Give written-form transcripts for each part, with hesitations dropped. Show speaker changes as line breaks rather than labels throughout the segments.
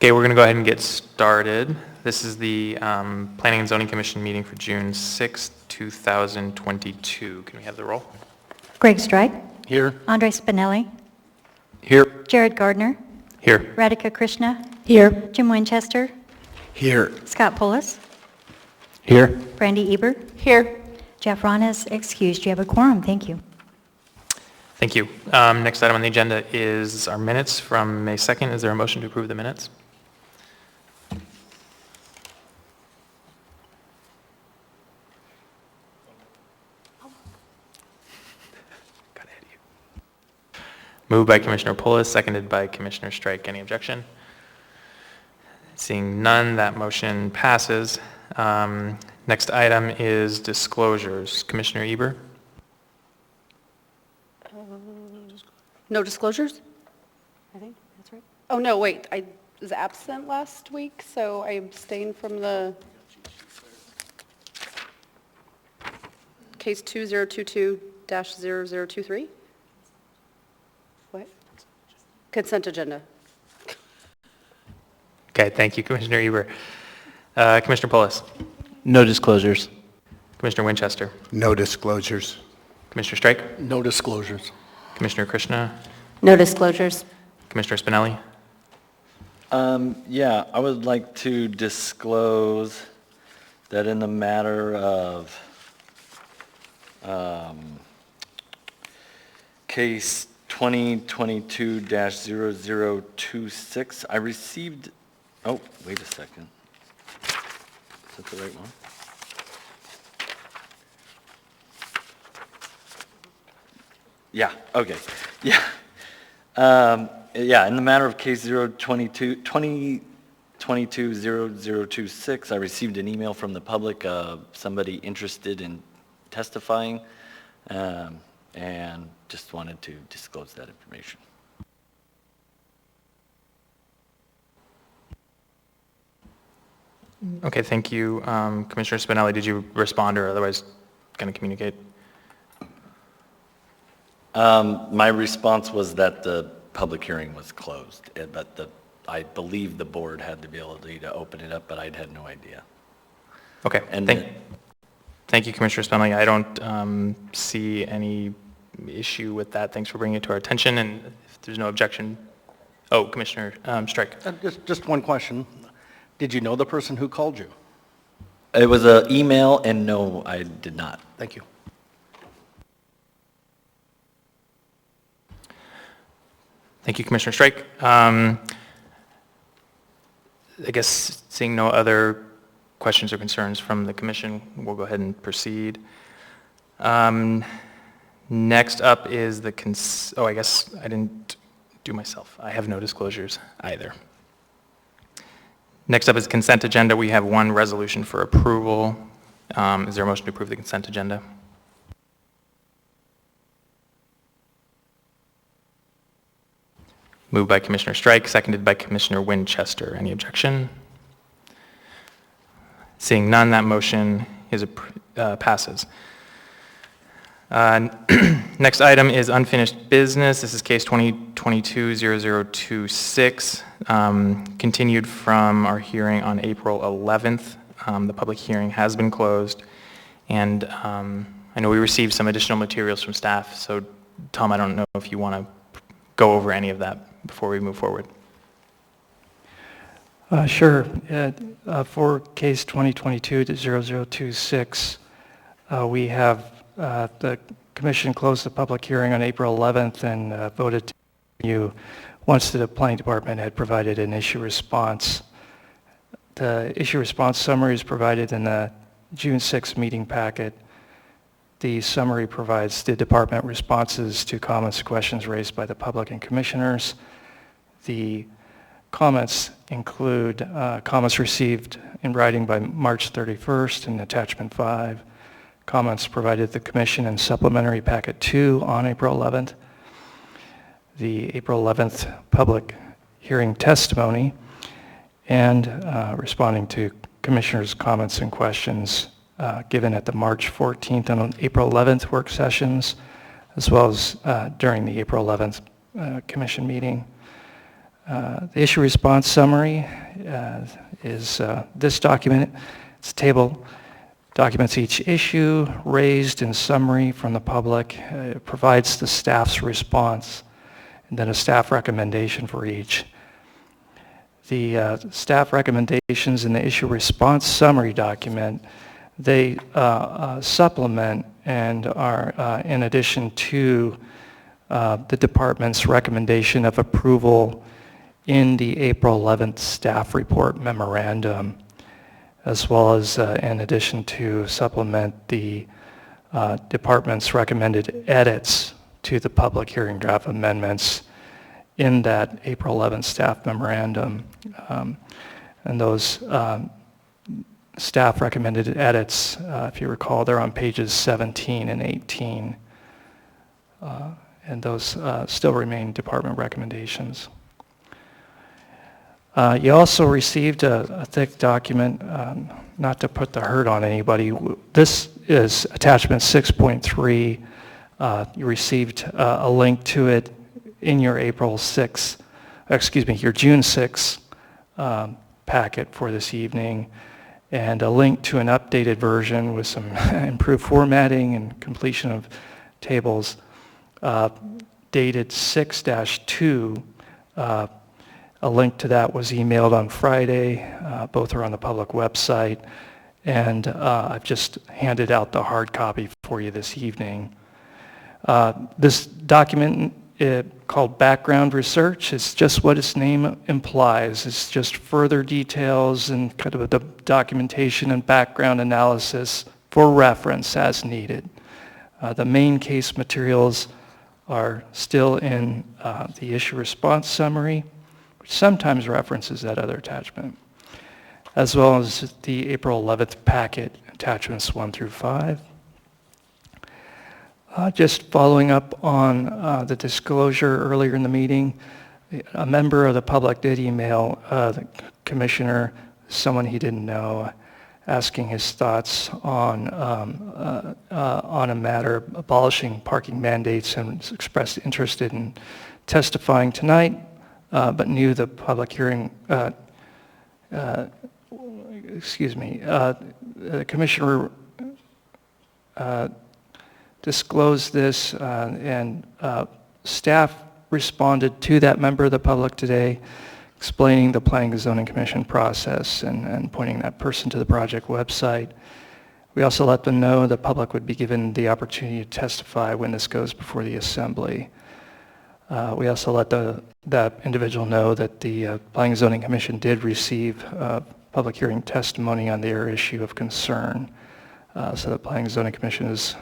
Okay, we're going to go ahead and get started. This is the Planning and Zoning Commission meeting for June 6, 2022. Can we have the roll?
Greg Strike.
Here.
Andre Spinelli.
Here.
Jared Gardner.
Here.
Radhika Krishna. Here. Jim Winchester.
Here.
Scott Pullis.
Here.
Brandy Eber. Here. Jeff Ron is excused. You have a quorum. Thank you.
Thank you. Next item on the agenda is our minutes from May 2nd. Is there a motion to approve the minutes? Got ahead of you. Moved by Commissioner Pullis, seconded by Commissioner Strike. Any objection? Seeing none, that motion passes. Next item is disclosures. Commissioner Eber?
No disclosures? I think that's right. Oh, no, wait, I was absent last week, so I abstained from the case 2022-0023. What? Consent agenda.
Okay, thank you, Commissioner Eber. Commissioner Pullis?
No disclosures.
Commissioner Winchester?
No disclosures.
Commissioner Strike?
No disclosures.
Commissioner Krishna?
No disclosures.
Commissioner Spinelli?
Yeah, I would like to disclose that in the matter of case 2022-0026, I received, oh, wait a second. Is that the right one? Yeah, okay, yeah. Yeah, in the matter of case 2022-0026, I received an email from the public, somebody interested in testifying, and just wanted to disclose that information.
Okay, thank you. Commissioner Spinelli, did you respond or otherwise going to communicate?
My response was that the public hearing was closed, but I believe the board had the ability to open it up, but I had no idea.
Okay,
And
thank you, Commissioner Spinelli. I don't see any issue with that. Thanks for bringing it to our attention, and if there's no objection. Oh, Commissioner Strike.
Just one question. Did you know the person who called you?
It was an email, and no, I did not.
Thank you.
Thank you, Commissioner Strike. I guess seeing no other questions or concerns from the commission, we'll go ahead and proceed. Next up is the I guess I didn't do myself. I have no disclosures either. Next up is consent agenda. We have one resolution for approval. Is there a motion to approve the consent agenda? Moved by Commissioner Strike, seconded by Commissioner Winchester. Any objection? Seeing none, that motion is passes. Next item is unfinished business. This is case 2022-0026, continued from our hearing on April 11th. The public hearing has been closed, and I know we received some additional materials from staff, so Tom, I don't know if you want to go over any of that before we move forward.
Sure. For case 2022-0026, we have the commission closed the public hearing on April 11th and voted to continue once the planning department had provided an issue response. The issue response summary is provided in the June 6th meeting packet. The summary provides the department responses to comments and questions raised by the public and commissioners. The comments include comments received in writing by March 31st in attachment 5, comments provided to the commission in supplementary packet 2 on April 11th, the April 11th public hearing testimony, and responding to commissioners' comments and questions given at the March 14th and April 11th work sessions, as well as during the April 11th commission meeting. The issue response summary is this document. It's a table, documents each issue raised in summary from the public. It provides the staff's response and then a staff recommendation for each. The staff recommendations in the issue response summary document, they supplement and are in addition to the department's recommendation of approval in the April 11th staff report memorandum, as well as in addition to supplement the department's recommended edits to the public hearing draft amendments in that April 11th staff memorandum. And those staff recommended edits, if you recall, they're on pages 17 and 18. And those still remain department recommendations. You also received a thick document, not to put the hurt on anybody. This is attachment 6.3. You received a link to it in your your June 6th packet for this evening, and a link to an updated version with some improved formatting and completion of tables dated 6-2. A link to that was emailed on Friday. Both are on the public website, and I've just handed out the hard copy for you this evening. This document called Background Research is just what its name implies. It's just further details and kind of the documentation and background analysis for reference as needed. The main case materials are still in the issue response summary, which sometimes references that other attachment, as well as the April 11th packet, attachments 1 through 5. Just following up on the disclosure earlier in the meeting, a member of the public did email the commissioner, someone he didn't know, asking his thoughts on a matter abolishing parking mandates, and expressed interest in testifying tonight, but knew the public hearing, the commissioner disclosed this, and staff responded to that member of the public today, explaining the Planning and Zoning Commission process and pointing that person to the project website. We also let them know the public would be given the opportunity to testify when this goes before the Assembly. We also let that individual know that the Planning and Zoning Commission did receive public hearing testimony on their issue of concern. So the Planning and Zoning Commission is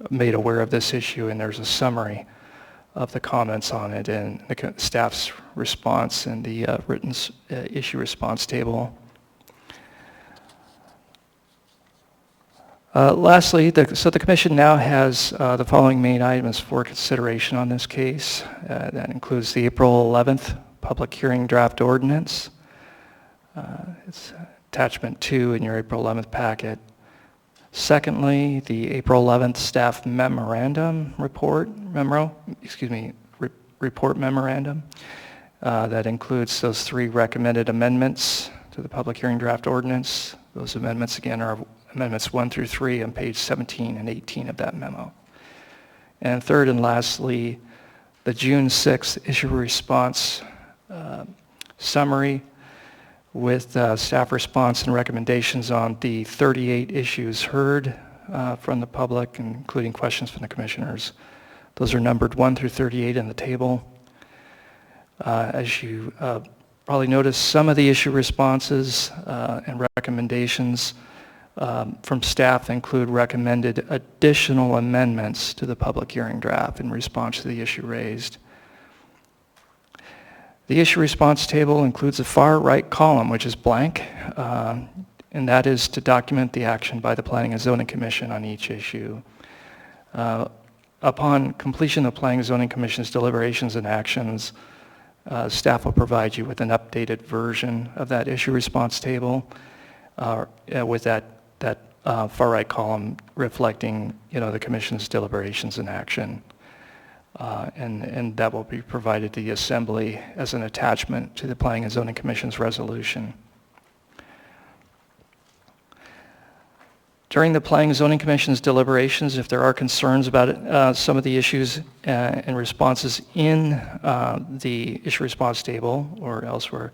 made aware of this issue, and there's a summary of the comments on it and the staff's response in the written issue response table. Lastly, so the Commission now has the following main items for consideration on this case. That includes the April 11th public hearing draft ordinance. It's attachment 2 in your April 11th packet. Secondly, the April 11th staff memorandum report memorandum that includes those 3 recommended amendments to the public hearing draft ordinance. Those amendments, again, are amendments 1 through 3 on page 17 and 18 of that memo. And third and lastly, the June 6th issue response summary with staff response and recommendations on the 38 issues heard from the public, including questions from the commissioners. Those are numbered 1 through 38 in the table. As you probably noticed, some of the issue responses and recommendations from staff include recommended additional amendments to the public hearing draft in response to the issue raised. The issue response table includes a far right column, which is blank, and that is to document the action by the Planning and Zoning Commission on each issue. Upon completion of the Planning and Zoning Commission's deliberations and actions, staff will provide you with an updated version of that issue response table with that far right column reflecting, the Commission's deliberations and action. and that will be provided to the Assembly as an attachment to the Planning and Zoning Commission's resolution. During the Planning and Zoning Commission's deliberations, if there are concerns about some of the issues and responses in the issue response table or elsewhere,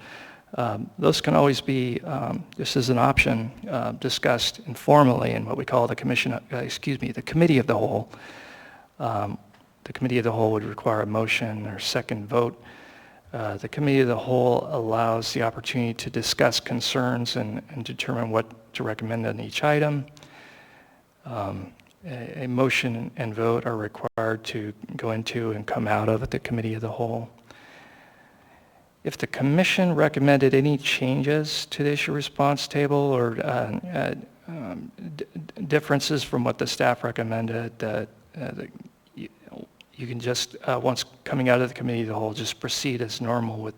those can always be, this is an option, discussed informally in what we call the the Committee of the Whole. The Committee of the Whole would require a motion or second vote. The Committee of the Whole allows the opportunity to discuss concerns and determine what to recommend on each item. A motion and vote are required to go into and come out of the Committee of the Whole. If the Commission recommended any changes to the issue response table or differences from what the staff recommended, you can just, once coming out of the Committee of the Whole, just proceed as normal with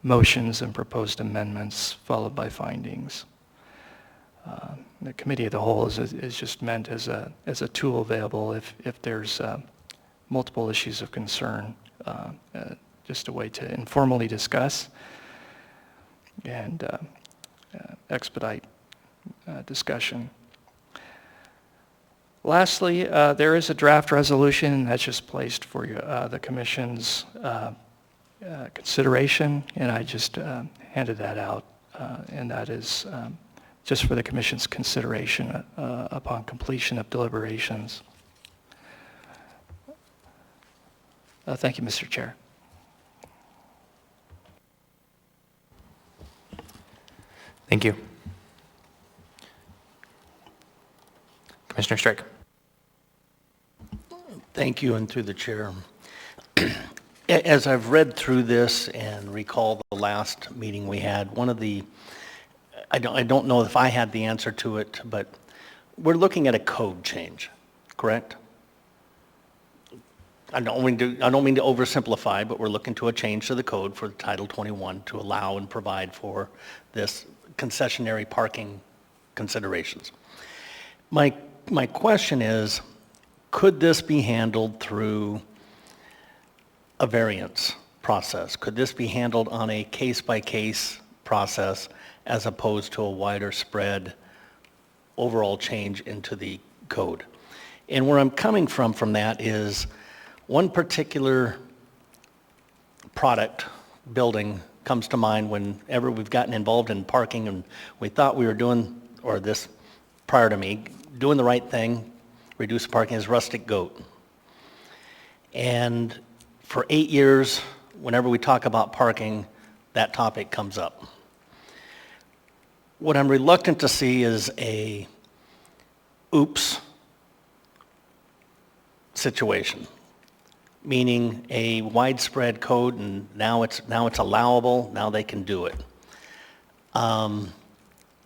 motions and proposed amendments followed by findings. The Committee of the Whole is just meant as a tool available if there's multiple issues of concern, just a way to informally discuss and expedite discussion. Lastly, there is a draft resolution that's just placed for the Commission's consideration, and I just handed that out, and that is just for the Commission's consideration upon completion of deliberations. Thank you, Mr. Chair.
Thank you. Commissioner Strick.
Thank you, and through the chair. As I've read through this and recall the last meeting we had, one of the, I don't know if I had the answer to it, but we're looking at a code change, correct? I don't mean to oversimplify, but we're looking to a change to the code for Title 21 to allow and provide for this concessionary parking considerations. My question is, could this be handled through a variance process? Could this be handled on a case-by-case process as opposed to a wider spread overall change into the code? And where I'm coming from that is one particular product building comes to mind whenever we've gotten involved in parking and we thought we were doing, or this prior to me, doing the right thing, reduce parking, is Rustic Goat. And for 8 years, whenever we talk about parking, that topic comes up. What I'm reluctant to see is a oops situation, meaning a widespread code and now it's allowable, now they can do it.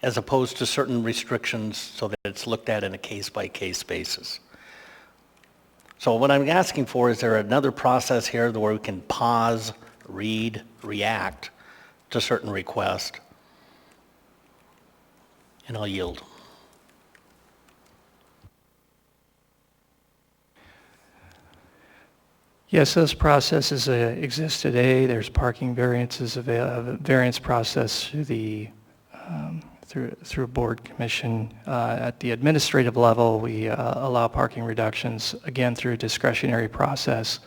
As opposed to certain restrictions so that it's looked at in a case-by-case basis. So what I'm asking for, is there another process here where we can pause, read, react to certain requests? And I'll yield.
Yes, those processes exist today. There's parking variances, variance process through the through a board commission. At the administrative level, we allow parking reductions, again, through a discretionary process,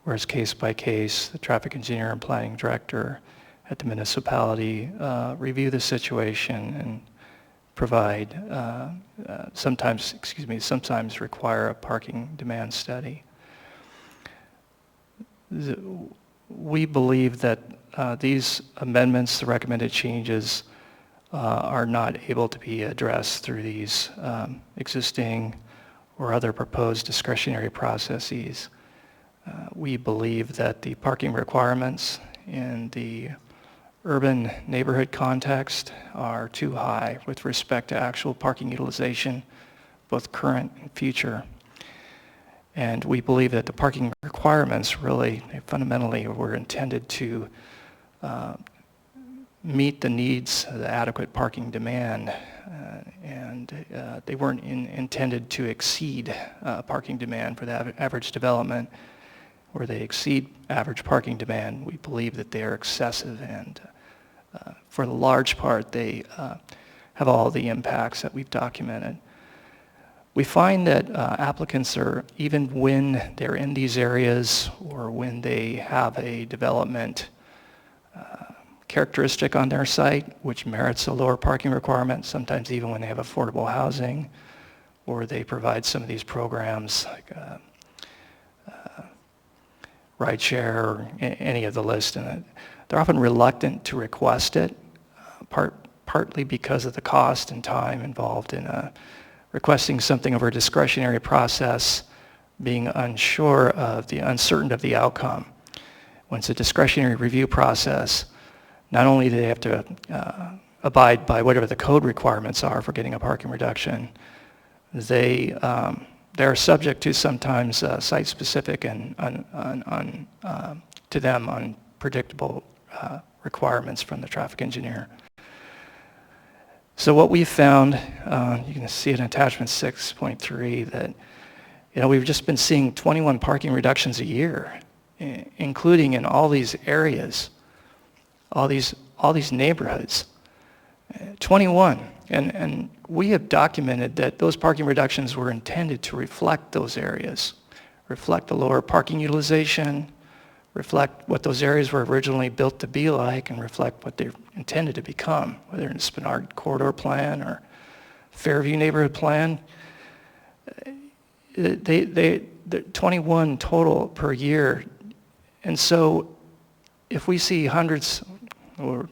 whereas case by case, the traffic engineer and planning director at the municipality review the situation and provide, sometimes require a parking demand study. We believe that these amendments, the recommended changes, are not able to be addressed through these existing or other proposed discretionary processes. We believe that the parking requirements in the urban neighborhood context are too high with respect to actual parking utilization, both current and future. And we believe that the parking requirements really fundamentally were intended to meet the needs of the adequate parking demand, and they weren't intended to exceed parking demand for the average development. or they exceed average parking demand, we believe that they are excessive, and for the large part, they have all the impacts that we've documented. We find that applicants are, even when they're in these areas or when they have a development characteristic on their site which merits a lower parking requirement, sometimes even when they have affordable housing, or they provide some of these programs like rideshare or any of the list, and they're often reluctant to request it, partly because of the cost and time involved in requesting something over a discretionary process, being unsure of uncertain of the outcome. When it's a discretionary review process, not only do they have to abide by whatever the code requirements are for getting a parking reduction, they're subject to sometimes site-specific and to them unpredictable requirements from the traffic engineer. So what we found, you can see it in attachment 6.3, that we've just been seeing 21 parking reductions a year, including in all these areas, all these neighborhoods. 21, and we have documented that those parking reductions were intended to reflect those areas, reflect the lower parking utilization, reflect what those areas were originally built to be like, and reflect what they're intended to become, whether in the Spinard Corridor Plan or Fairview Neighborhood Plan. They're 21 total per year, and so if we see hundreds, or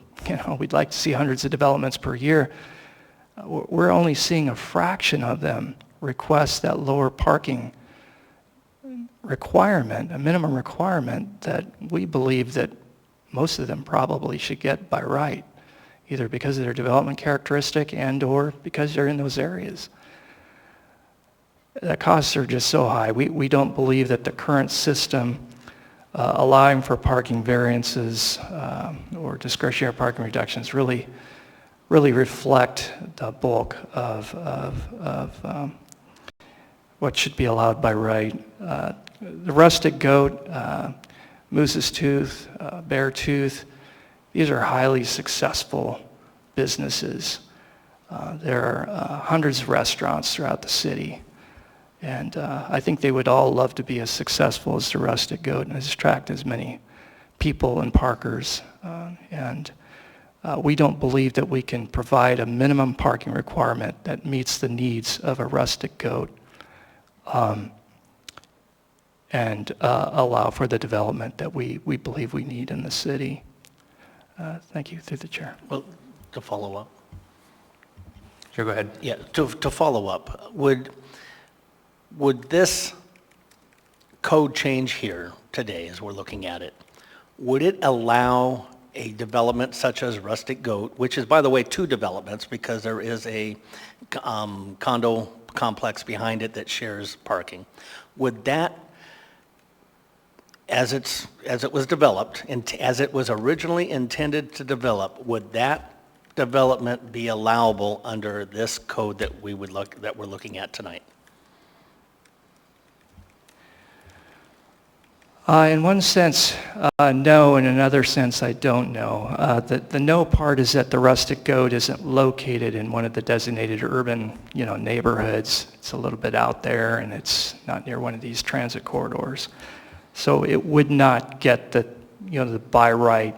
we'd like to see hundreds of developments per year, we're only seeing a fraction of them request that lower parking requirement, a minimum requirement that we believe that most of them probably should get by right, either because of their development characteristic and or because they're in those areas. The costs are just so high. We don't believe that the current system allowing for parking variances or discretionary parking reductions really reflect the bulk of what should be allowed by right. The Rustic Goat, Moose's Tooth, Bear Tooth, these are highly successful businesses. There are hundreds of restaurants throughout the city, and I think they would all love to be as successful as the Rustic Goat and attract as many people and parkers. We don't believe that we can provide a minimum parking requirement that meets the needs of a Rustic Goat and allow for the development that we believe we need in the city. Thank you, through the chair.
Well, to follow up.
Sure, go ahead.
Yeah, to follow up, would this code change here today, as we're looking at it, would it allow a development such as Rustic Goat, which is, by the way, two developments because there is a condo complex behind it that shares parking, would that, as it was developed, and as it was originally intended to develop, would that development be allowable under this code that we're looking at tonight?
In one sense, no. In another sense, I don't know. The no part is that the Rustic Goat isn't located in one of the designated urban, neighborhoods. It's a little bit out there, and it's not near one of these transit corridors. So it would not get the by right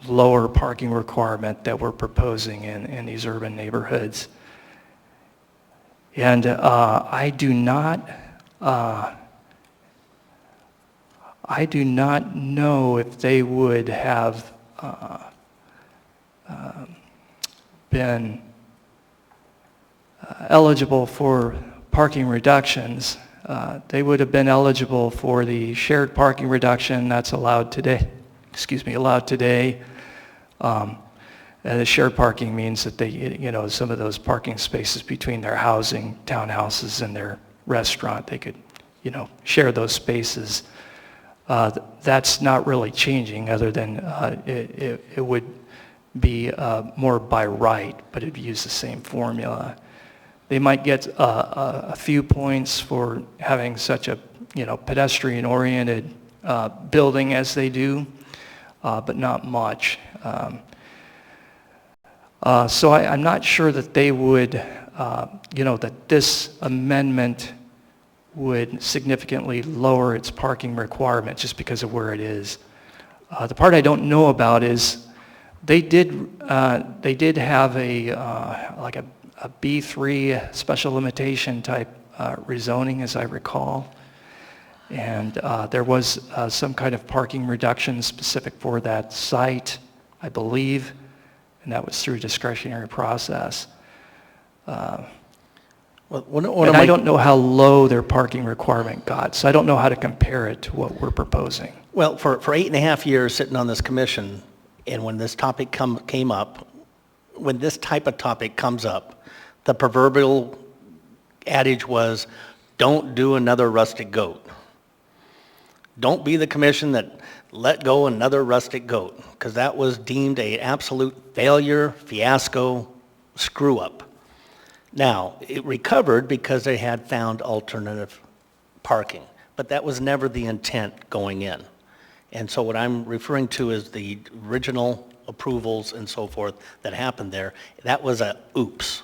lower parking requirement that we're proposing in these urban neighborhoods. And I do not know if they would have been eligible for parking reductions. They would have been eligible for the shared parking reduction that's allowed today. The shared parking means that they, some of those parking spaces between their housing, townhouses, and their restaurant, they could, share those spaces. That's not really changing, other than it would be more by right, but it'd use the same formula. They might get a few points for having such a pedestrian-oriented building as they do, but not much. So I'm not sure that they would, that this amendment would significantly lower its parking requirement just because of where it is. The part I don't know about is they did have like a B3 special limitation type rezoning, as I recall. And there was some kind of parking reduction specific for that site, I believe, and that was through discretionary process. And I don't know how low their parking requirement got, so I don't know how to compare it to what we're proposing.
Well, for 8.5 years sitting on this commission, and when this topic came up, when this type of topic comes up, the proverbial adage was, don't do another rustic goat. Don't be the commission that let go another rustic goat, because that was deemed an absolute failure, fiasco, screw up. Now, it recovered because they had found alternative parking, but that was never the intent going in. And so what I'm referring to is the original approvals and so forth that happened there. That was a oops.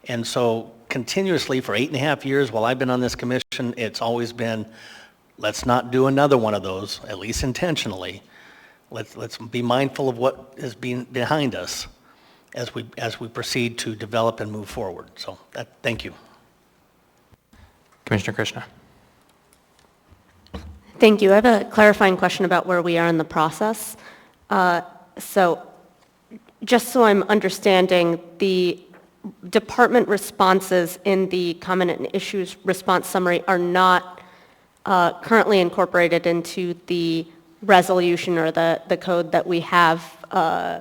And so continuously for 8.5 years while I've been on this commission, it's always been, let's not do another one of those, at least intentionally. Let's be mindful of what is behind us as we proceed to develop and move forward. So thank you.
Commissioner Krishna.
Thank you. I have a clarifying question about where we are in the process. So just so I'm understanding, the department responses in the comment and issues response summary are not currently incorporated into the resolution or the code that we have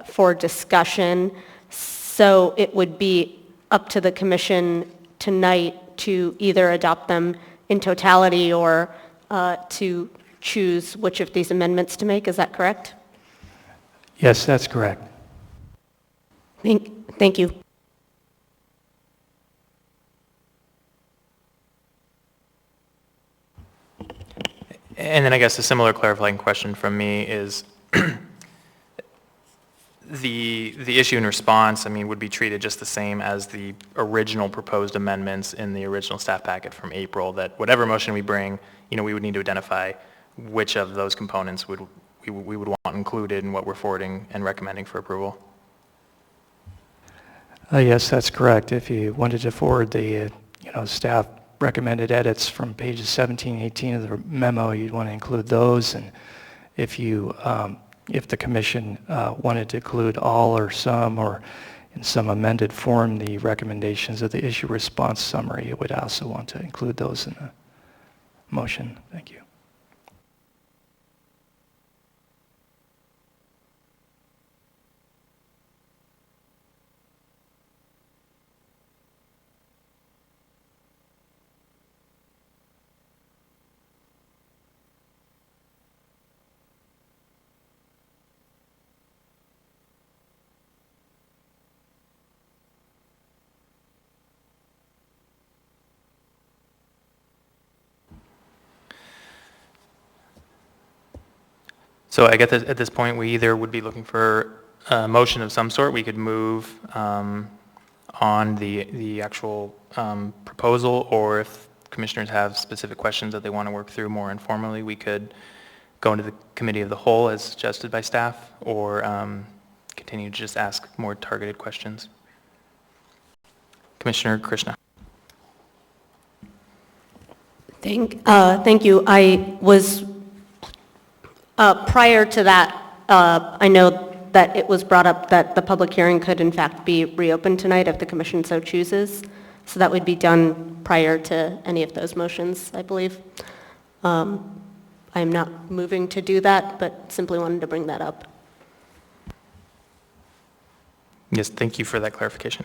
for discussion. So it would be up to the commission tonight to either adopt them in totality or to choose which of these amendments to make. Is that correct?
Yes, that's correct.
Thank you.
And then I guess a similar clarifying question from me is the issue and response, would be treated just the same as the original proposed amendments in the original staff packet from April, that whatever motion we bring, we would need to identify which of those components we would want included in what we're forwarding and recommending for approval.
Yes, that's correct. If you wanted to forward the staff recommended edits from pages 17 and 18 of the memo, you'd want to include those. And if the commission wanted to include all or some, or in some amended form, the recommendations of the issue response summary, you would also want to include those in the motion. Thank you.
So I guess at this point, we either would be looking for a motion of some sort. We could move on the actual proposal, or if commissioners have specific questions that they want to work through more informally, we could go into the committee of the whole as suggested by staff, or continue to just ask more targeted questions. Commissioner Krishna.
Thank you. I was, prior to that, I know that it was brought up that the public hearing could in fact be reopened tonight if the commission so chooses. So that would be done prior to any of those motions, I believe. I'm not moving to do that, but simply wanted to bring that up.
Yes, thank you for that clarification.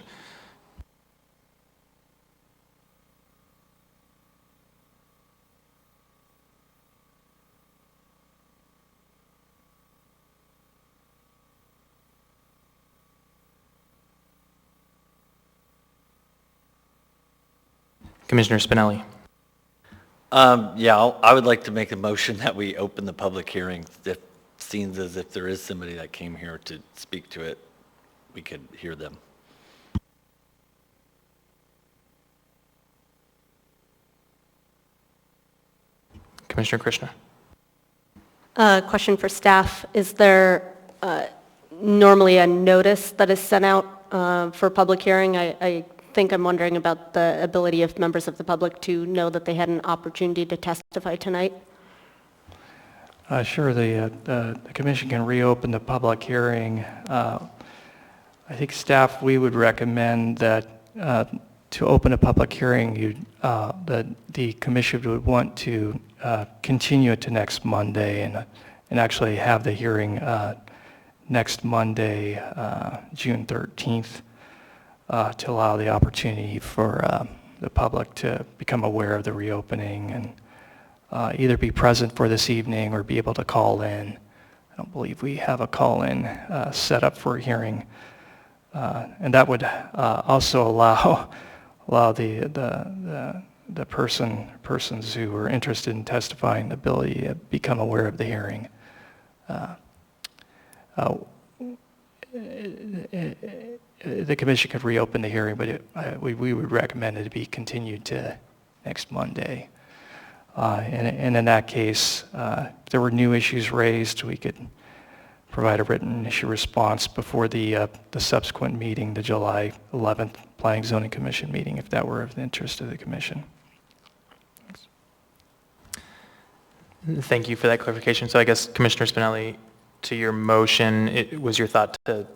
Commissioner Spinelli.
Yeah, I would like to make a motion that we open the public hearing. It seems as if there is somebody that came here to speak to it, we could hear them.
Commissioner Krishna.
Question for staff. Is there normally a notice that is sent out for public hearing? I think I'm wondering about the ability of members of the public to know that they had an opportunity to testify tonight.
Sure, the commission can reopen the public hearing. I think staff, we would recommend that to open a public hearing, that the commission would want to continue it to next Monday and actually have the hearing next Monday, June 13th, to allow the opportunity for the public to become aware of the reopening and either be present for this evening or be able to call in. I don't believe we have a call-in set up for a hearing. And that would also allow the persons who are interested in testifying the ability to become aware of the hearing. The commission could reopen the hearing, but we would recommend it to be continued to next Monday. And in that case, if there were new issues raised, we could provide a written issue response before the subsequent meeting, the July 11th Planning Zoning Commission meeting, if that were of the interest of the commission.
Thank you for that clarification. So I guess Commissioner Spinelli, to your motion, it was your thought to...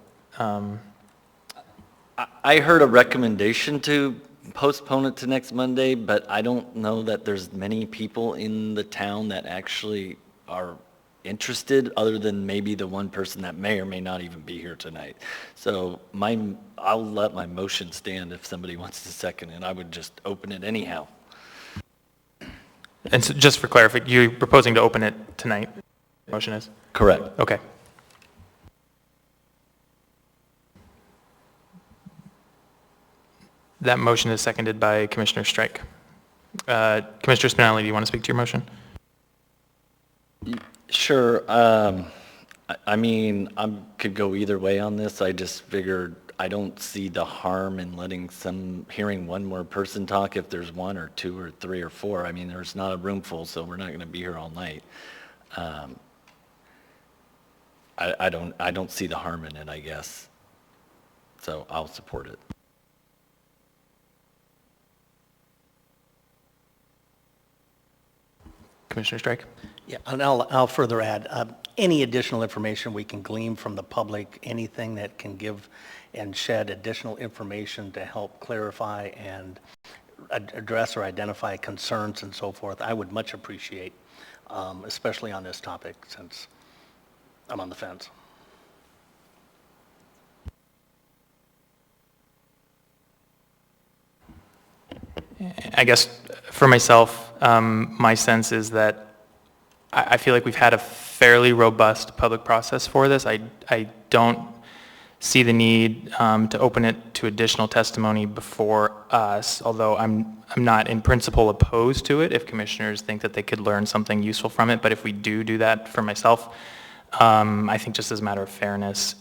I heard a recommendation to postpone it to next Monday, but I don't know that there's many people in the town that actually are interested, other than maybe the one person that may or may not even be here tonight. So I'll let my motion stand if somebody wants to second it. I would just open it anyhow.
And so just for clarification, you're proposing to open it tonight? Motion is?
Correct.
Okay. That motion is seconded by Commissioner Strike. Commissioner Spinelli, do you want to speak to your motion?
Sure. I mean, I could go either way on this. I just figured I don't see the harm in hearing one more person talk if there's one or two or three or four. I mean, there's not a room full, so we're not going to be here all night. I don't see the harm in it, I guess. So I'll support it.
Commissioner Strike?
Yeah, and I'll further add, any additional information we can glean from the public, anything that can give and shed additional information to help clarify and address or identify concerns and so forth, I would much appreciate, especially on this topic, since I'm on the fence.
I guess for myself, my sense is that I feel like we've had a fairly robust public process for this. I don't see the need to open it to additional testimony before us, although I'm not in principle opposed to it if commissioners think that they could learn something useful from it. But if we do that for myself, I think just as a matter of fairness,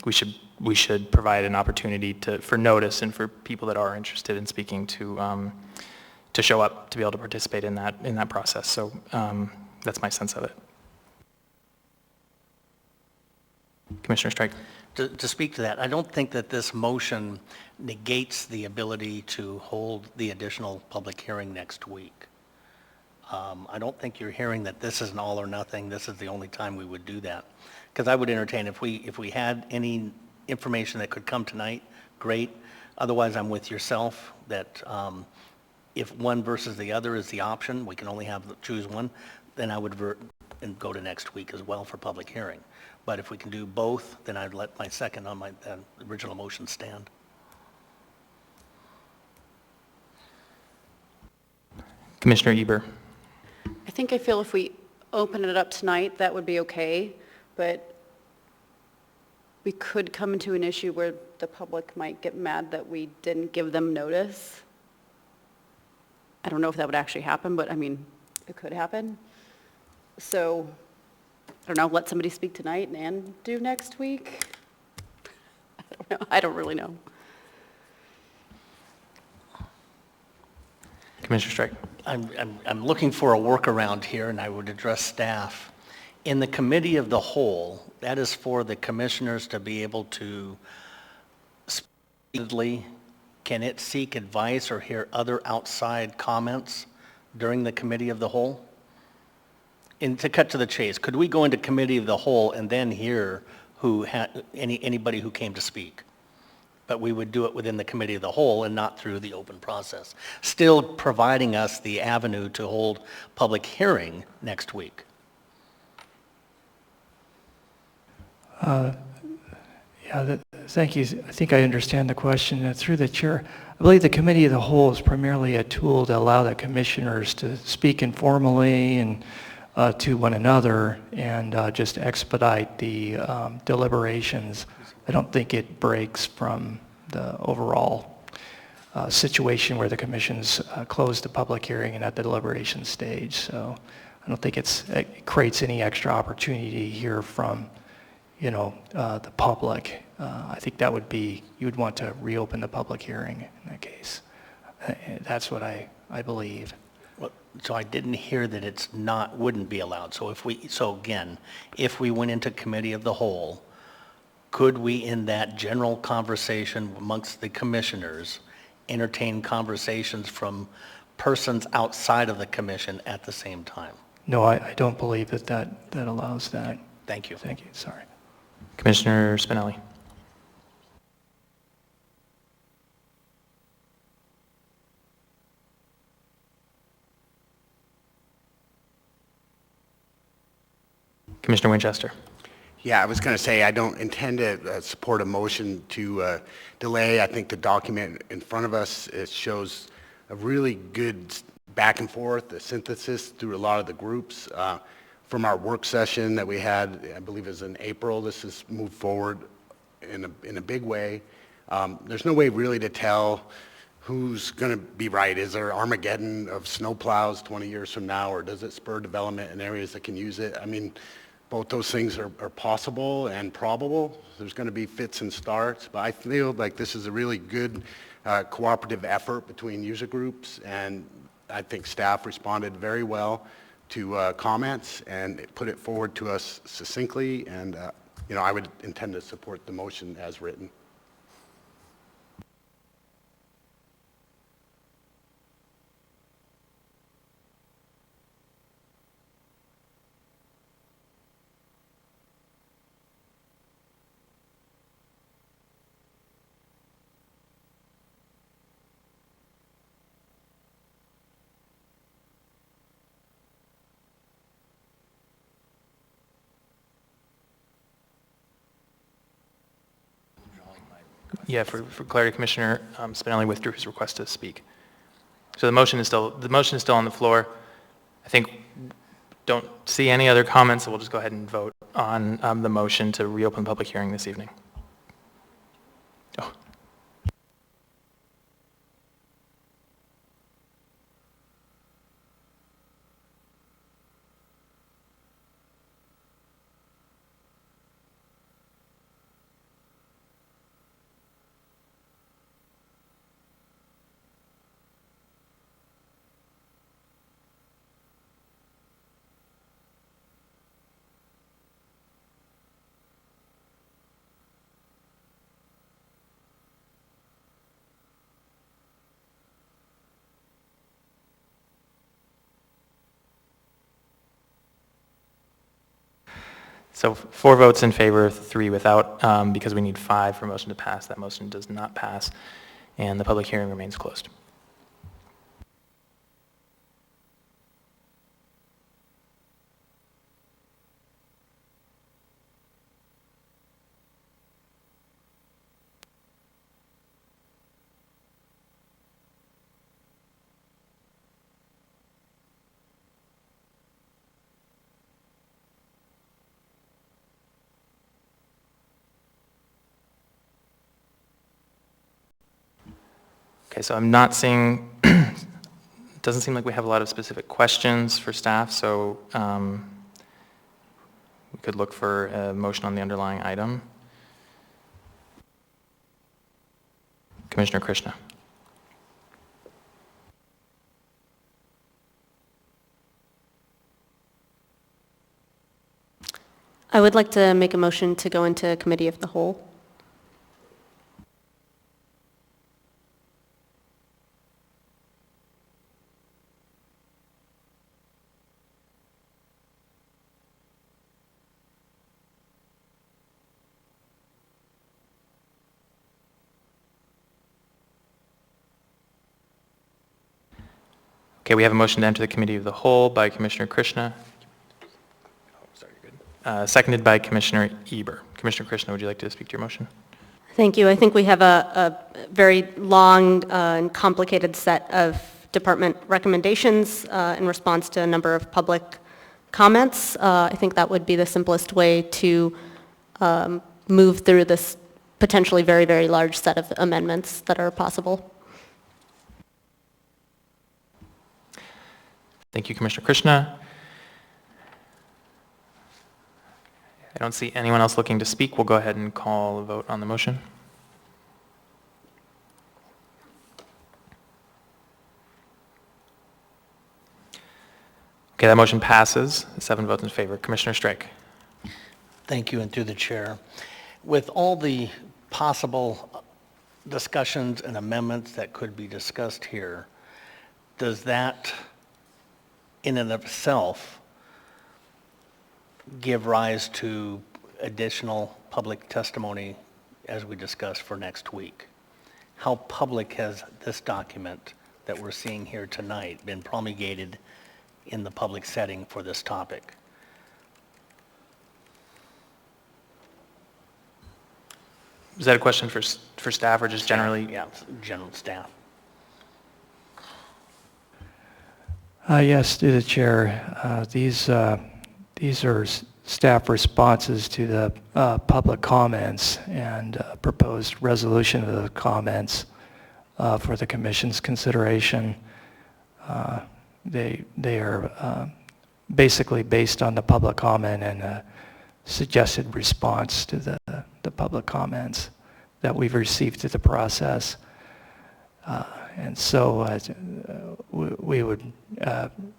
we should provide an opportunity for notice and for people that are interested in speaking to show up to be able to participate in that process. So that's my sense of it. Commissioner Strike.
To speak to that, I don't think that this motion negates the ability to hold the additional public hearing next week. I don't think you're hearing that this is an all or nothing, this is the only time we would do that. Because I would entertain, if we had any information that could come tonight, great. Otherwise, I'm with yourself that if one versus the other is the option, we can only choose one, then I would go to next week as well for public hearing. But if we can do both, then I'd let my second on my original motion stand.
Commissioner Eber.
I feel if we open it up tonight, that would be okay, but we could come into an issue where the public might get mad that we didn't give them notice. I don't know if that would actually happen, but I mean, it could happen. So, I don't know, let somebody speak tonight and do next week? I don't know, I don't really know.
Commissioner Strike.
I'm looking for a workaround here, and I would address staff. In the committee of the whole, that is for the commissioners to be able to speedily, can it seek advice or hear other outside comments during the committee of the whole? And to cut to the chase, could we go into committee of the whole and then hear anybody who came to speak? But we would do it within the committee of the whole and not through the open process, still providing us the avenue to hold public hearing next week.
Thank you. I think I understand the question. Through the chair, I believe the committee of the whole is primarily a tool to allow the commissioners to speak informally and to one another and just expedite the deliberations. I don't think it breaks from the overall situation where the commission's closed the public hearing and at the deliberation stage. So I don't think it creates any extra opportunity to hear from, the public. I think that would be, you would want to reopen the public hearing in that case. That's what I believe.
Well, so I didn't hear that wouldn't be allowed. So again, if we went into committee of the whole, could we, in that general conversation amongst the commissioners, entertain conversations from persons outside of the commission at the same time?
No, I don't believe that allows that.
Okay. Thank you.
Thank you. Sorry.
Commissioner Spinelli. Commissioner Winchester.
Yeah, I was going to say I don't intend to support a motion to delay. I think the document in front of us, it shows a really good back and forth, a synthesis through a lot of the groups. From our work session that we had, I believe it was in April, this has moved forward in a big way. There's no way really to tell who's going to be right. Is there Armageddon of snowplows 20 years from now, or does it spur development in areas that can use it? I mean, both those things are possible and probable. There's going to be fits and starts, but I feel like this is a really good cooperative effort between user groups, and I think staff responded very well to comments and put it forward to us succinctly, and I would intend to support the motion as written.
Yeah, for clarity, Commissioner Spinelli withdrew his request to speak. So the motion is still on the floor. I think don't see any other comments, so we'll just go ahead and vote on the motion to reopen the public hearing this evening. Oh. So 4 votes in favor, 3 without, because we need 5 for motion to pass. That motion does not pass, and the public hearing remains closed. Okay, so I'm not seeing It doesn't seem like we have a lot of specific questions for staff, so we could look for a motion on the underlying item. Commissioner Krishna.
I would like to make a motion to go into committee of the whole.
Okay, we have a motion to enter the committee of the whole by Commissioner Krishna. Seconded by Commissioner Eber. Commissioner Krishna, would you like to speak to your motion?
Thank you. I think we have a very long and complicated set of department recommendations in response to a number of public comments. I think that would be the simplest way to move through this potentially very, very large set of amendments that are possible.
Thank you, Commissioner Krishna. I don't see anyone else looking to speak. We'll go ahead and call a vote on the motion. Okay, that motion passes. 7 votes in favor. Commissioner Strike.
Thank you, and through the chair. With all the possible discussions and amendments that could be discussed here, does that in and of itself give rise to additional public testimony as we discussed for next week? How public has this document that we're seeing here tonight been promulgated in the public setting for this topic?
Is that a question for staff or just generally?
Yeah, general staff.
Yes, through the chair. These are staff responses to the public comments and proposed resolution of the comments for the commission's consideration. They are basically based on the public comment and a suggested response to the public comments that we've received through the process. And so we would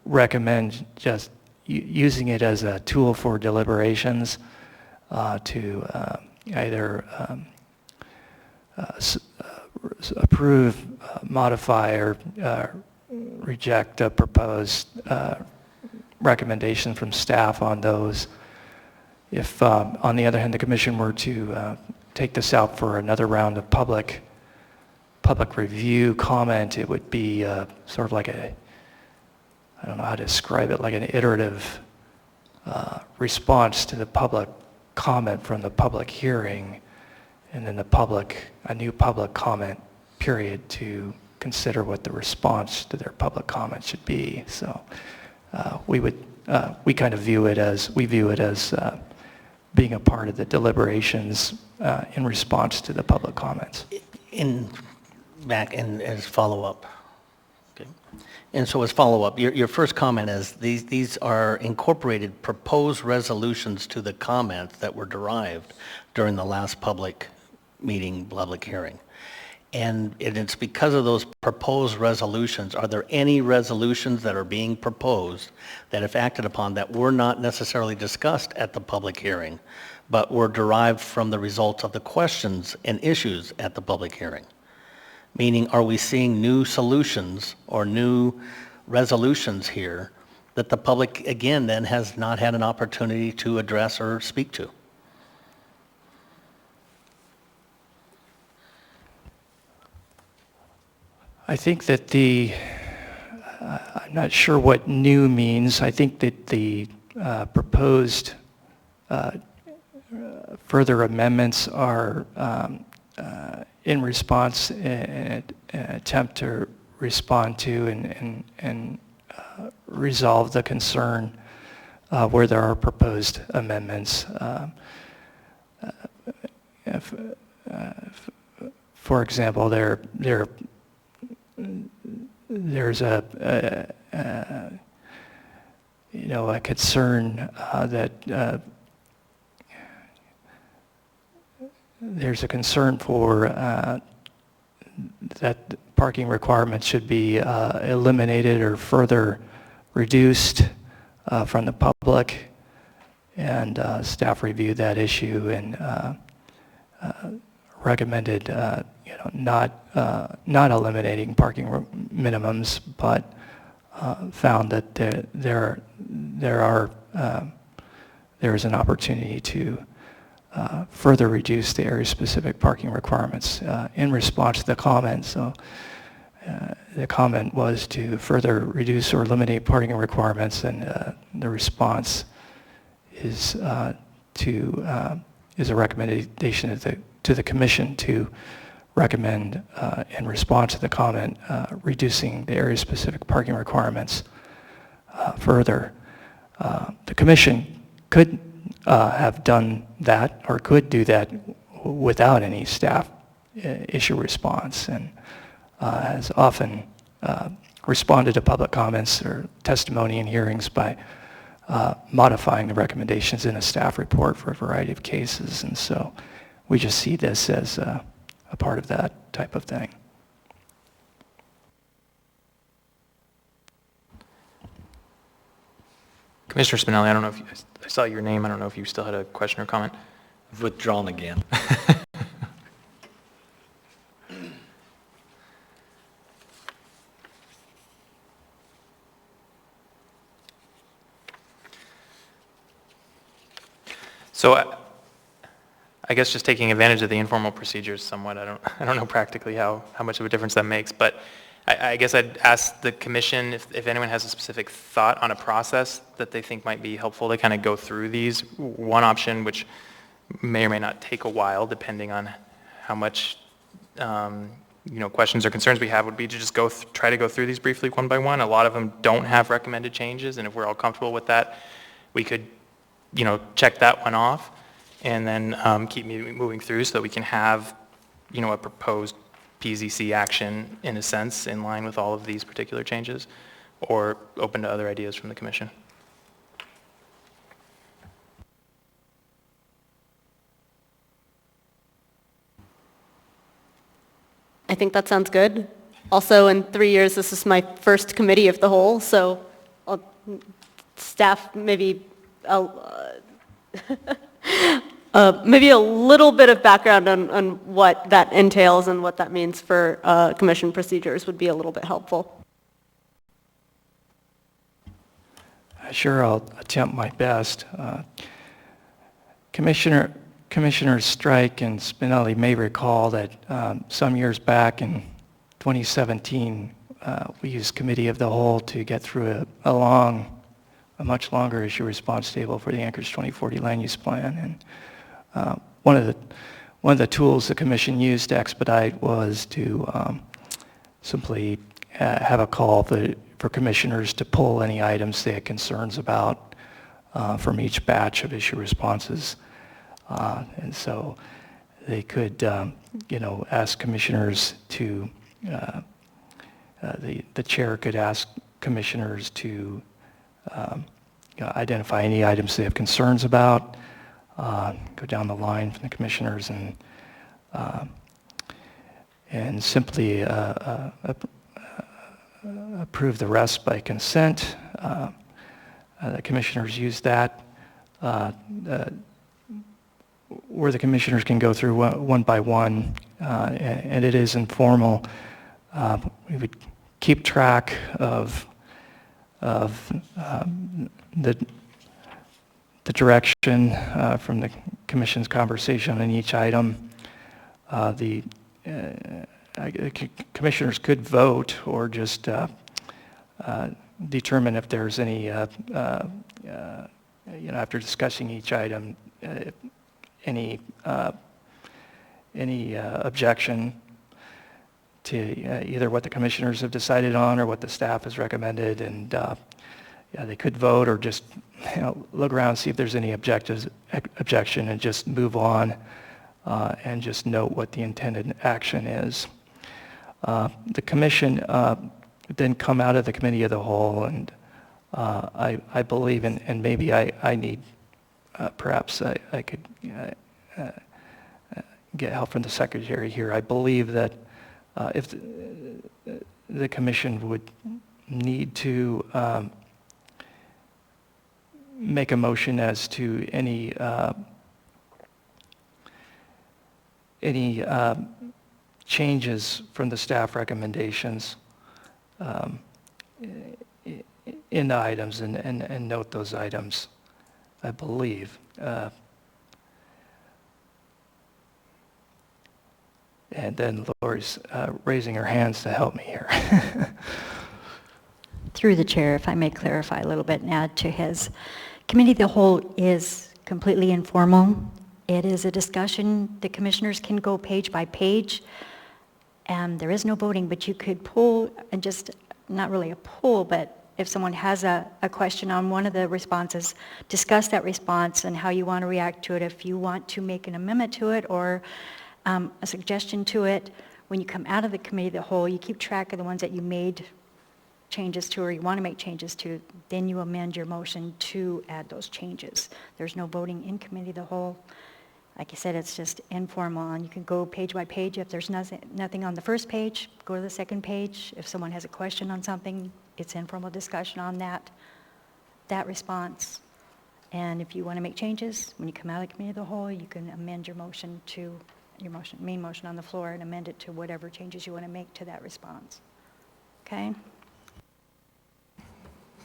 recommend just using it as a tool for deliberations to either approve, modify, or reject a proposed recommendation from staff on those. If, on the other hand, the commission were to take this out for another round of public review comment, it would be sort of like I don't know how to describe it, like an iterative response to the public comment from the public hearing, and then a new public comment period to consider what the response to their public comment should be. So we kind of view it as being a part of the deliberations in response to the public comments.
Back and as follow-up. Okay. And so as follow-up, your first comment is these are incorporated proposed resolutions to the comments that were derived during the last public meeting, public hearing. And it's because of those proposed resolutions. Are there any resolutions that are being proposed that, if acted upon, that were not necessarily discussed at the public hearing, but were derived from the results of the questions and issues at the public hearing? Meaning, are we seeing new solutions or new resolutions here that the public, again, then has not had an opportunity to address or speak to?
I think that I'm not sure what new means. I think that the proposed further amendments are in response, an attempt to respond to and resolve the concern where there are proposed amendments. For example, there's a concern that there's a concern for that parking requirements should be eliminated or further reduced from the public, and staff reviewed that issue and recommended not eliminating parking minimums, but found that there is an opportunity to further reduce the area-specific parking requirements in response to the comment. So the comment was to further reduce or eliminate parking requirements, and the response is a recommendation to the commission to recommend, in response to the comment, reducing the area-specific parking requirements further. The commission could have done that, or could do that without any staff issue response, and has often responded to public comments or testimony in hearings by modifying the recommendations in a staff report for a variety of cases. And so we just see this as a part of that type of thing.
Commissioner Spinelli, I don't know if I saw your name. I don't know if you still had a question or comment.
I've withdrawn again.
So I guess just taking advantage of the informal procedures somewhat, I don't know practically how much of a difference that makes, but I guess I'd ask the commission if anyone has a specific thought on a process that they think might be helpful to kind of go through these. One option, which may or may not take a while depending on how much questions or concerns we have, would be to just try to go through these briefly one by one. A lot of them don't have recommended changes, and if we're all comfortable with that, we could check that one off and then keep moving through so that we can have a proposed PZC action, in a sense, in line with all of these particular changes, or open to other ideas from the commission.
I think that sounds good. Also, in 3 years, this is my first committee of the whole, so staff maybe maybe a little bit of background on what that entails and what that means for commission procedures would be a little bit helpful.
Sure, I'll attempt my best. Commissioners Strike and Spinelli may recall that some years back in 2017, we used committee of the whole to get through a much longer issue response table for the Anchorage 2040 land use plan. And one of the tools the commission used to expedite was to simply have a call for commissioners to pull any items they had concerns about from each batch of issue responses. And so they could, ask commissioners to, the chair could ask commissioners to identify any items they have concerns about, go down the line from the commissioners and simply approve the rest by consent. The commissioners use that where the commissioners can go through one by one, and it is informal. We would keep track of the direction from the commission's conversation on each item. The commissioners could vote or just determine if there's any, after discussing each item, any objection to either what the commissioners have decided on or what the staff has recommended, and they could vote or just look around and see if there's any objection and just move on and just note what the intended action is. The commission then come out of the committee of the whole, and I believe, and maybe I need, perhaps I could get help from the secretary here. I believe that if the commission would need to make a motion as to any changes from the staff recommendations in the items and note those items, I believe. And then Lori's raising her hands to help me here.
Through the chair, if I may clarify a little bit and add to his. Committee of the whole is completely informal. It is a discussion. The commissioners can go page by page, and there is no voting, but you could pull, and just, not really a pull, but if someone has a question on one of the responses, discuss that response and how you want to react to it. If you want to make an amendment to it or a suggestion to it, when you come out of the committee of the whole, you keep track of the ones that you made changes to or you want to make changes to, then you amend your motion to add those changes. There's no voting in committee of the whole. Like I said, it's just informal, and you can go page by page. If there's nothing on the first page, go to the second page. If someone has a question on something, it's informal discussion on that response. And if you want to make changes, when you come out of the committee of the whole, you can amend your motion to your main motion on the floor and amend it to whatever changes you want to make to that response. Okay?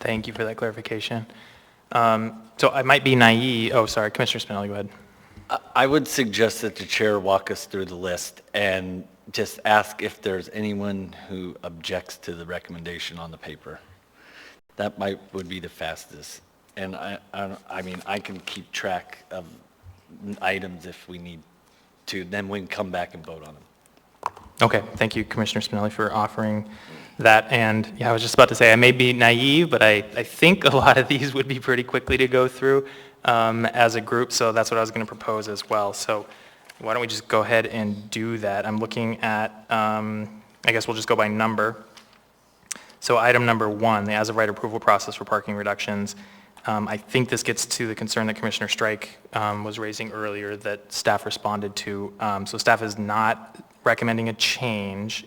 Thank you for that clarification. So I might be naive. Oh, sorry, Commissioner Spinelli, go ahead.
I would suggest that the chair walk us through the list and just ask if there's anyone who objects to the recommendation on the paper. That would be the fastest. And I mean, I can keep track of items if we need to, then we can come back and vote on them.
Okay, thank you, Commissioner Spinelli, for offering that. And yeah, I was just about to say, I may be naive, but I think a lot of these would be pretty quickly to go through as a group, so that's what I was going to propose as well. So why don't we just go ahead and do that? I'm looking at, I guess we'll just go by number. So item number 1, the as-of-right approval process for parking reductions. I think this gets to the concern that Commissioner Strike was raising earlier that staff responded to. So staff is not recommending a change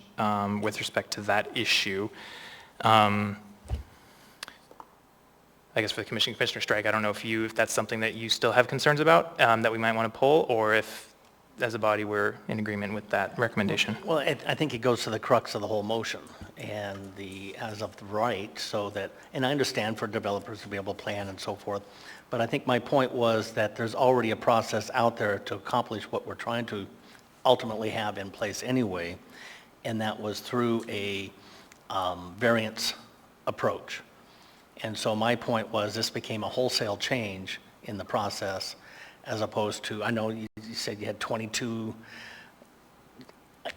with respect to that issue. I guess for the Commissioner Strike, I don't know if that's something that you still have concerns about that we might want to pull, or if as a body we're in agreement with that recommendation.
Well, I think it goes to the crux of the whole motion and the as of the right, so that, and I understand for developers to be able to plan and so forth, but I think my point was that there's already a process out there to accomplish what we're trying to ultimately have in place anyway, and that was through a variance approach. And so my point was this became a wholesale change in the process, as opposed to, I know you said you had 22,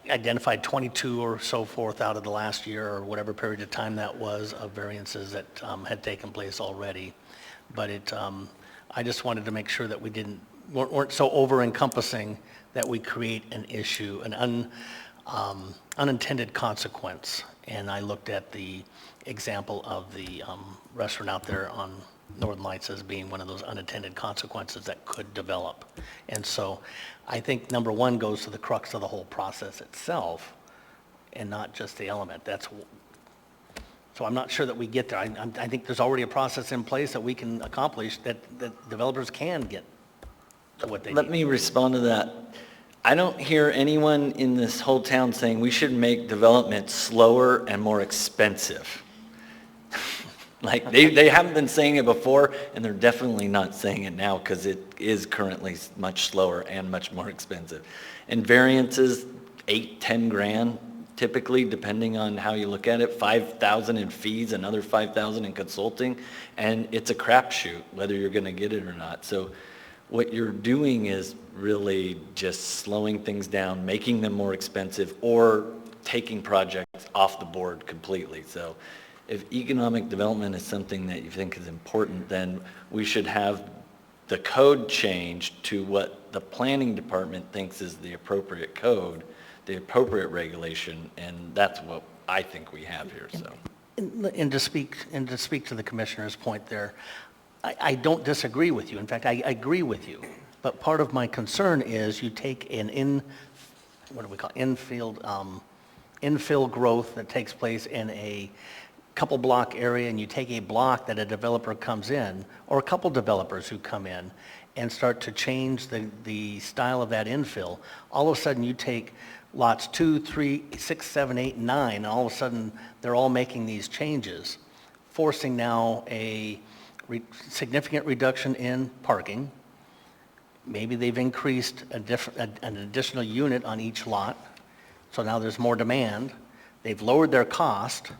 identified 22 or so forth out of the last year or whatever period of time that was of variances that had taken place already. But I just wanted to make sure that we weren't so over-encompassing that we create an issue, an unintended consequence. And I looked at the example of the restaurant out there on Northern Lights as being one of those unintended consequences that could develop. And so I think number 1 goes to the crux of the whole process itself and not just the element. So I'm not sure that we get there. I think there's already a process in place that we can accomplish that developers can get to what they need.
Let me respond to that. I don't hear anyone in this whole town saying we should make development slower and more expensive. Like, they haven't been saying it before, and they're definitely not saying it now because it is currently much slower and much more expensive. And variances, 8-10 grand, typically, depending on how you look at it, 5,000 in fees, another 5,000 in consulting, and it's a crapshoot whether you're going to get it or not. So what you're doing is really just slowing things down, making them more expensive, or taking projects off the board completely. So if economic development is something that you think is important, then we should have the code changed to what the planning department thinks is the appropriate code, the appropriate regulation, and that's what I think we have here. So
And to speak to the commissioner's point there, I don't disagree with you. In fact, I agree with you. But part of my concern is you take infill growth that takes place in a couple block area, and you take a block that a developer comes in, or a couple developers who come in, and start to change the style of that infill. All of a sudden, you take lots 2, 3, 6, 7, 8, 9, and all of a sudden, they're all making these changes, forcing now a significant reduction in parking. Maybe they've increased an additional unit on each lot, so now there's more demand. They've lowered their cost,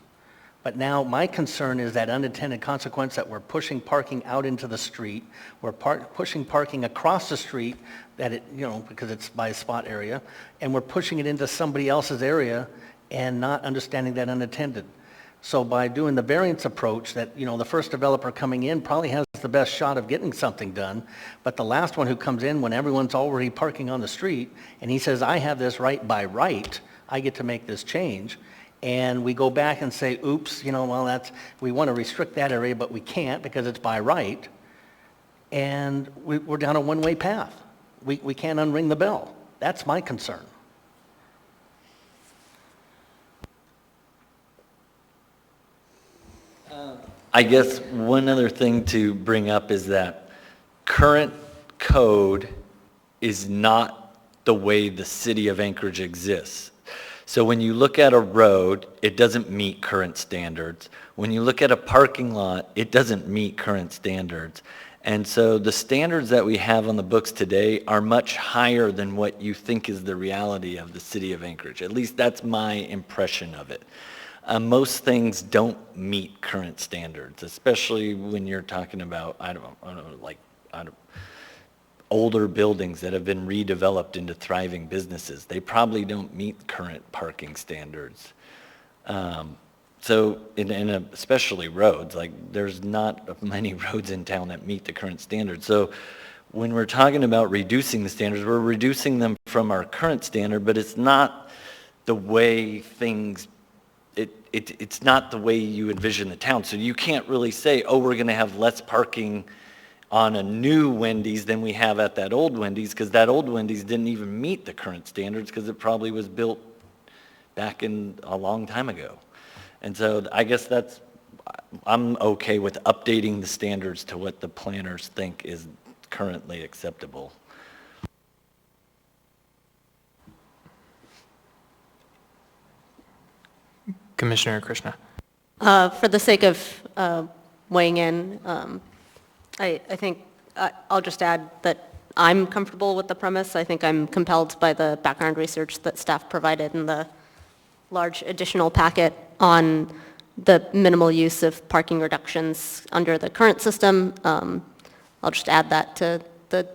but now my concern is that unintended consequence that we're pushing parking out into the street, we're pushing parking across the street because it's by a spot area, and we're pushing it into somebody else's area and not understanding that unintended. So by doing the variance approach that, the first developer coming in probably has the best shot of getting something done, but the last one who comes in when everyone's already parking on the street, and he says, I have this right by right, I get to make this change, and we go back and say, oops, we want to restrict that area, but we can't because it's by right, and we're down a one-way path. We can't unring the bell. That's my concern.
I guess one other thing to bring up is that current code is not the way the city of Anchorage exists. So when you look at a road, it doesn't meet current standards. When you look at a parking lot, it doesn't meet current standards. And so the standards that we have on the books today are much higher than what you think is the reality of the city of Anchorage. At least that's my impression of it. Most things don't meet current standards, especially when you're talking about, older buildings that have been redeveloped into thriving businesses. They probably don't meet current parking standards. So, especially roads, there's not many roads in town that meet the current standards. So when we're talking about reducing the standards, we're reducing them from our current standard, but it's not the way things it's not the way you envision the town. So you can't really say, we're going to have less parking on a new Wendy's than we have at that old Wendy's, because that old Wendy's didn't even meet the current standards because it probably was built back in a long time ago. And so I guess I'm okay with updating the standards to what the planners think is currently acceptable.
Commissioner Krishna.
For the sake of weighing in, I think I'll just add that I'm comfortable with the premise. I think I'm compelled by the background research that staff provided in the large additional packet on the minimal use of parking reductions under the current system. I'll just add that to the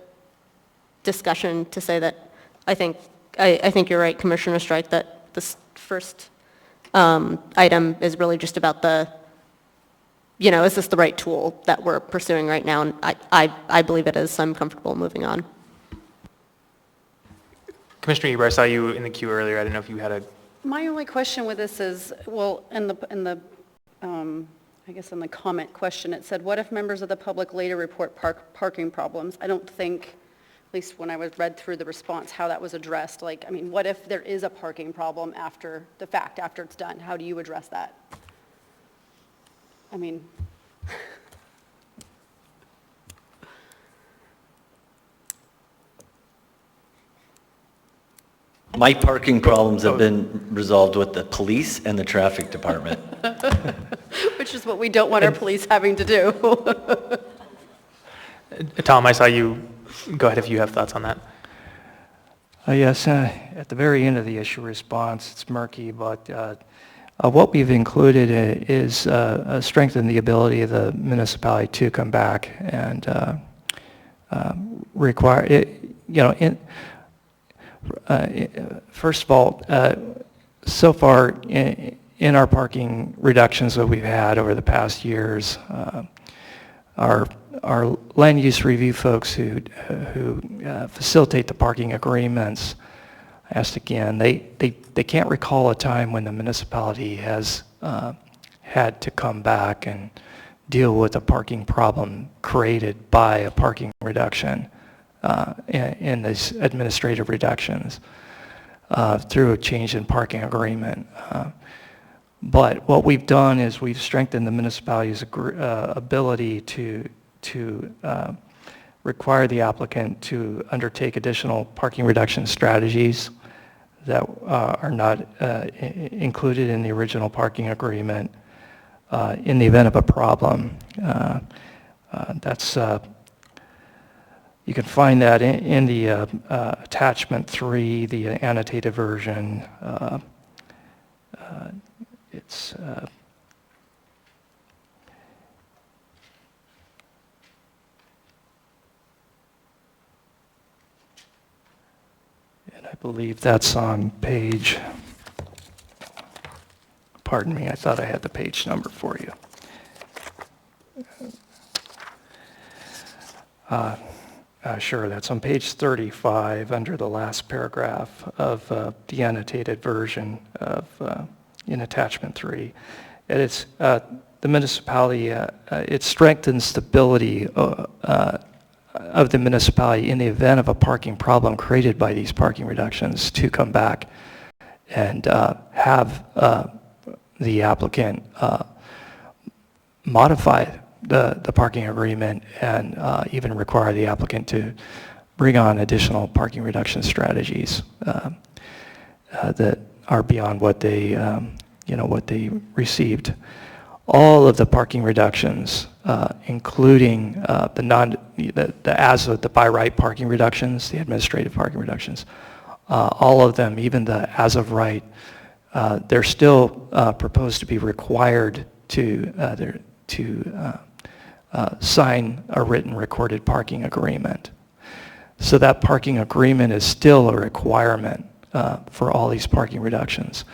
discussion to say that I think you're right, Commissioner Strike, that this first item is really just about is this the right tool that we're pursuing right now? And I believe it is, so I'm comfortable moving on.
Commissioner Eber, I saw you in the queue earlier. I didn't know if you had a...
My only question with this is, in the comment question, it said, what if members of the public later report parking problems? I don't think, at least when I read through the response, how that was addressed. What if there is a parking problem after the fact, after it's done? How do you address that?
My parking problems have been resolved with the police and the traffic department.
Which is what we don't want our police having to do.
Tom, I saw you. Go ahead if you have thoughts on that.
Yes, at the very end of the issue response, it's murky, but what we've included is strengthen the ability of the municipality to come back and require it. First of all, so far in our parking reductions that we've had over the past years, our land use review folks who facilitate the parking agreements asked again, they can't recall a time when the municipality has had to come back and deal with a parking problem created by a parking reduction in these administrative reductions through a change in parking agreement. But what we've done is we've strengthened the municipality's ability to require the applicant to undertake additional parking reduction strategies that are not included in the original parking agreement in the event of a problem. You can find that in the attachment 3, the annotated version. It's and I believe that's on page, pardon me, I thought I had the page number for you. Sure, that's on page 35 under the last paragraph of the annotated version of in attachment 3. And it's the municipality, it strengthens stability of the municipality in the event of a parking problem created by these parking reductions to come back and have the applicant modify the parking agreement and even require the applicant to bring on additional parking reduction strategies that are beyond what they, what they received. All of the parking reductions, including the by right parking reductions, the administrative parking reductions, all of them, even the as of right, they're still proposed to be required to sign a written recorded parking agreement. So that parking agreement is still a requirement for all these parking reductions,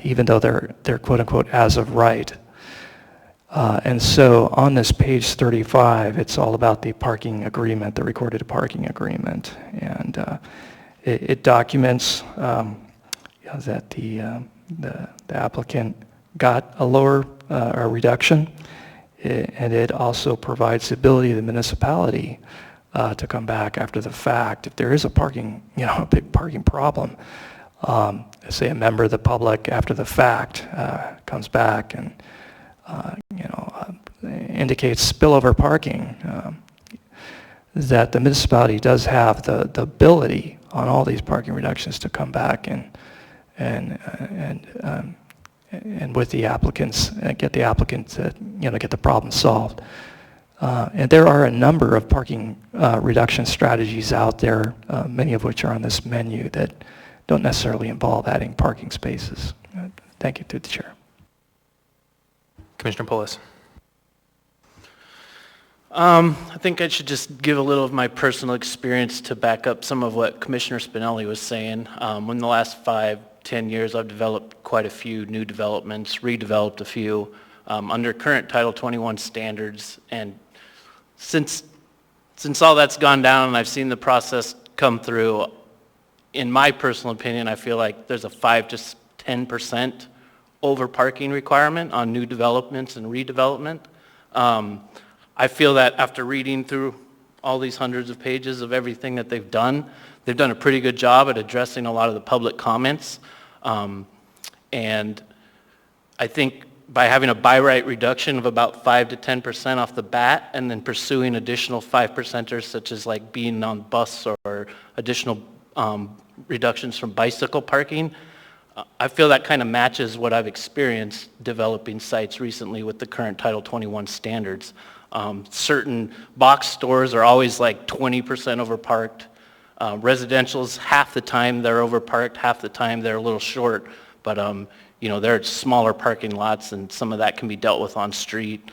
even though they're quote unquote as of right. And so on this page 35, it's all about the parking agreement, the recorded parking agreement. And it documents that the applicant got a lower a reduction, and it also provides the ability of the municipality to come back after the fact if there is a parking, a big parking problem. Say a member of the public after the fact comes back and indicates spillover parking, that the municipality does have the ability on all these parking reductions to come back and with the applicants, get the applicant to, get the problem solved. And there are a number of parking reduction strategies out there, many of which are on this menu that don't necessarily involve adding parking spaces. Thank you, through the chair.
Commissioner Polis.
I think I should just give a little of my personal experience to back up some of what Commissioner Spinelli was saying. In the last 5-10 years, I've developed quite a few new developments, redeveloped a few under current Title 21 standards. And since all that's gone down and I've seen the process come through, in my personal opinion, I feel like there's a 5 to 10% over parking requirement on new developments and redevelopment. I feel that after reading through all these hundreds of pages of everything that they've done a pretty good job at addressing a lot of the public comments. And I think by having a by right reduction of about 5 to 10% off the bat and then pursuing additional 5%ers such as like being on bus or additional reductions from bicycle parking, I feel that kind of matches what I've experienced developing sites recently with the current Title 21 standards. Certain box stores are always like 20% overparked. Residential's half the time they're overparked, half the time they're a little short, but they're smaller parking lots and some of that can be dealt with on street.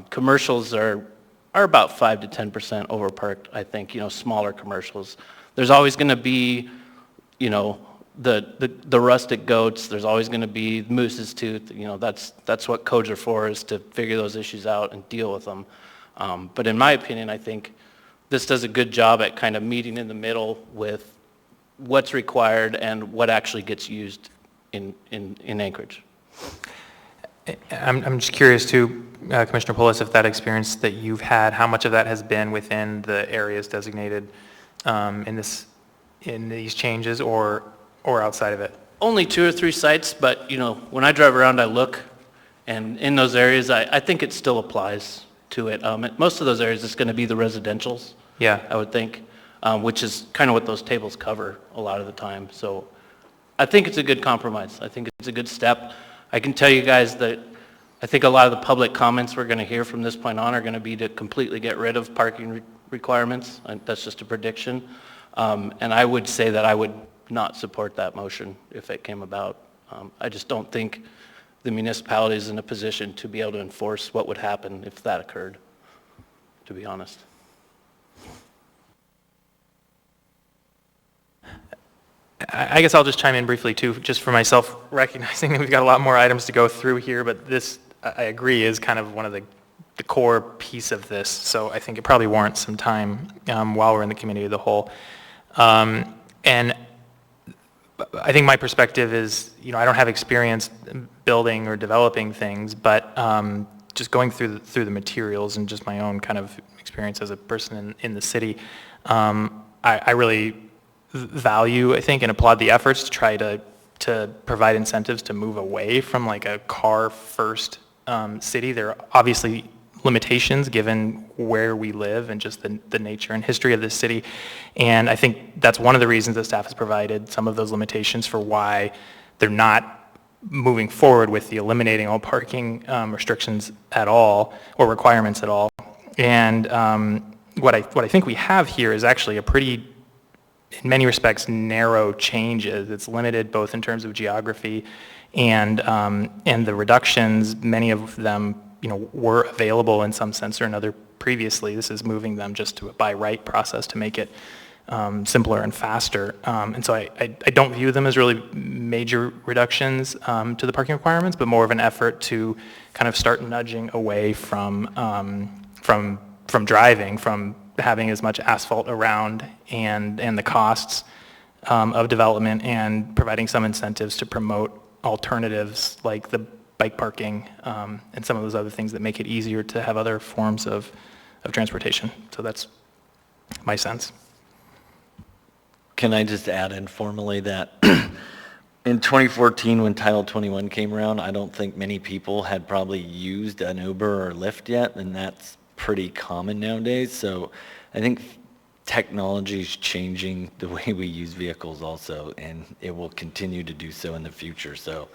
Commercials are about 5 to 10% overparked, I think, smaller commercials. There's always going to be, the rustic goats, there's always going to be moose's tooth, that's what codes are for, is to figure those issues out and deal with them. But in my opinion, I think this does a good job at kind of meeting in the middle with what's required and what actually gets used in Anchorage.
I'm just curious too, Commissioner Poulos, if that experience that you've had, how much of that has been within the areas designated in these changes or outside of it?
Only 2 or 3 sites, but, you know, when I drive around, I look, and in those areas, I think it still applies to it. Most of those areas, it's going to be the residentials,
Yeah.
I would think, which is kind of what those tables cover a lot of the time. So I think it's a good compromise. I think it's a good step. I can tell you guys that I think a lot of the public comments we're going to hear from this point on are going to be to completely get rid of parking requirements. That's just a prediction. And I would say that I would not support that motion if it came about. I just don't think the municipality is in a position to be able to enforce what would happen if that occurred, to be honest.
I guess I'll just chime in briefly too, just for myself, recognizing that we've got a lot more items to go through here, but this, I agree, is kind of one of the core piece of this, so I think it probably warrants some time while we're in the committee of the whole. And I think my perspective is, you know, I don't have experience building or developing things, but just going through the materials and just my own kind of experience as a person in the city, I really value, I think, and applaud the efforts to try to provide incentives to move away from like a car-first city. There are obviously limitations given where we live and just the nature and history of this city. And I think that's one of the reasons that staff has provided some of those limitations for why they're not moving forward with the eliminating all parking restrictions at all or requirements at all. And what I think we have here is actually a pretty, in many respects, narrow changes. It's limited both in terms of geography and the reductions. Many of them, you know, were available in some sense or another previously. This is moving them just to a by right process to make it simpler and faster. And so I don't view them as really major reductions to the parking requirements, but more of an effort to kind of start nudging away from driving, from having as much asphalt around and the costs of development, and providing some incentives to promote alternatives like the bike parking and some of those other things that make it easier to have other forms of transportation. So that's my sense.
Can I just add informally that in 2014, when Title 21 came around, I don't think many people had probably used an Uber or Lyft yet, and that's pretty common nowadays. So I think technology is changing the way we use vehicles also, and it will continue to do so in the future. So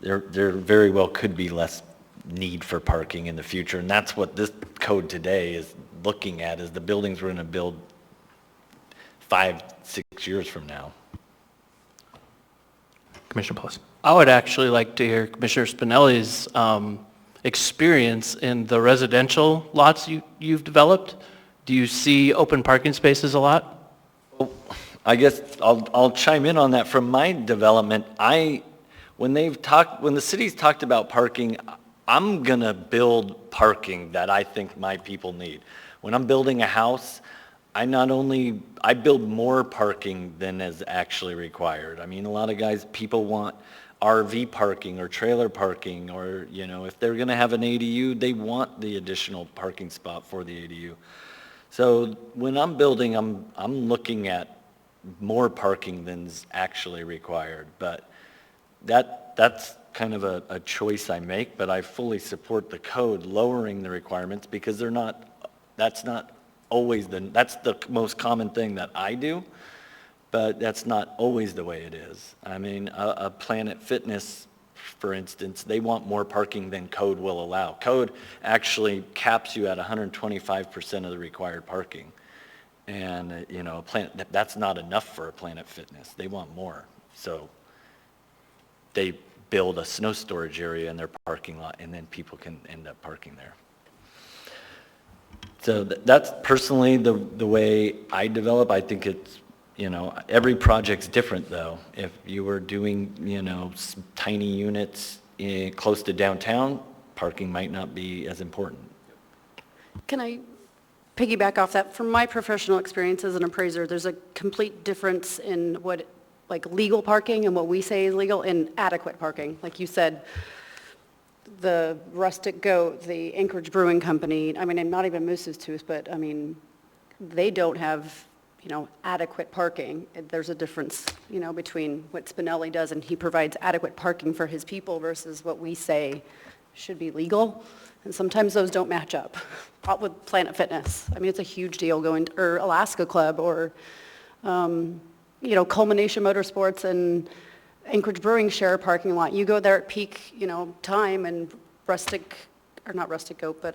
there very well could be less need for parking in the future, and that's what this code today is looking at, is the buildings we're going to build 5-6 years from now.
Commissioner Poulos.
I would actually like to hear Commissioner Spinelli's experience in the residential lots you've developed. Do you see open parking spaces a lot?
Well, I guess I'll chime in on that. From my development, when the city's talked about parking, I'm gonna build parking that I think my people need. When I'm building a house, I build more parking than is actually required. I mean, a lot of people want RV parking or trailer parking, or, you know, if they're gonna have an ADU, they want the additional parking spot for the ADU. So when I'm building, I'm looking at more parking than's actually required. But that's kind of a choice I make, but I fully support the code lowering the requirements, because that's the most common thing that I do, but that's not always the way it is. I mean, a Planet Fitness, for instance, they want more parking than code will allow. Code actually caps you at 125% of the required parking. And, you know, that's not enough for a Planet Fitness. They want more. So they build a snow storage area in their parking lot, and then people can end up parking there. So that's personally the way I develop. I think it's, you know, every project's different though. If you were doing, you know, tiny units close to downtown, parking might not be as important.
Can I piggyback off that? From my professional experience as an appraiser, there's a complete difference in what, like, legal parking and what we say is legal, and adequate parking. Like you said, the Rustic Goat, the Anchorage Brewing Company, I mean, and not even Moose's Tooth, but I mean, they don't have, adequate parking. There's a difference, between what Spinelli does and he provides adequate parking for his people versus what we say should be legal. And sometimes those don't match up. With Planet Fitness. I mean, it's a huge deal going, or Alaska Club, or, Culmination Motorsports and Anchorage Brewing share a parking lot. You go there at peak, time, and not Rustic Goat, but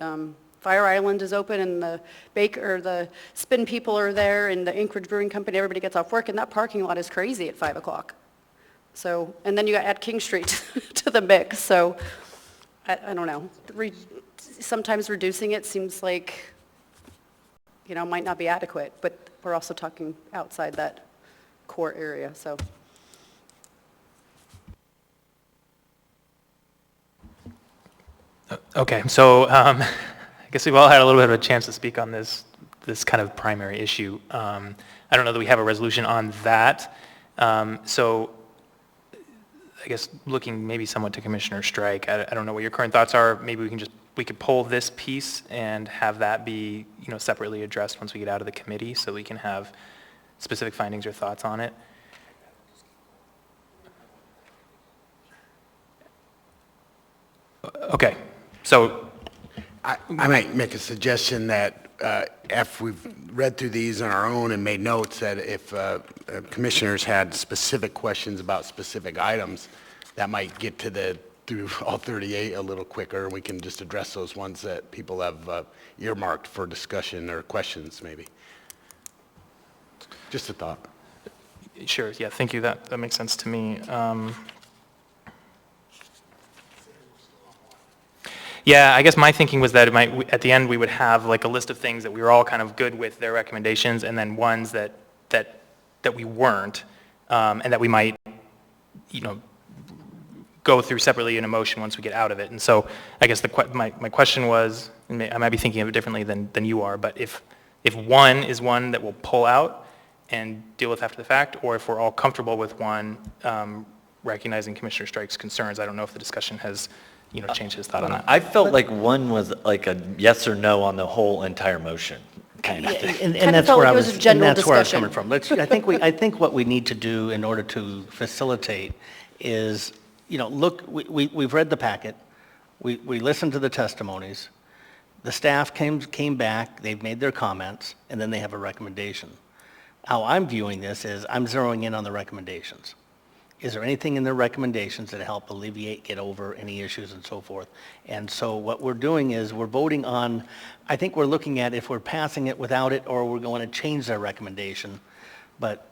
Fire Island is open, and the spin people are there, and the Anchorage Brewing Company, everybody gets off work, and that parking lot is crazy at 5 o'clock. So, and then you add King Street to the mix, so I don't know. Sometimes reducing it seems like, might not be adequate, but we're also talking outside that core area, so.
Okay, so I guess we've all had a little bit of a chance to speak on this kind of primary issue. I don't know that we have a resolution on that. So I guess looking maybe somewhat to Commissioner Strike, I don't know what your current thoughts are. Maybe we could pull this piece and have that be, separately addressed once we get out of the committee, so we can have specific findings or thoughts on it. Okay, so
I might make a suggestion that if we've read through these on our own and made notes, that if commissioners had specific questions about specific items, that might get through all 38 a little quicker, and we can just address those ones that people have earmarked for discussion or questions, maybe. Just a thought.
sure, yeah, thank you, that makes sense to me. Yeah, I guess my thinking was that at the end, we would have like a list of things that we were all kind of good with their recommendations, and then ones that we weren't, and that we might, go through separately in a motion once we get out of it. And so I guess my question was, and I might be thinking of it differently than you are, but if one is one that we'll pull out and deal with after the fact, or if we're all comfortable with one, recognizing Commissioner Strike's concerns. I don't know if the discussion has changed his thought on that.
I felt like one was like a yes or no on the whole entire motion, kind of thing.
And that's
felt
where
like
I
it was
was,
a general
and that's where I was
discussion.
coming from. I think what we need to do in order to facilitate is, look, we've read the packet, we listened to the testimonies, the staff came back, they've made their comments, and then they have a recommendation. How I'm viewing this is I'm zeroing in on the recommendations. Is there anything in their recommendations that help alleviate, get over any issues and so forth? And so what we're doing is we're voting on, I think we're looking at if we're passing it without it or we're going to change their recommendation. But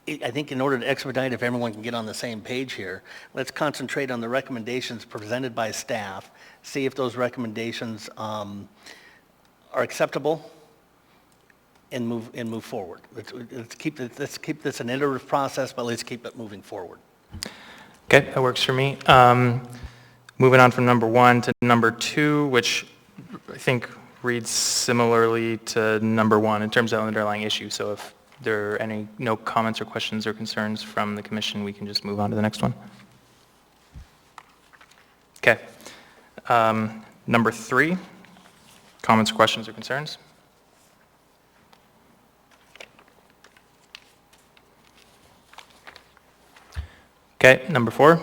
I think in order to expedite, if everyone can get on the same page here, let's concentrate on the recommendations presented by staff, see if those recommendations are acceptable, and move forward. Let's keep this an iterative process, but let's keep it moving forward.
Okay, that works for me. Moving on from number 1 to number 2, which I think reads similarly to number 1 in terms of the underlying issue. So if there are no comments or questions or concerns from the commission, we can just move on to the next one. Okay. Number 3, comments, questions, or concerns? Okay, number 4.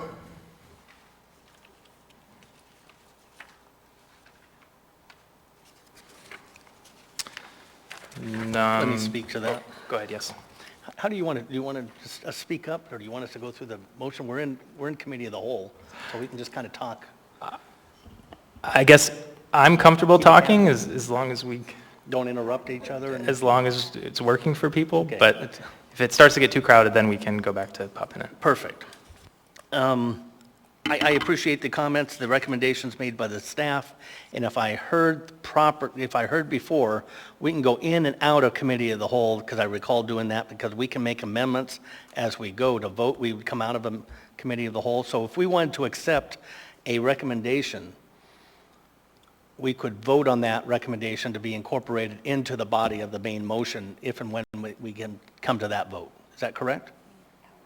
Let me speak to that.
Go ahead, yes.
How do you want to just speak up, or do you want us to go through the motion? We're in committee of the whole, so we can just kind of talk.
I guess I'm comfortable talking as long as we,
Don't interrupt each other.
as long as it's working for people,
Okay.
but if it starts to get too crowded, then we can go back to popping in.
Perfect. I appreciate the comments, the recommendations made by the staff, and if I heard before, we can go in and out of committee of the whole, because I recall doing that, because we can make amendments as we go to vote. We would come out of a committee of the whole. So if we wanted to accept a recommendation, we could vote on that recommendation to be incorporated into the body of the main motion if and when we can come to that vote. Is that correct?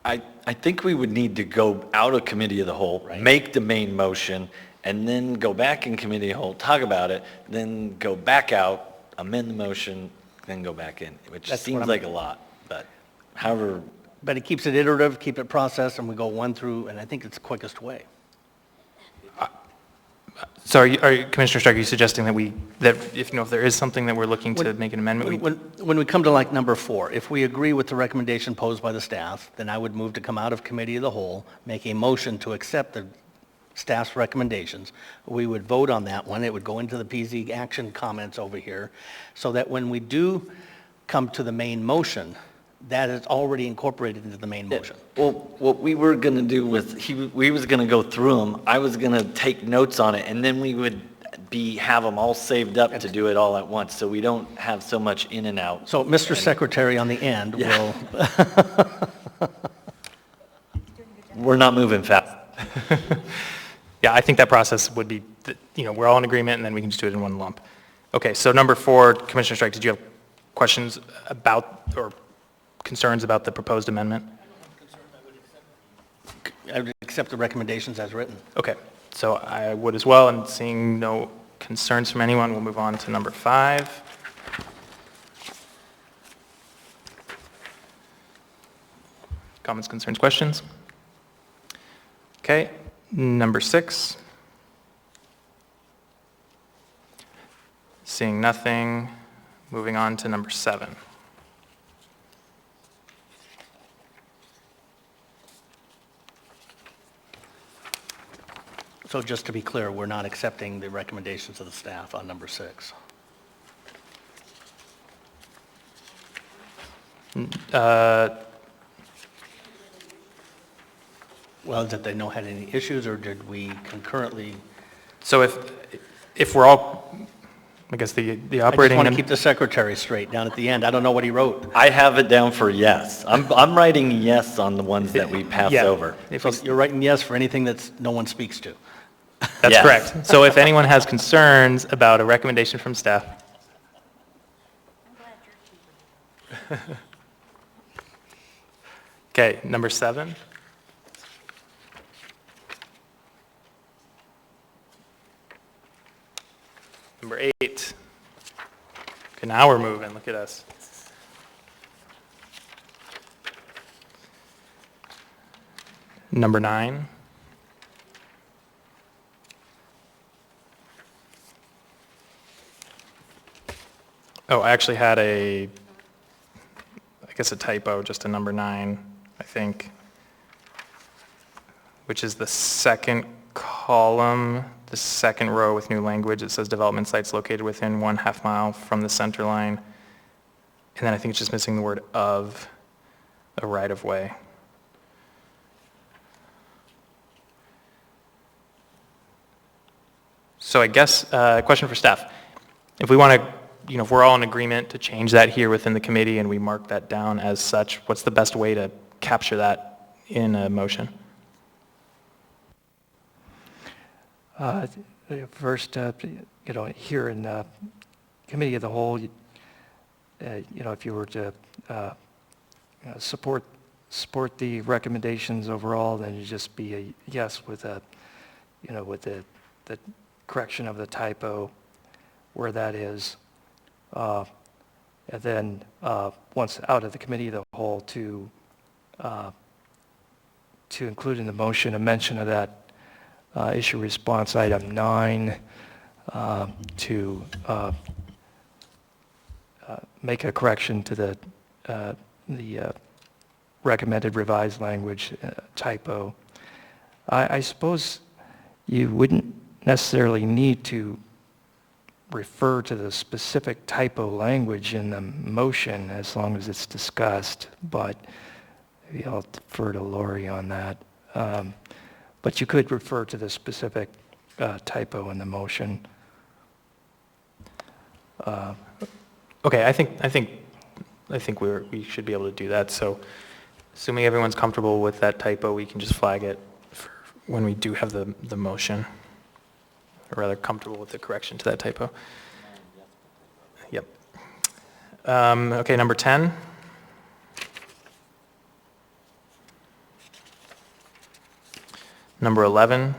I think we would need to go out of committee of the whole,
Right.
make the main motion, and then go back in committee of the whole, talk about it, then go back out, amend the motion, then go back in, which
That's what
seems
I'm-
like a lot, but however,
But it keeps it iterative, keep it processed, and we go one through, and I think it's the quickest way.
So Commissioner Stark, are you suggesting that if there is something that we're looking to make an amendment?
When we come to like number 4, if we agree with the recommendation posed by the staff, then I would move to come out of committee of the whole, make a motion to accept the staff's recommendations. We would vote on that one. It would go into the PZ action comments over here, so that when we do come to the main motion, that is already incorporated into the main motion.
well, what we were going to do was, we was going to go through them, I was going to take notes on it, and then we would have them all saved up to do it all at once, so we don't have so much in and out.
So Mr. Secretary on the end will,
We're not moving fast.
Yeah, I think that process would be, we're all in agreement, and then we can just do it in one lump. Okay, so number 4, Commissioner Strike, did you have questions about or concerns about the proposed amendment?
I would accept the recommendations as written.
Okay, so I would as well, and seeing no concerns from anyone, we'll move on to number 5. Comments, concerns, questions? Okay, number 6. Seeing nothing, moving on to number 7.
So just to be clear, we're not accepting the recommendations of the staff on number 6. Well, did they know had any issues, or did we concurrently?
So if we're all, I guess the
I just
operating...
want to keep the secretary straight down at the end. I don't know what he wrote.
I have it down for yes. I'm writing yes on the ones that we pass
Yeah.
over.
So you're writing yes for anything that's no one speaks to.
That's
Yes.
correct. So if anyone has concerns about a recommendation from staff... Okay, number 7. Number 8. Okay, now we're moving, look at us. Number 9. Oh, I actually had I guess a typo, just a number 9, I think, which is the second column, the second row with new language. It says development sites located within 1/2 mile from the center line. And then I think it's just missing the word of a right-of-way. So I guess, question for staff. If we want to, if we're all in agreement to change that here within the committee and we mark that down as such, what's the best way to capture that in a motion?
First, here in Committee of the Whole, if you were to support the recommendations overall, then it'd just be a yes with with the correction of the typo where that is. And then once out of the Committee of the Whole, to include in the motion a mention of that issue response item 9, to make a correction to the recommended revised language typo. I suppose you wouldn't necessarily need to refer to the specific typo language in the motion as long as it's discussed, but maybe I'll defer to Lori on that. But you could refer to the specific typo in the motion.
Okay, I think we should be able to do that. So assuming everyone's comfortable with that typo, we can just flag it for when we do have the motion, or rather comfortable with the correction to that typo. Yep. Okay, number 10. Number 11.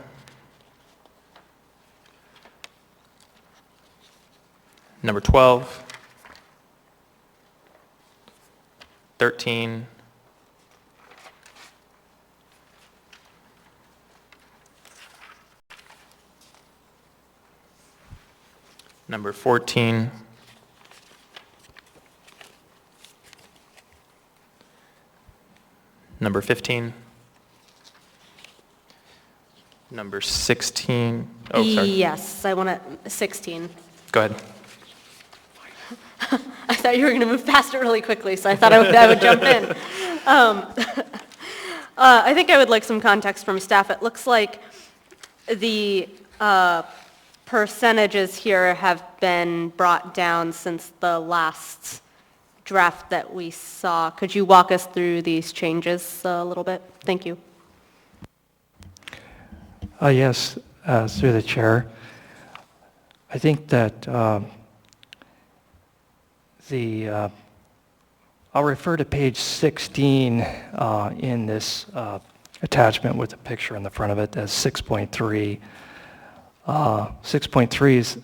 Number 12, 13, number 14, number 15, number 16, oh, sorry,
Yes, I want to, 16.
go ahead.
I thought you were going to move past it really quickly, so I thought I would jump in. I think I would like some context from staff. It looks like the percentages here have been brought down since the last draft that we saw. Could you walk us through these changes a little bit? Thank you.
Yes, through the chair. I think that I'll refer to page 16 in this attachment with a picture in the front of it as 6.3. 6.3 is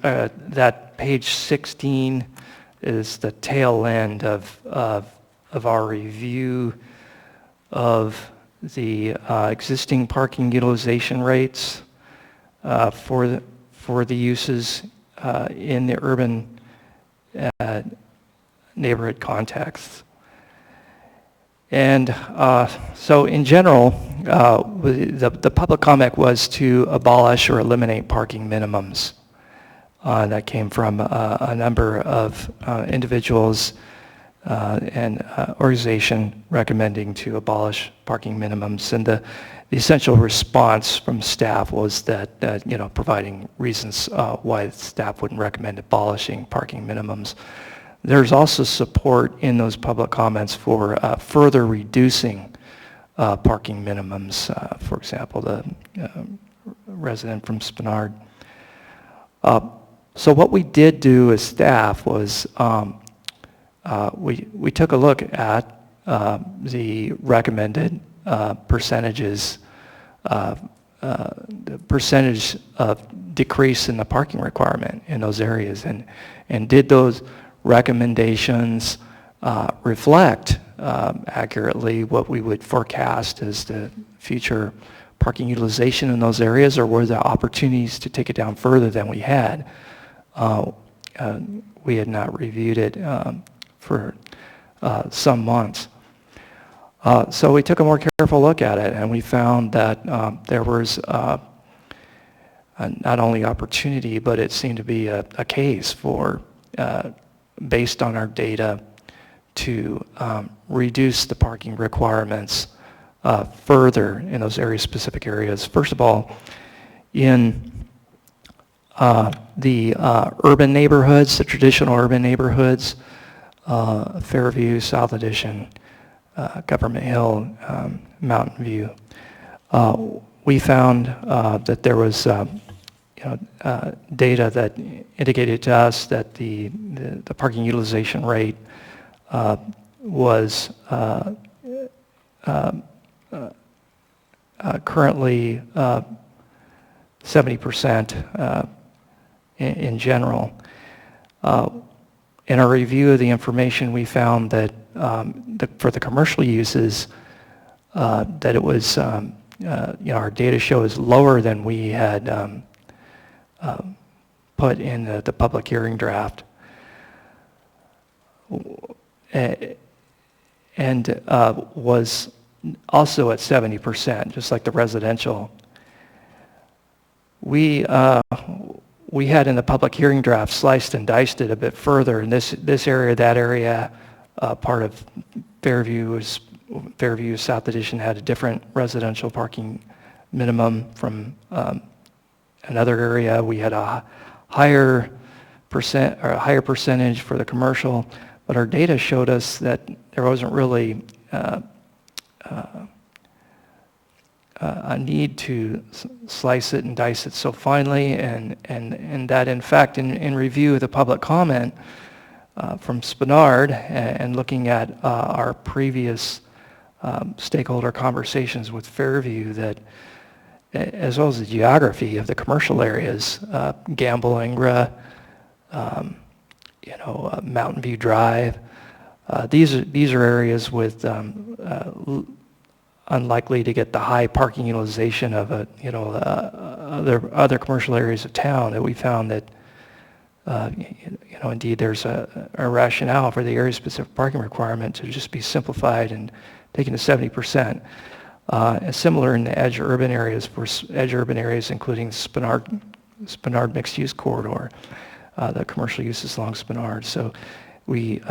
that page 16 is the tail end of our review of the existing parking utilization rates for the uses in the urban neighborhood context. And so in general, the public comment was to abolish or eliminate parking minimums. That came from a number of individuals and organization recommending to abolish parking minimums. And the essential response from staff was that, providing reasons why staff wouldn't recommend abolishing parking minimums. There's also support in those public comments for further reducing parking minimums. For example, the resident from Spenard. So what we did do as staff was we took a look at the recommended percentages, the percentage of decrease in the parking requirement in those areas, and did those recommendations reflect accurately what we would forecast as the future parking utilization in those areas, or were there opportunities to take it down further than we had? We had not reviewed it for some months. So we took a more careful look at it, and we found that there was not only opportunity, but it seemed to be a case for, based on our data, to reduce the parking requirements further in those specific areas. First of all, in the urban neighborhoods, the traditional urban neighborhoods, Fairview, South Addition, Government Hill, Mountain View, we found that there was data that indicated to us that the parking utilization rate was currently 70% in general. In our review of the information, we found that for the commercial uses, that it was, our data shows lower than we had put in the public hearing draft. And was also at 70%, just like the residential. We had in the public hearing draft sliced and diced it a bit further, and this area, that area, part of Fairview, South Addition had a different residential parking minimum from another area. We had a higher percentage for the commercial, but our data showed us that there wasn't really a need to slice it and dice it so finely, and that in fact in review of the public comment from Spenard and looking at our previous stakeholder conversations with Fairview, that as well as the geography of the commercial areas, Gamble, Ingra, Mountain View Drive. These are areas with unlikely to get the high parking utilization of other commercial areas of town, that we found that indeed there's a rationale for the area-specific parking requirement to just be simplified and taken to 70%. And similar in the edge urban areas, including Spenard mixed-use corridor, the commercial uses along Spenard. So we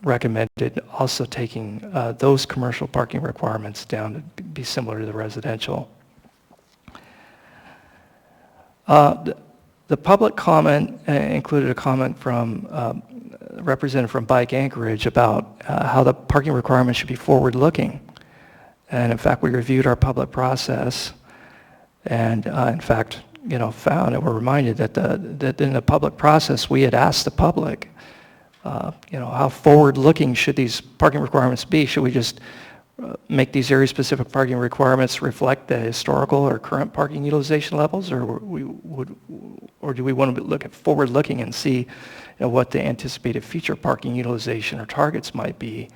recommended also taking those commercial parking requirements down to be similar to the residential. The public comment included a comment from a representative from Bike Anchorage about how the parking requirements should be forward-looking. And in fact, we reviewed our public process and in fact, found and were reminded that in the public process, we had asked the public, how forward-looking should these parking requirements be? Should we just make these area-specific parking requirements reflect the historical or current parking utilization levels, or do we want to look at forward-looking and see what the anticipated future parking utilization or targets might be,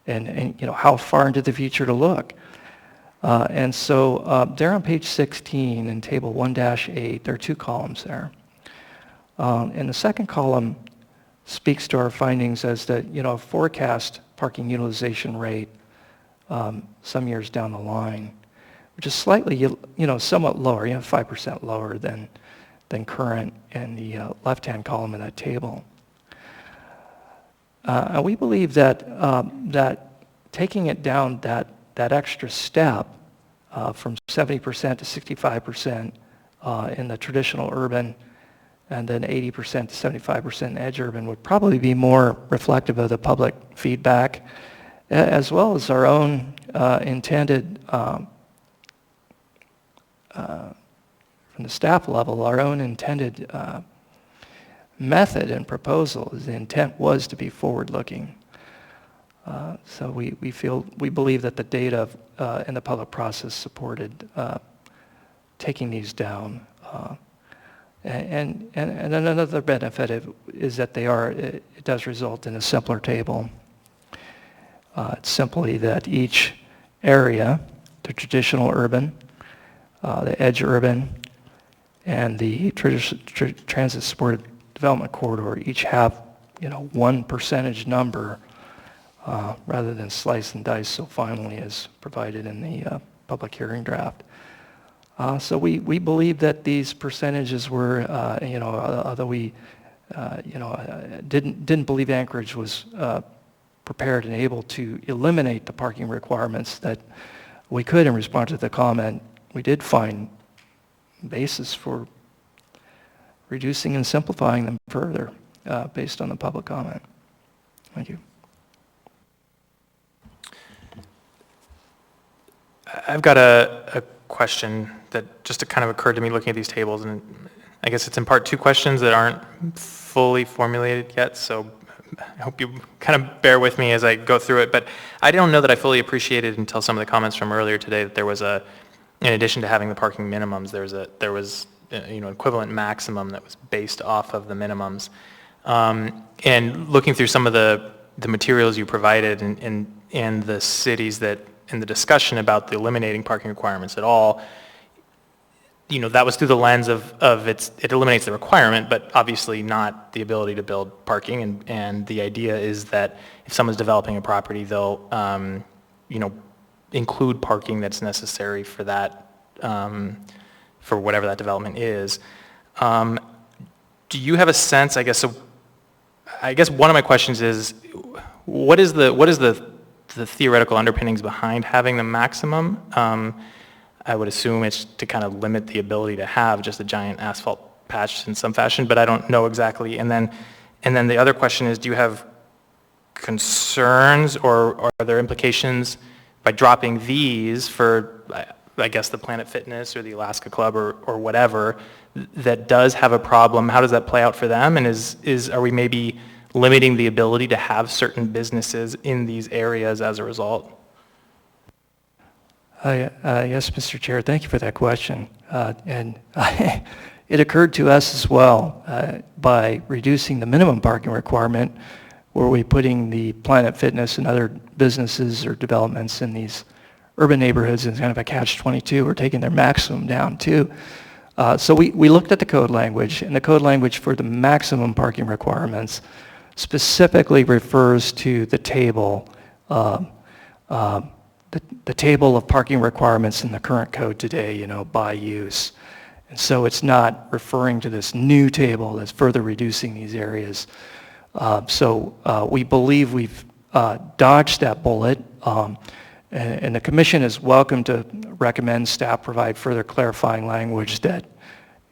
and how far into the future to look? And so there on page 16 in table 1-8, there are two columns there. And the second column speaks to our findings as that, forecast parking utilization rate some years down the line, which is slightly, somewhat lower, 5% lower than current in the left-hand column of that table. And we believe that taking it down that extra step from 70% to 65% in the traditional urban, and then 80% to 75% in edge urban would probably be more reflective of the public feedback, as well as our own intended, from the staff level, our own intended method and proposal. The intent was to be forward-looking. So we believe that the data in the public process supported taking these down. And another benefit is that it does result in a simpler table. It's simply that each area, the traditional urban, the edge urban, and the transit-supported development corridor each have, one percentage number rather than slice and dice so finely as provided in the public hearing draft. So we believe that these percentages were, although we, didn't believe Anchorage was prepared and able to eliminate the parking requirements that we could in response to the comment, we did find basis for reducing and simplifying them further based on the public comment. Thank you.
I've got a question that just kind of occurred to me looking at these tables, and I guess it's in part two questions that aren't fully formulated yet, so I hope you kind of bear with me as I go through it. But I don't know that I fully appreciated until some of the comments from earlier today that there was in addition to having the parking minimums, there was equivalent maximum that was based off of the minimums. And looking through some of the materials you provided and the cities that in the discussion about the eliminating parking requirements at all, that was through the lens of it eliminates the requirement, but obviously not the ability to build parking. And the idea is that if someone's developing a property, they'll, include parking that's necessary for that, for whatever that development is. Do you have a sense, I guess one of my questions is, what is the theoretical underpinnings behind having the maximum? I would assume it's to kind of limit the ability to have just a giant asphalt patch in some fashion, but I don't know exactly. And then the other question is, do you have concerns or are there implications by dropping these for, I guess, the Planet Fitness or the Alaska Club or whatever that does have a problem? How does that play out for them? And are we maybe limiting the ability to have certain businesses in these areas as a result?
Yes, Mr. Chair, thank you for that question. And It occurred to us as well by reducing the minimum parking requirement, were we putting the Planet Fitness and other businesses or developments in these urban neighborhoods in kind of a catch-22, we're taking their maximum down too. So we looked at the code language, and the code language for the maximum parking requirements specifically refers to the table, the table of parking requirements in the current code today, by use. And so it's not referring to this new table that's further reducing these areas. So we believe we've dodged that bullet, and the commission is welcome to recommend staff provide further clarifying language that,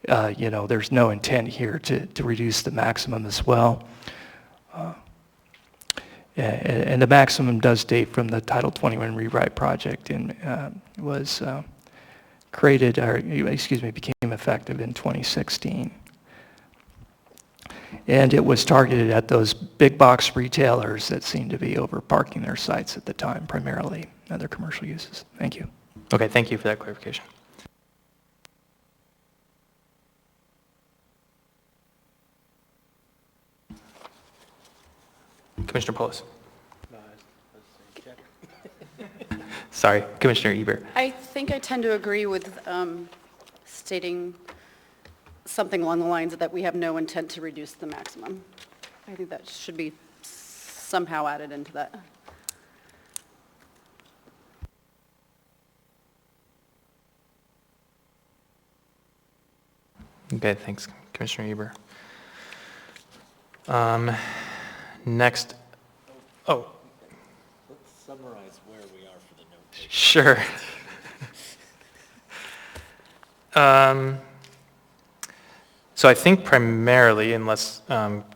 there's no intent here to reduce the maximum as well. And the maximum does date from the Title 21 rewrite project and was became effective in 2016. And it was targeted at those big box retailers that seemed to be overparking their sites at the time, primarily other commercial uses. Thank you.
Okay, thank you for that clarification. Commissioner Polis. Sorry, Commissioner Eber.
I think I tend to agree with stating something along the lines that we have no intent to reduce the maximum. I think that should be somehow added into that.
Okay, thanks, Commissioner Eber. Next,
Let's summarize where we are for the note taking.
Sure. So I think primarily, unless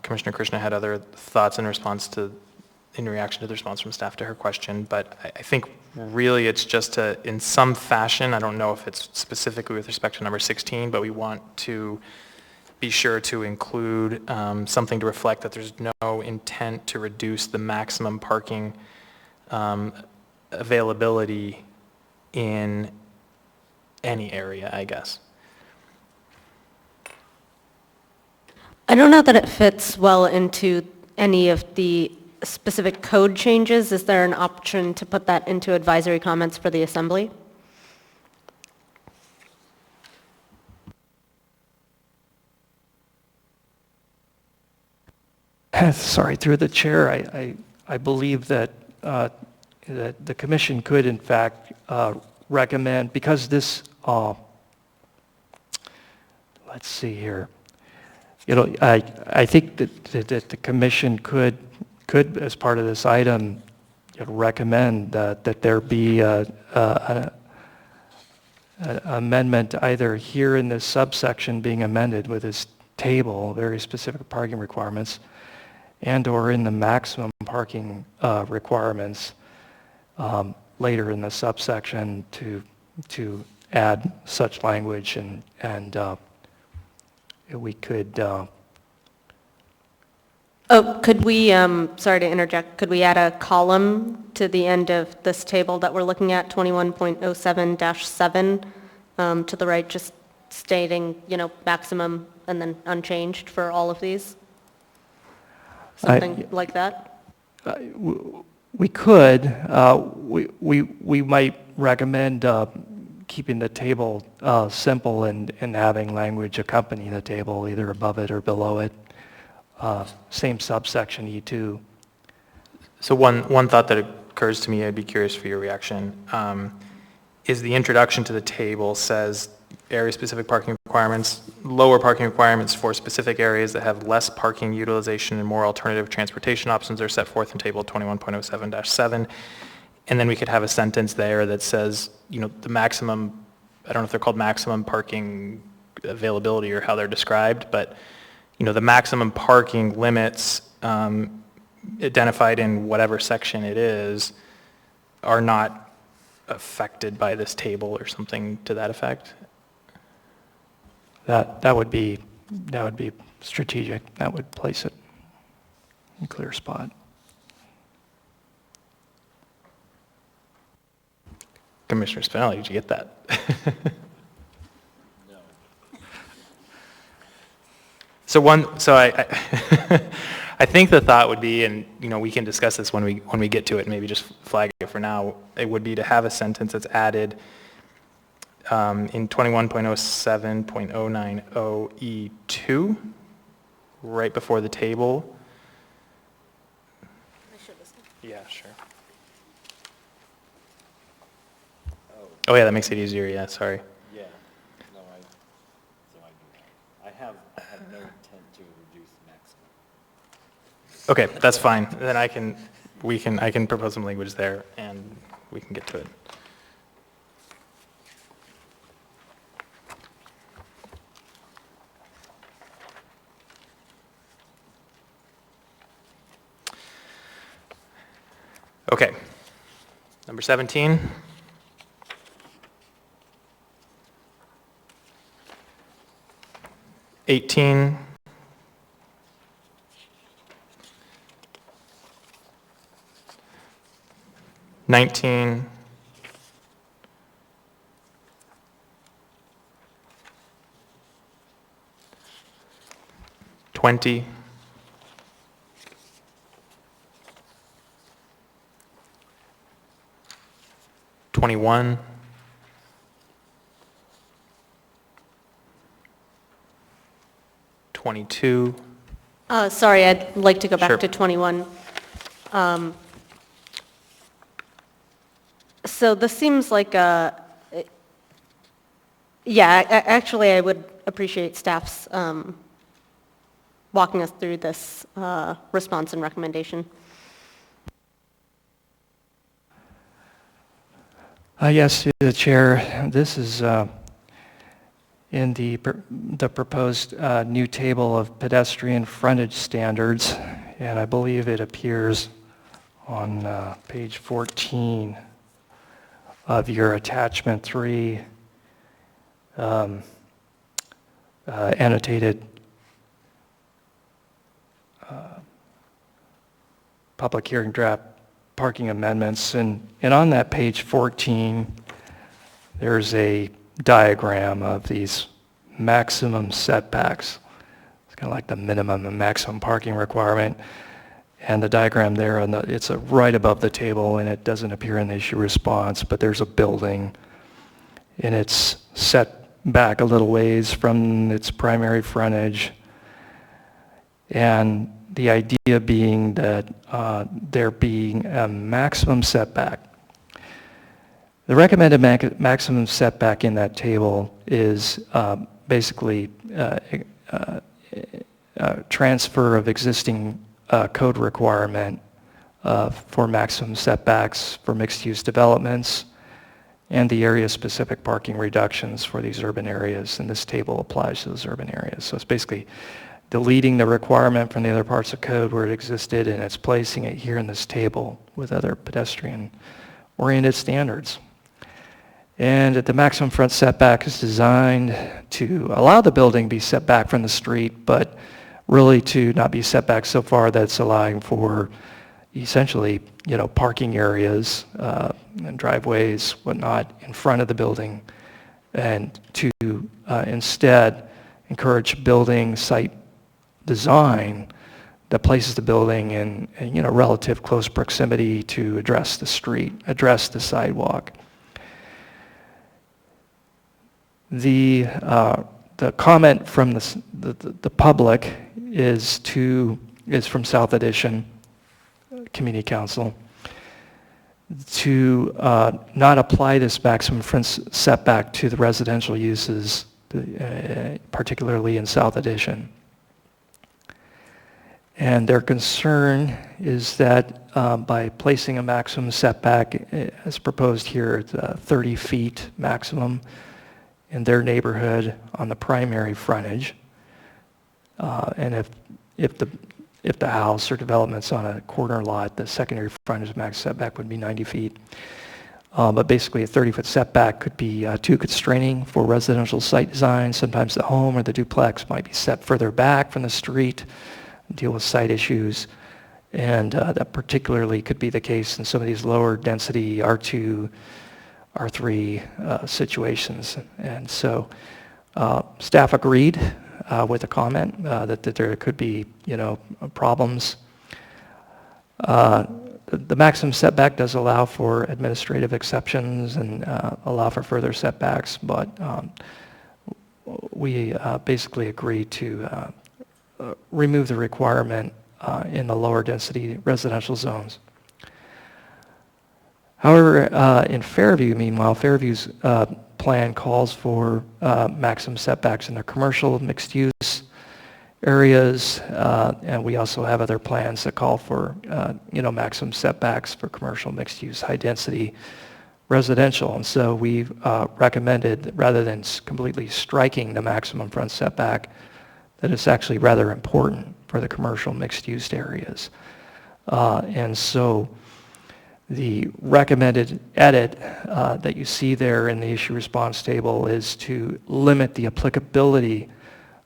Commissioner Krishna had other thoughts in reaction to the response from staff to her question, but I think really it's just to, in some fashion, I don't know if it's specifically with respect to number 16, but we want to be sure to include something to reflect that there's no intent to reduce the maximum parking availability in any area, I guess.
I don't know that it fits well into any of the specific code changes. Is there an option to put that into advisory comments for the assembly?
Sorry, through the chair, I believe that that the commission could in fact recommend, because this, let's see here, I think that the commission could, as part of this item, recommend that there be an amendment either here in this subsection being amended with this table, very specific parking requirements, and or in the maximum parking requirements later in the subsection to add such language, and we could.
Could we, sorry to interject, could we add a column to the end of this table that we're looking at, 21.07-7, to the right, just stating, maximum and then unchanged for all of these? Something like that?
We could. We might recommend keeping the table simple and having language accompany the table, either above it or below it. Same subsection E2.
So one thought that occurs to me, I'd be curious for your reaction, is the introduction to the table says area-specific parking requirements, lower parking requirements for specific areas that have less parking utilization and more alternative transportation options are set forth in table 21.07-7. And then we could have a sentence there that says, the maximum, I don't know if they're called maximum parking availability or how they're described, but the maximum parking limits identified in whatever section it is are not affected by this table or something to that effect.
That would be strategic. That would place it in a clear spot.
Commissioner Spinelli, did you get that? So I I think the thought would be, and we can discuss this when we get to it, maybe just flag it for now, it would be to have a sentence that's added in 21.07.090E2, right before the table. Yeah, sure. Oh yeah, that makes it easier, yeah, sorry.
Yeah, no, so I do that. I have no intent to reduce maximum.
Okay, that's fine. Then I can propose some language there, and we can get to it. Okay, number 17. '18. 19. 20. 21. 22.
Sorry, I'd like to go
Sure.
back to 21. So this seems like actually, I would appreciate staff's walking us through this response and recommendation.
Yes, through the chair. This is in the proposed new table of pedestrian frontage standards, and I believe it appears on page 14 of your attachment 3, annotated public hearing draft parking amendments, and on that page 14, there's a diagram of these maximum setbacks. It's kind of like the minimum and maximum parking requirement. And the diagram there, it's right above the table, and it doesn't appear in the issue response, but there's a building, and it's set back a little ways from its primary frontage. And the idea being that there being a maximum setback. The recommended maximum setback in that table is basically transfer of existing code requirement for maximum setbacks for mixed-use developments and the area-specific parking reductions for these urban areas. And this table applies to those urban areas. So it's basically deleting the requirement from the other parts of code where it existed, and it's placing it here in this table with other pedestrian-oriented standards. And the maximum front setback is designed to allow the building to be set back from the street, but really to not be set back so far that it's allowing for essentially, parking areas and driveways, whatnot, in front of the building, and to instead encourage building site design that places the building in relative close proximity to address the street, address the sidewalk. The comment from the public is from South Addition Community Council to not apply this maximum front setback to the residential uses, particularly in South Addition. And their concern is that by placing a maximum setback as proposed here, it's 30 feet maximum in their neighborhood on the primary frontage, and if the house or development's on a corner lot, the secondary frontage max setback would be 90 feet. But basically a 30-foot setback could be too constraining for residential site design. Sometimes the home or the duplex might be set further back from the street, deal with site issues, and that particularly could be the case in some of these lower density R2, R3 situations. And so staff agreed with a comment that there could be, problems. The maximum setback does allow for administrative exceptions and allow for further setbacks, but we basically agree to remove the requirement in the lower density residential zones. However, in Fairview, meanwhile, Fairview's plan calls for maximum setbacks in the commercial mixed-use areas, and we also have other plans that call for, maximum setbacks for commercial mixed-use, high-density residential. And so we've recommended, rather than completely striking the maximum front setback, that it's actually rather important for the commercial mixed-use areas. And so the recommended edit that you see there in the issue response table is to limit the applicability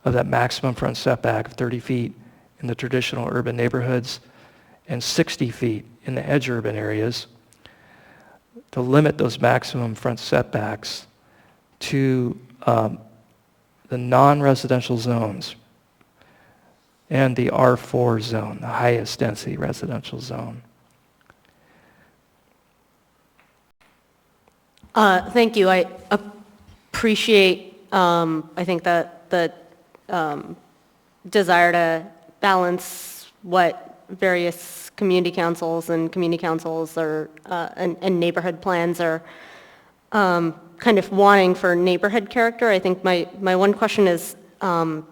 of that maximum front setback of 30 feet in the traditional urban neighborhoods and 60 feet in the edge urban areas, to limit those maximum front setbacks to the non-residential zones and the R4 zone, the highest density residential zone.
Thank you. I appreciate, I think, the desire to balance what various community councils are, and neighborhood plans are kind of wanting for neighborhood character. I think my one question is, when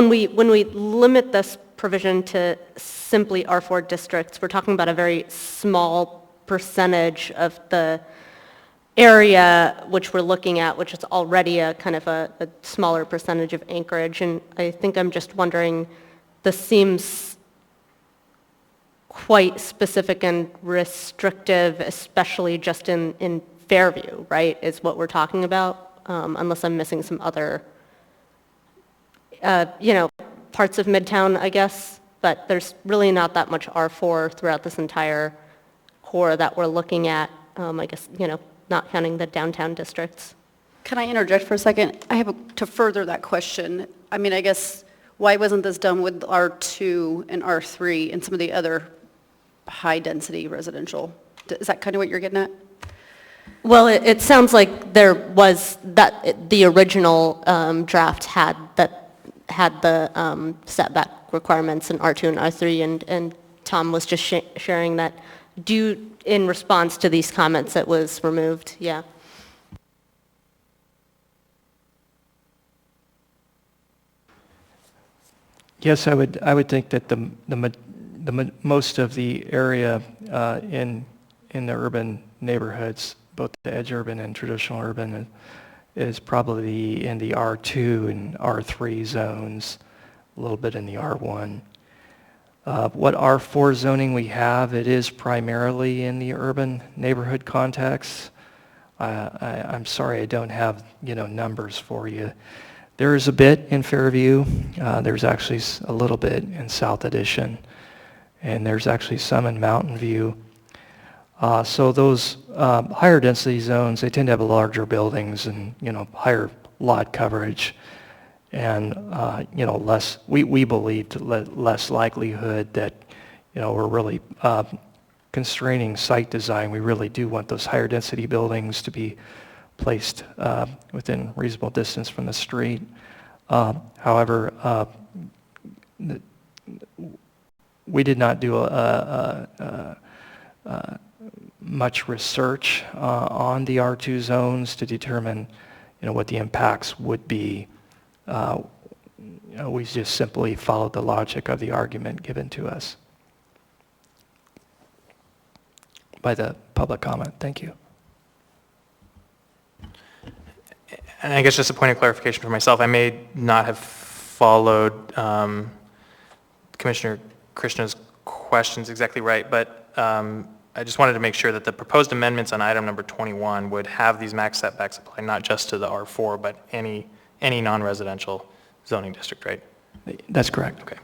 we limit this provision to simply R4 districts, we're talking about a very small percentage of the area which we're looking at, which is already a kind of a smaller percentage of acreage. And I think I'm just wondering, this seems quite specific and restrictive, especially just in Fairview, right, is what we're talking about, unless I'm missing some other, parts of Midtown, I guess. But there's really not that much R4 throughout this entire core that we're looking at, I guess, not counting the downtown districts.
Can I interject for a second? To further that question, I mean, I guess, why wasn't this done with R2 and R3 and some of the other high-density residential? Is that kind of what you're getting at?
Well, it sounds like there was that the original draft had the setback requirements in R2 and R3, and Tom was just sharing that due in response to these comments it was removed. Yeah.
Yes, I would think that the most of the area in the urban neighborhoods, both the edge urban and traditional urban, is probably in the R2 and R3 zones, a little bit in the R1. What R4 zoning we have, it is primarily in the urban neighborhood context. I'm sorry I don't have, numbers for you. There is a bit in Fairview. There's actually a little bit in South Addition. And there's actually some in Mountain View. So those higher density zones, they tend to have larger buildings and, higher lot coverage. And, less, we believe, less likelihood that, we're really constraining site design. We really do want those higher density buildings to be placed within reasonable distance from the street. However, we did not do much research on the R2 zones to determine, what the impacts would be. We just simply followed the logic of the argument given to us by the public comment. Thank you.
And I guess just a point of clarification for myself, I may not have followed Commissioner Krishna's questions exactly right, but I just wanted to make sure that the proposed amendments on item number 21 would have these max setbacks apply not just to the R4, but any non-residential zoning district, right?
That's correct.
Okay.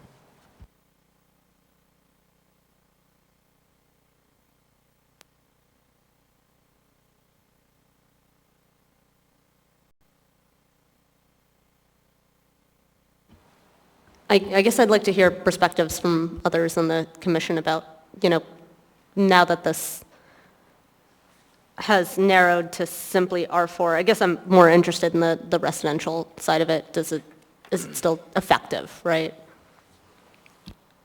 I guess I'd like to hear perspectives from others on the commission about, now that this has narrowed to simply R4, I guess I'm more interested in the residential side of it. Is it still effective, right?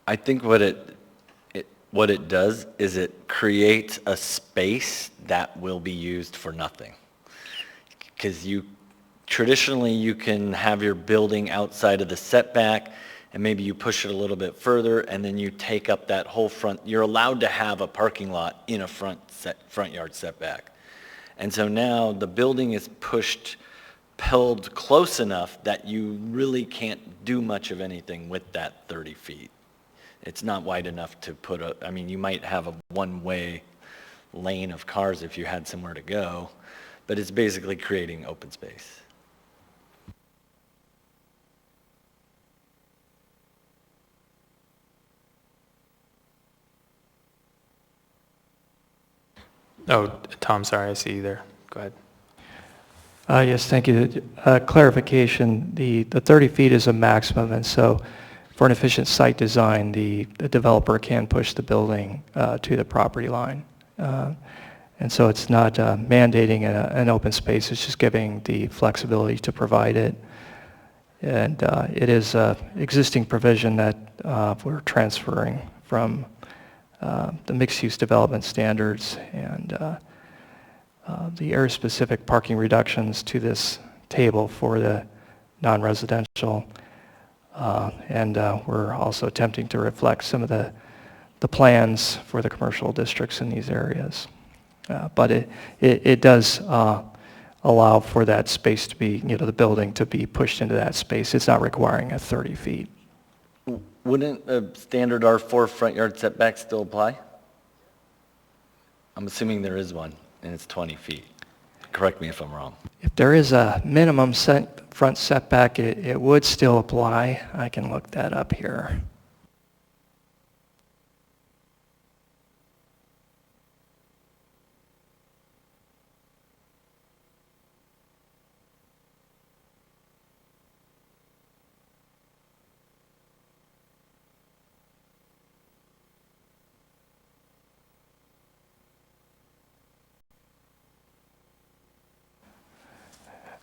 I think what it does is it creates a space that will be used for nothing. Because traditionally you can have your building outside of the setback, and maybe you push it a little bit further, and then you take up that whole front. You're allowed to have a parking lot in a front yard setback. And so now the building is pulled close enough that you really can't do much of anything with that 30 feet. It's not wide enough to you might have a one-way lane of cars if you had somewhere to go, but it's basically creating open space.
Oh, Tom, sorry, I see you there. Go ahead.
Yes, thank you. Clarification, the 30 feet is a maximum, and so for an efficient site design, the developer can push the building to the property line. And so it's not mandating an open space, it's just giving the flexibility to provide it. And it is an existing provision that we're transferring from the mixed-use development standards and the area-specific parking reductions to this table for the non-residential. And we're also attempting to reflect some of the plans for the commercial districts in these areas. But it does allow for that space to be, the building to be pushed into that space. It's not requiring a 30 feet.
Wouldn't a standard R4 front yard setback still apply? I'm assuming there is one, and it's 20 feet. Correct me if I'm wrong.
If there is a minimum front setback, it would still apply. I can look that up here.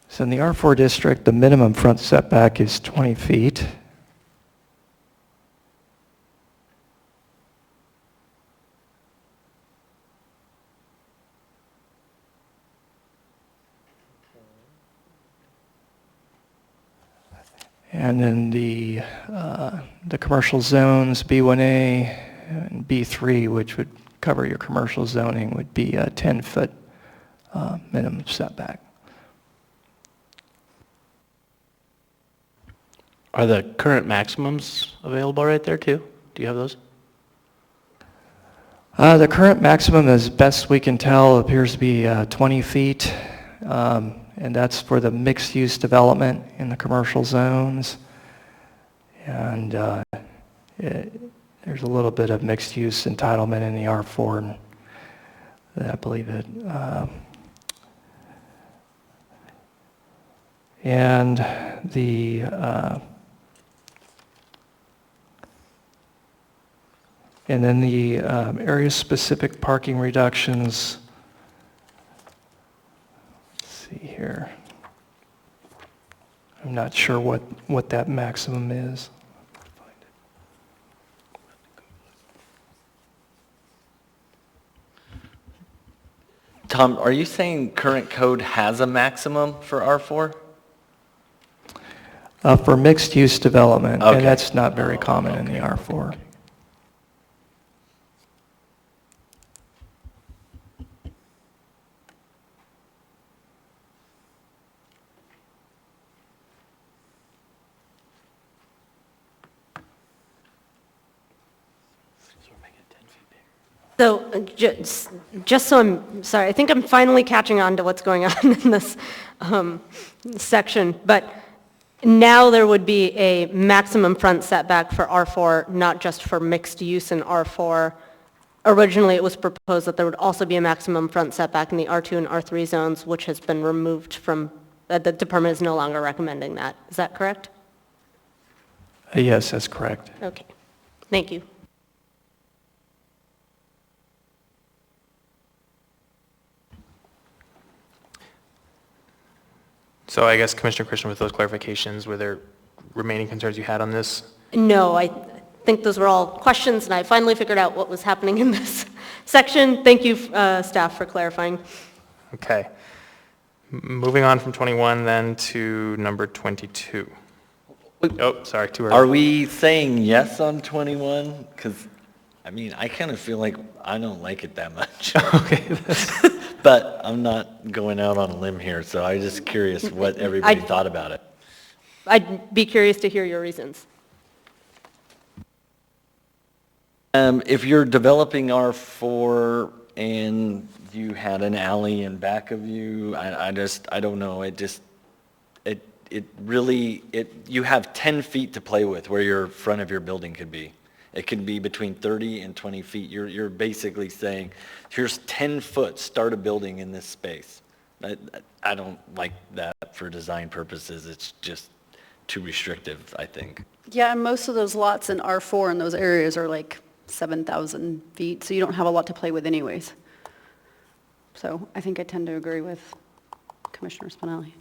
So in the R4 district, the minimum front setback is 20 feet. And then the commercial zones, B1A and B3, which would cover your commercial zoning, would be a 10-foot minimum setback.
Are the current maximums available right there too? Do you have those?
The current maximum, as best we can tell, appears to be 20 feet, and that's for the mixed-use development in the commercial zones. And there's a little bit of mixed-use entitlement in the R4, and I believe it. And then the area-specific parking reductions, let's see here. I'm not sure what that maximum is.
Tom, are you saying current code has a maximum for R4?
For mixed-use development,
Okay.
and that's not very common in the R4.
So just so I'm sorry, I think I'm finally catching on to what's going on in this section, but now there would be a maximum front setback for R4, not just for mixed use in R4. Originally, it was proposed that there would also be a maximum front setback in the R2 and R3 zones, which has been removed from, the department is no longer recommending that. Is that correct?
Yes, that's correct.
Okay, thank you.
So I guess Commissioner Christian, with those clarifications, were there remaining concerns you had on this?
No, I think those were all questions, and I finally figured out what was happening in this section. Thank you, staff, for clarifying.
Okay. Moving on from 21 then to number 22. Oh, sorry, too early.
Are we saying yes on 21? Because, I mean, I kind of feel like I don't like it that much.
Okay.
But I'm not going out on a limb here, so I'm just curious what everybody thought about it.
I'd be curious to hear your reasons.
If you're developing R4 and you had an alley in back of you, I don't know, you have 10 feet to play with where your front of your building could be. It could be between 30 and 20 feet. You're basically saying, here's 10 foot, start a building in this space. I don't like that for design purposes. It's just too restrictive, I think.
Yeah, and most of those lots in R4 in those areas are like 7,000 feet, so you don't have a lot to play with anyways. So I think I tend to agree with Commissioner Spinelli.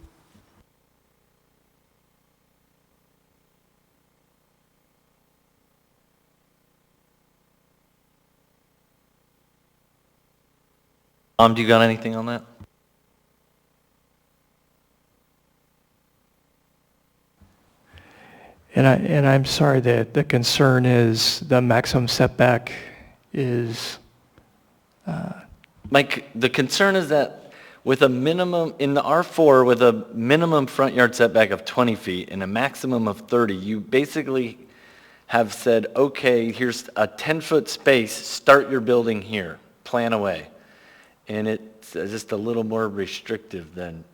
Do you got anything on that?
And I'm sorry that the concern is the maximum setback is...
Mike, the concern is that with a minimum, in the R4, with a minimum front yard setback of 20 feet and a maximum of 30, you basically have said, okay, here's a 10-foot space, start your building here, plan away. And it's just a little more restrictive than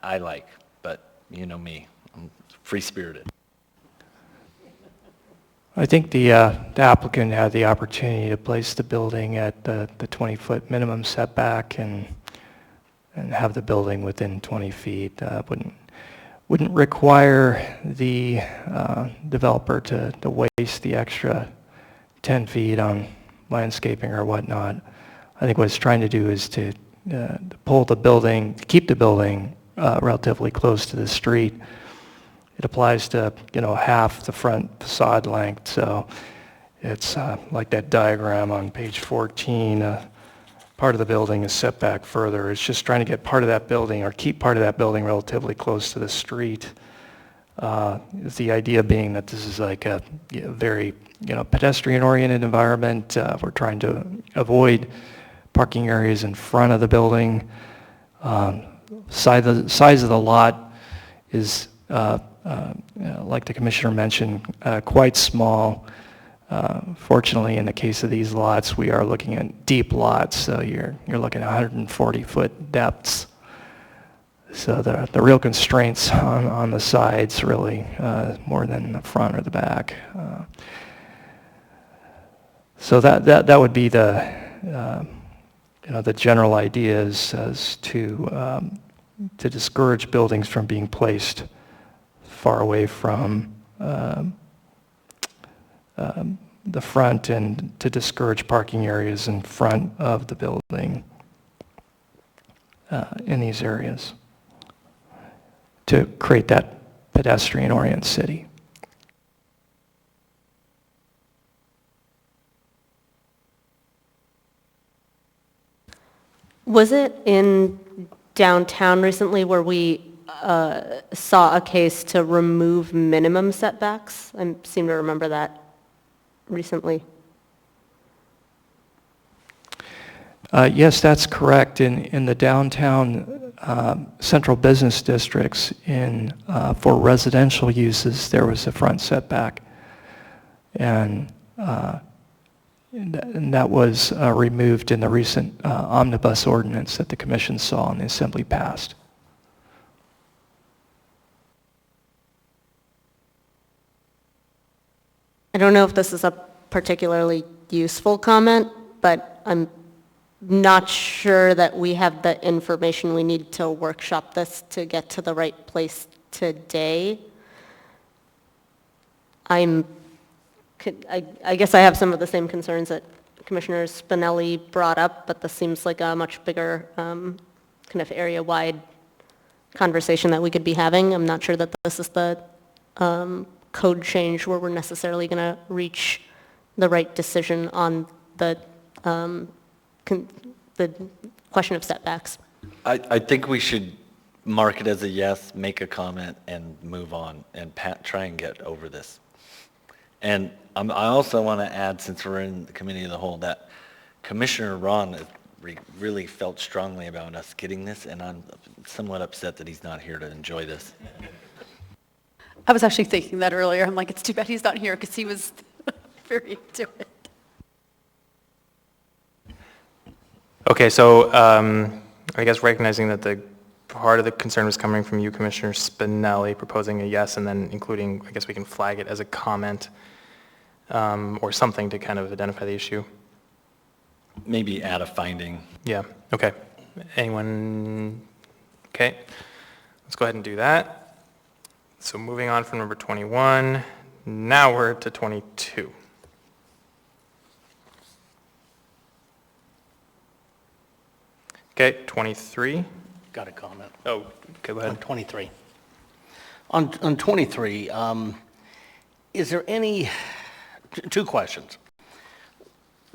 I like, but you know me, I'm free-spirited.
I think the applicant had the opportunity to place the building at the 20-foot minimum setback and have the building within 20 feet. Wouldn't require the developer to waste the extra 10 feet on landscaping or whatnot. I think what it's trying to do is to pull the building, keep the building relatively close to the street. It applies to, half the front facade length, so it's like that diagram on page 14. Part of the building is set back further. It's just trying to get part of that building or keep part of that building relatively close to the street. The idea being that this is like a very, pedestrian-oriented environment. We're trying to avoid parking areas in front of the building. Size of the lot is, like the commissioner mentioned, quite small. Fortunately, in the case of these lots, we are looking at deep lots, so you're looking at 140-foot depths. So the real constraints on the sides really more than the front or the back. So that would be the the general ideas as to discourage buildings from being placed far away from the front and to discourage parking areas in front of the building in these areas to create that pedestrian-oriented city.
Was it in downtown recently where we saw a case to remove minimum setbacks? I seem to remember that recently.
Yes, that's correct. In the downtown central business districts, for residential uses, there was a front setback, and that was removed in the recent omnibus ordinance that the commission saw and the assembly passed.
I don't know if this is a particularly useful comment, but I'm not sure that we have the information we need to workshop this to get to the right place today. I guess I have some of the same concerns that Commissioner Spinelli brought up, but this seems like a much bigger kind of area-wide conversation that we could be having. I'm not sure that this is the code change where we're necessarily going to reach the right decision on the question of setbacks.
I think we should mark it as a yes, make a comment, and move on, and try and get over this. And I also want to add, since we're in the committee of the whole, that Commissioner Ron really felt strongly about us getting this, and I'm somewhat upset that he's not here to enjoy this.
I was actually thinking that earlier. I'm like, it's too bad he's not here because he was very into it.
Okay, so I guess recognizing that the part of the concern was coming from you, Commissioner Spinelli, proposing a yes, and then including, I guess we can flag it as a comment or something to kind of identify the issue.
Maybe add a finding.
Yeah, okay. Anyone? Okay, let's go ahead and do that. So moving on from number 21, now we're to 22. Okay, 23.
Got a comment.
Oh, okay, go
On
ahead.
23. On 23, is there any, two questions.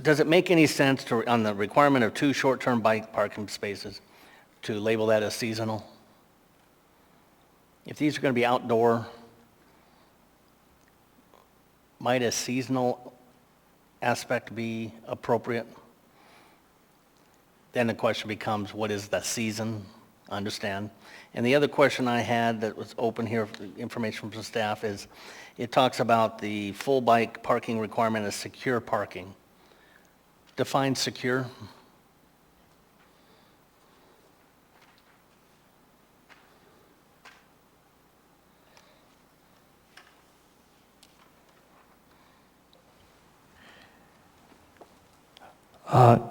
Does it make any sense to, on the requirement of 2 short-term bike parking spaces, to label that as seasonal? If these are going to be outdoor, might a seasonal aspect be appropriate? Then the question becomes, what is the season? Understand. And the other question I had that was open here, information from staff, is it talks about the full bike parking requirement as secure parking. Define secure.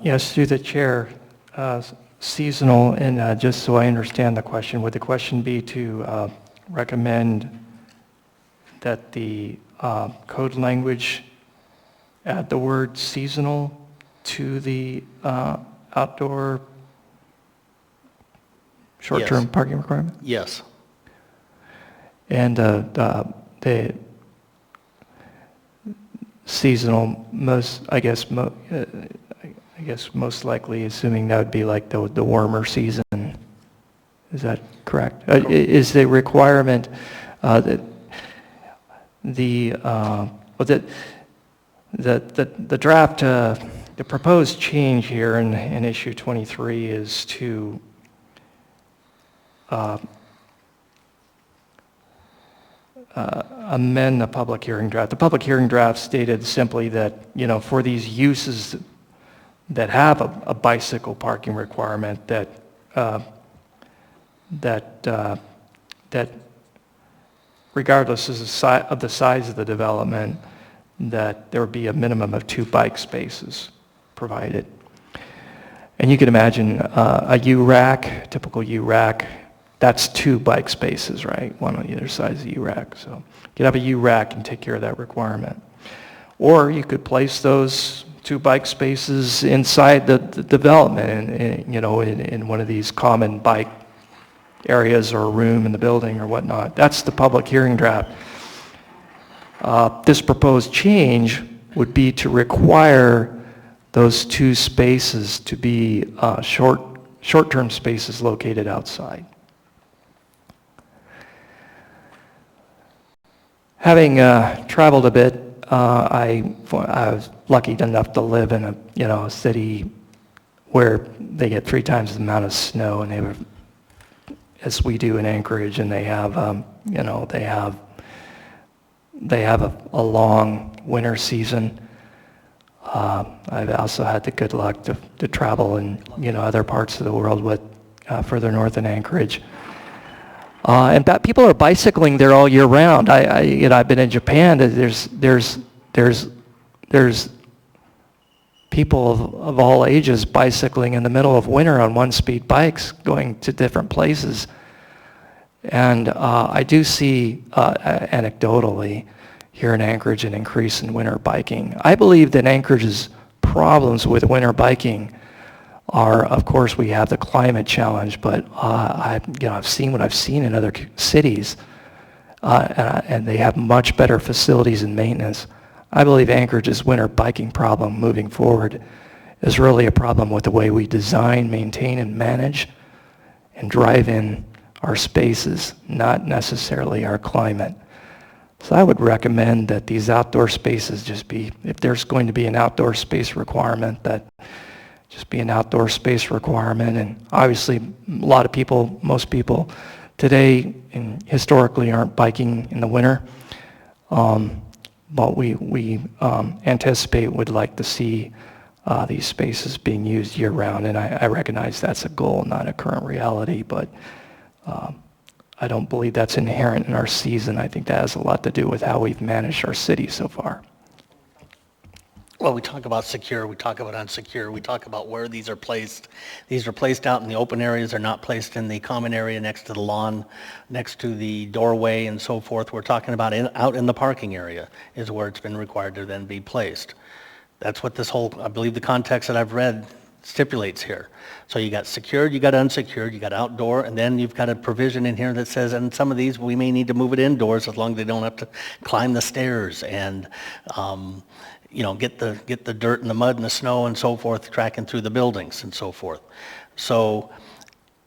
Yes, through the chair, seasonal, and just so I understand the question, would the question be to recommend that the code language add the word seasonal to the outdoor short-term
Yes.
parking requirement?
Yes.
And the seasonal, I guess most likely, assuming that would be like the warmer season. Is that correct? Is the requirement that the draft, the proposed change here in issue 23 is to amend the public hearing draft. The public hearing draft stated simply that, for these uses that have a bicycle parking requirement, that regardless of the size of the development, that there would be a minimum of 2 bike spaces provided. And you can imagine a U-rack, typical U-rack, that's 2 bike spaces, right? One on either side of the U-rack. So you could have a U-rack and take care of that requirement. Or you could place those 2 bike spaces inside the development, in one of these common bike areas or a room in the building or whatnot. That's the public hearing draft. This proposed change would be to require those 2 spaces to be short-term spaces located outside. Having traveled a bit, I was lucky enough to live in a city where they get 3 times the amount of snow, and they have, as we do in Anchorage, and they have a long winter season. I've also had the good luck to travel in other parts of the world further north in Anchorage. And people are bicycling there all year round. I've been in Japan. There's people of all ages bicycling in the middle of winter on 1-speed bikes going to different places. And I do see, anecdotally, here in Anchorage an increase in winter biking. I believe that Anchorage's problems with winter biking are, of course, we have the climate challenge, but I've seen what I've seen in other cities, and they have much better facilities and maintenance. I believe Anchorage's winter biking problem moving forward is really a problem with the way we design, maintain, and manage and drive in our spaces, not necessarily our climate. So I would recommend that these outdoor spaces just be, if there's going to be an outdoor space requirement, that just be an outdoor space requirement. And obviously, a lot of people, most people today and historically aren't biking in the winter. But we anticipate, would like to see these spaces being used year-round. And I recognize that's a goal, not a current reality, but I don't believe that's inherent in our season. I think that has a lot to do with how we've managed our city so far.
Well, we talk about secure, we talk about unsecure, we talk about where these are placed. These are placed out in the open areas, they're not placed in the common area next to the lawn, next to the doorway and so forth. We're talking about out in the parking area is where it's been required to then be placed. That's what this whole, I believe the context that I've read stipulates here. So you got secured, you got unsecured, you got outdoor, and then you've got a provision in here that says, and some of these we may need to move it indoors as long as they don't have to climb the stairs and get the dirt and the mud and the snow and so forth tracking through the buildings and so forth. So,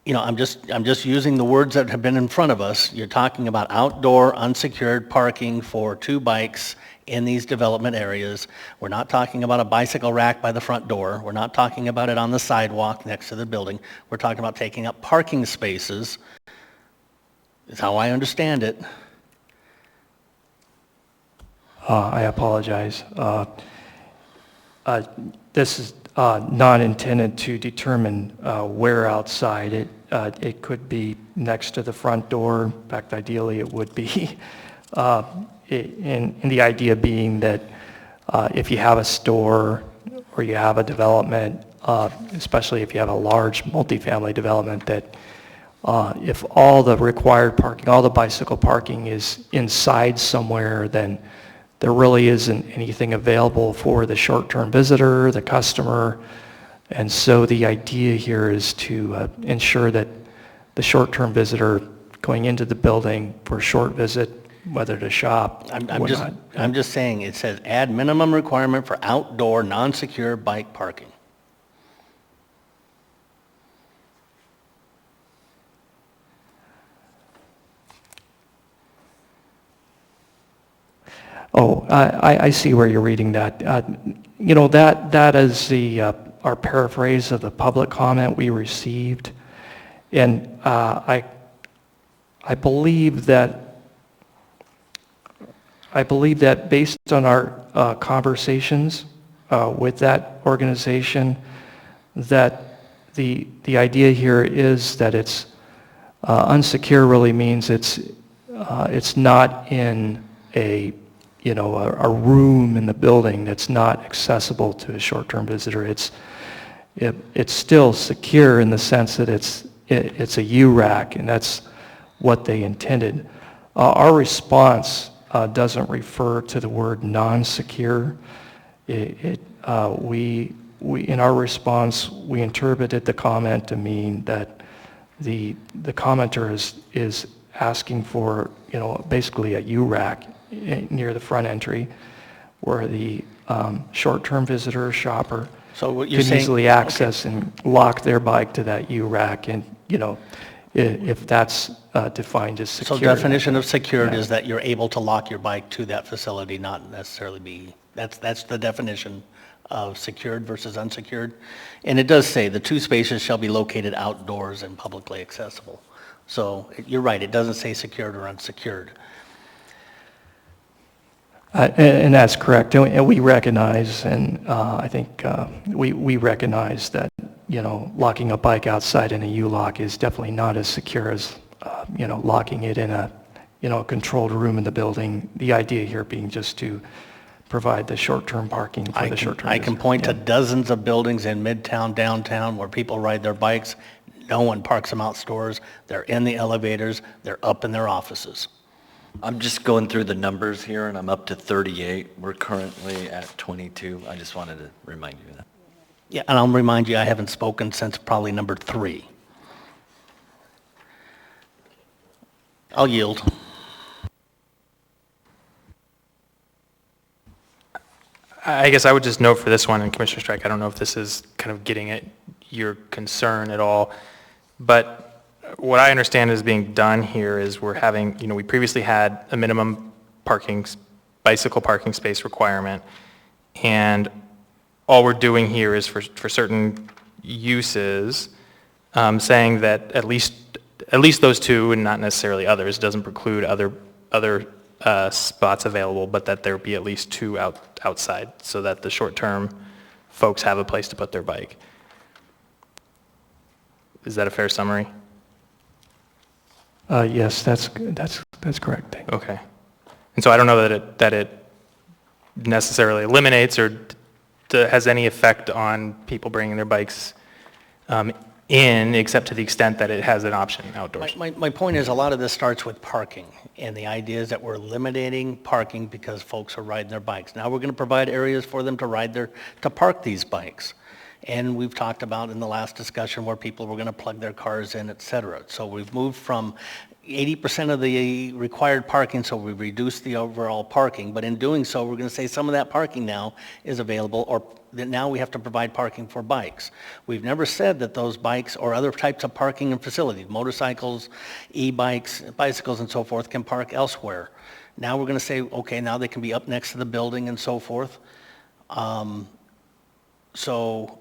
I'm just using the words that have been in front of us. You're talking about outdoor unsecured parking for 2 bikes in these development areas. We're not talking about a bicycle rack by the front door. We're not talking about it on the sidewalk next to the building. We're talking about taking up parking spaces, is how I understand it.
I apologize. This is not intended to determine where outside. It could be next to the front door. In fact, ideally it would be. And the idea being that if you have a store or you have a development, especially if you have a large multifamily development, that if all the required parking, all the bicycle parking is inside somewhere, then there really isn't anything available for the short-term visitor, the customer. And so the idea here is to ensure that the short-term visitor going into the building for a short visit, whether to shop or not.
I'm just saying, it says add minimum requirement for outdoor non-secure bike parking.
Oh, I see where you're reading that. That is our paraphrase of the public comment we received. And I believe that based on our conversations with that organization, that the idea here is that it's unsecure really means it's not in a room in the building that's not accessible to a short-term visitor. It's still secure in the sense that it's a U-rack, and that's what they intended. Our response doesn't refer to the word non-secure. In our response, we interpreted the comment to mean that the commenter is asking for basically a U-rack near the front entry, where the short-term visitor, shopper,
So what you're
can
saying,
easily access and lock their bike to that U-rack, and if that's defined as secure.
So definition of secured is that you're able to lock your bike to that facility, not necessarily be, that's the definition of secured versus unsecured. And it does say the 2 spaces shall be located outdoors and publicly accessible. So you're right, it doesn't say secured or unsecured.
And that's correct, and we recognize, and I think we recognize that locking a bike outside in a U-lock is definitely not as secure as locking it in a controlled room in the building. The idea here being just to provide the short-term parking for the short-term.
I can point to dozens of buildings in Midtown, downtown, where people ride their bikes. No one parks them outdoors. They're in the elevators. They're up in their offices.
I'm just going through the numbers here, and I'm up to 38. We're currently at 22. I just wanted to remind you of that.
Yeah, and I'll remind you, I haven't spoken since probably number 3. I'll yield.
I guess I would just note for this one, and Commissioner Strike, I don't know if this is kind of getting at your concern at all, but what I understand is being done here is we're having, we previously had a minimum bicycle parking space requirement, and all we're doing here is for certain uses, saying that at least those two, and not necessarily others, doesn't preclude other spots available, but that there be at least 2 outside, so that the short-term folks have a place to put their bike. Is that a fair summary?
Yes, that's correct. Thank you.
Okay. And so I don't know that it necessarily eliminates or has any effect on people bringing their bikes in, except to the extent that it has an option outdoors.
My point is, a lot of this starts with parking, and the idea is that we're eliminating parking because folks are riding their bikes. Now we're going to provide areas for them to park these bikes. And we've talked about in the last discussion where people were going to plug their cars in, et cetera. So we've moved from 80% of the required parking, so we've reduced the overall parking. But in doing so, we're going to say some of that parking now is available, or that now we have to provide parking for bikes. We've never said that those bikes or other types of parking and facilities, motorcycles, e-bikes, bicycles, and so forth, can park elsewhere. Now we're going to say, okay, now they can be up next to the building and so forth. So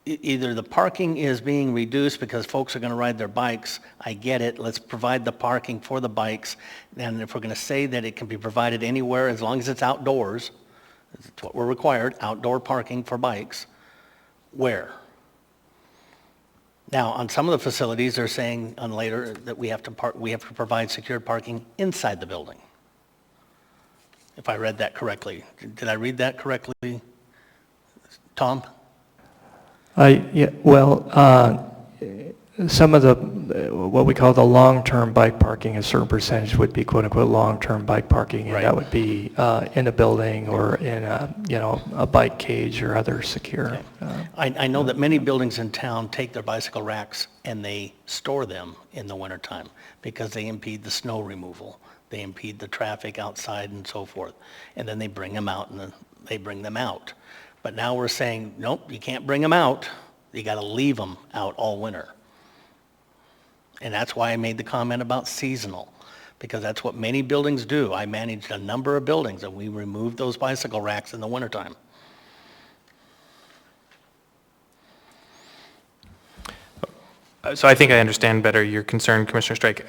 either the parking is being reduced because folks are going to ride their bikes. I get it. Let's provide the parking for the bikes. And if we're going to say that it can be provided anywhere as long as it's outdoors, it's what we're required, outdoor parking for bikes, where? Now, on some of the facilities, they're saying on later that we have to provide secured parking inside the building. If I read that correctly. Did I read that correctly, Tom?
Some of the, what we call the long-term bike parking, a certain percentage would be quote-unquote long-term bike parking, and
Right.
that would be in a building or in a bike cage or other secure.
Okay. I know that many buildings in town take their bicycle racks and they store them in the wintertime because they impede the snow removal. They impede the traffic outside and so forth. And then they bring them out and they bring them out. But now we're saying, nope, you can't bring them out. You got to leave them out all winter. And that's why I made the comment about seasonal, because that's what many buildings do. I managed a number of buildings and we removed those bicycle racks in the wintertime.
So I think I understand better your concern, Commissioner Strike.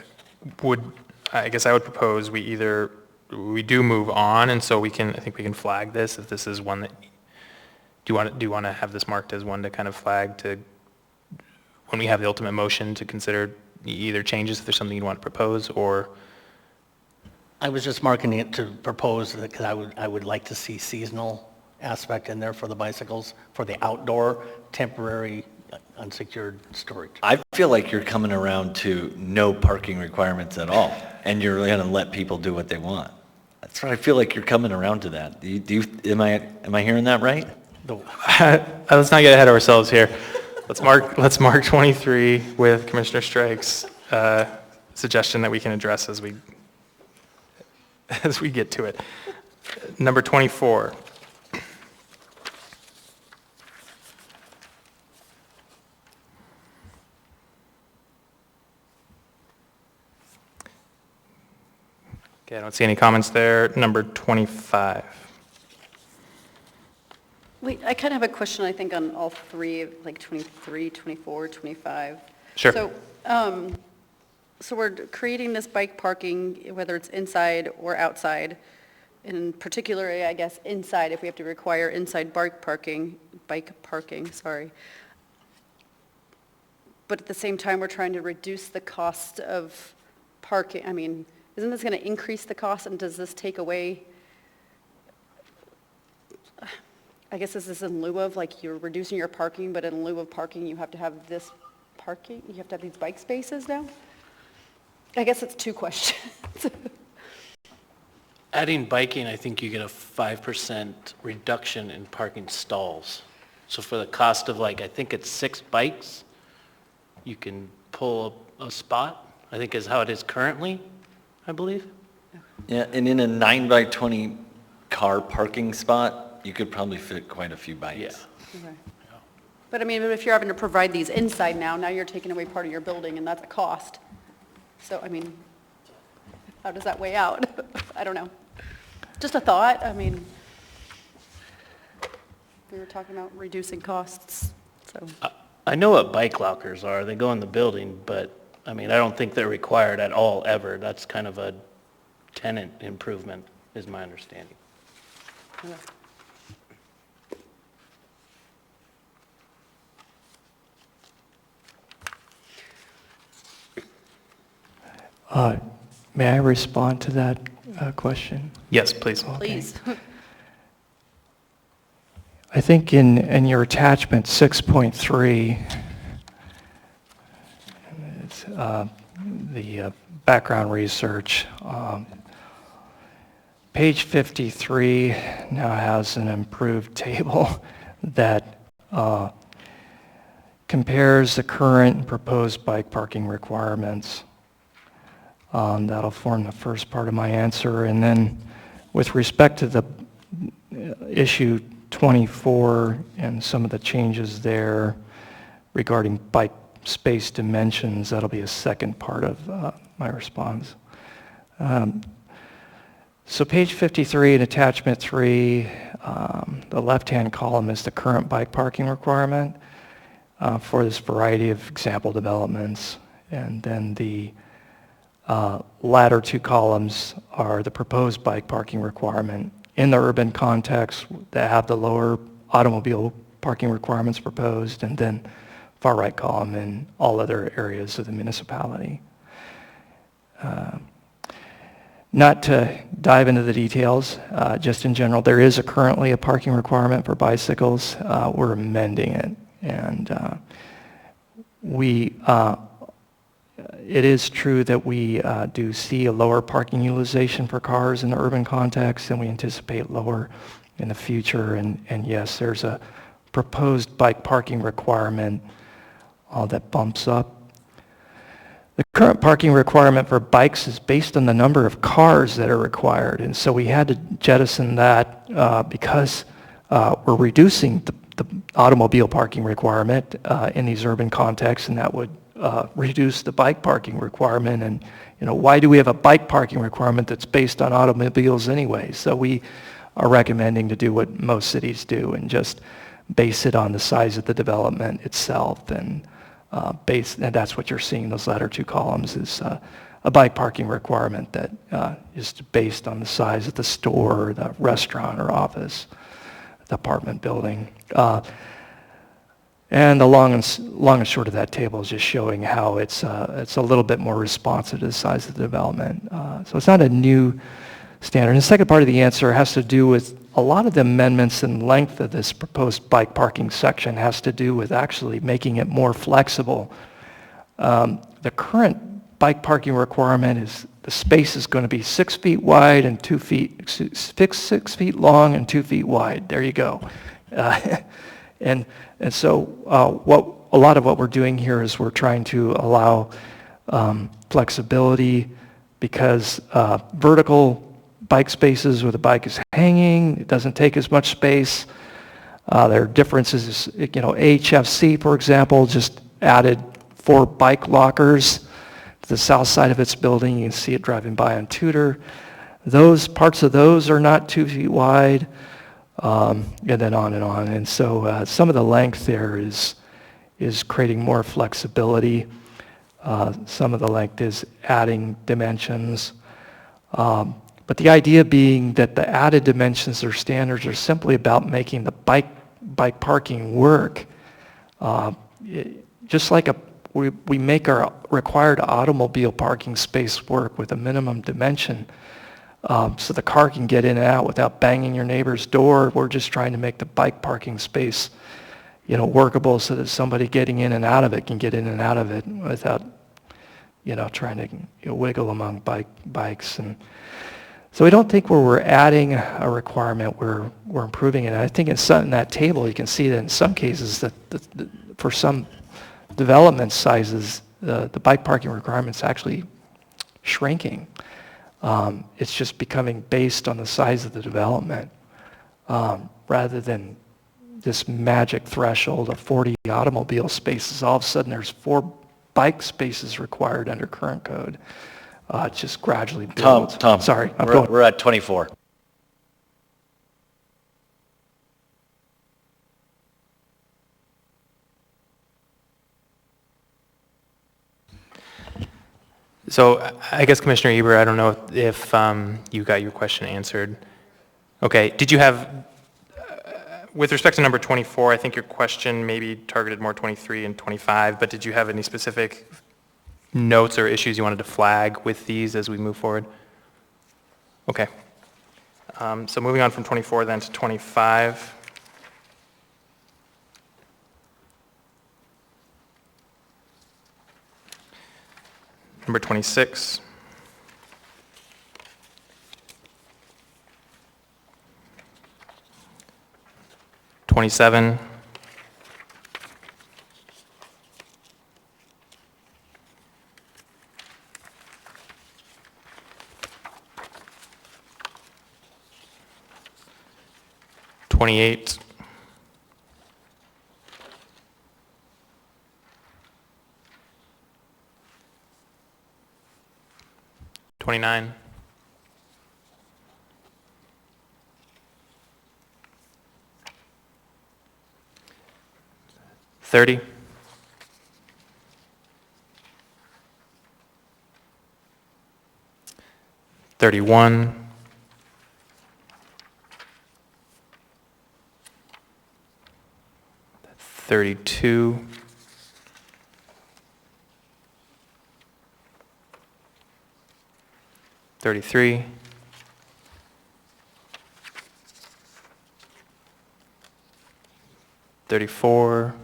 I guess I would propose we do move on, and so I think we can flag this if this is one that, do you want to have this marked as one to kind of flag to, when we have the ultimate motion, to consider either changes if there's something you want to propose, or?
I was just marking it to propose because I would like to see seasonal aspect in there for the bicycles, for the outdoor temporary unsecured storage.
I feel like you're coming around to no parking requirements at all, and you're going to let people do what they want. That's what I feel like you're coming around to that. Am I hearing that right?
Let's not get ahead of ourselves here. Let's mark 23 with Commissioner Strike's suggestion that we can address as we get to it. Number 24. Okay, I don't see any comments there. Number 25.
Wait, I kind of have a question, I think, on all three, like 23, 24, 25.
Sure.
So we're creating this bike parking, whether it's inside or outside, and particularly, I guess, inside, if we have to require inside bike parking, sorry. But at the same time, we're trying to reduce the cost of parking. I mean, isn't this going to increase the cost, and does this take away, I guess this is in lieu of, like, you're reducing your parking, but in lieu of parking, you have to have this parking, you have to have these bike spaces now? I guess it's two questions.
Adding biking, I think you get a 5% reduction in parking stalls. So for the cost of like, I think it's 6 bikes, you can pull a spot, I think is how it is currently, I believe.
Yeah, and in a 9 by 20 car parking spot, you could probably fit quite a few bikes.
Yeah.
Okay. But I mean, if you're having to provide these inside now you're taking away part of your building, and that's a cost. So, I mean, how does that weigh out? I don't know. Just a thought, I mean, we were talking about reducing costs, so.
I know what bike lockers are, they go in the building, but, I mean, I don't think they're required at all, ever. That's kind of a tenant improvement, is my understanding.
May I respond to that question?
Yes, please.
Please.
I think in your attachment 6.3, it's, the background research, page 53 now has an improved table that compares the current and proposed bike parking requirements. That'll form the first part of my answer. And then with respect to the issue 24 and some of the changes there regarding bike space dimensions, that'll be a second part of my response. So page 53 in attachment 3, the left-hand column is the current bike parking requirement for this variety of example developments. And then the latter 2 columns are the proposed bike parking requirement in the urban context that have the lower automobile parking requirements proposed, and then far right column in all other areas of the municipality. Not to dive into the details, just in general, there is currently a parking requirement for bicycles. We're amending it, and it is true that we do see a lower parking utilization for cars in the urban context, and we anticipate lower in the future. And yes, there's a proposed bike parking requirement that bumps up. The current parking requirement for bikes is based on the number of cars that are required, and so we had to jettison that because we're reducing the automobile parking requirement in these urban contexts, and that would reduce the bike parking requirement. And why do we have a bike parking requirement that's based on automobiles anyway? So we are recommending to do what most cities do and just base it on the size of the development itself, and that's what you're seeing. Those latter 2 columns is a bike parking requirement that is based on the size of the store, the restaurant or office, the apartment building. And the long and short of that table is just showing how it's a little bit more responsive to the size of the development. So it's not a new standard. And the second part of the answer has to do with a lot of the amendments and length of this proposed bike parking section has to do with actually making it more flexible. The current bike parking requirement is the space is going to be 6 feet wide and 2 feet, 6 feet long and 2 feet wide. There you go. And so a lot of what we're doing here is we're trying to allow flexibility, because vertical bike spaces where the bike is hanging, it doesn't take as much space. There are differences, HFC, for example, just added 4 bike lockers to the south side of its building. You can see it driving by on Tudor. Those parts of those are not 2 feet wide. And then on and on. And so some of the length there is creating more flexibility. Some of the length is adding dimensions. But the idea being that the added dimensions or standards are simply about making the bike parking work. Just like we make our required automobile parking space work with a minimum dimension, so the car can get in and out without banging your neighbor's door. We're just trying to make the bike parking space, workable so that somebody getting in and out of it can get in and out of it without, trying to wiggle among bikes. And So we don't think where we're adding a requirement, we're improving it. I think in that table, you can see that in some cases that for some development sizes, the bike parking requirement's actually shrinking. It's just becoming based on the size of the development rather than this magic threshold of 40 automobile spaces. All of a sudden, there's 4 bike spaces required under current code. It just gradually builds.
Tom,
Sorry,
we're at 24.
So I guess Commissioner Eber, I don't know if you got your question answered. Okay, did you have, with respect to number 24, I think your question maybe targeted more 23 and 25, but did you have any specific notes or issues you wanted to flag with these as we move forward? Okay. So moving on from 24 then to 25. Number 26. '27. '28. 29. 30. 31. 32. 33. 34.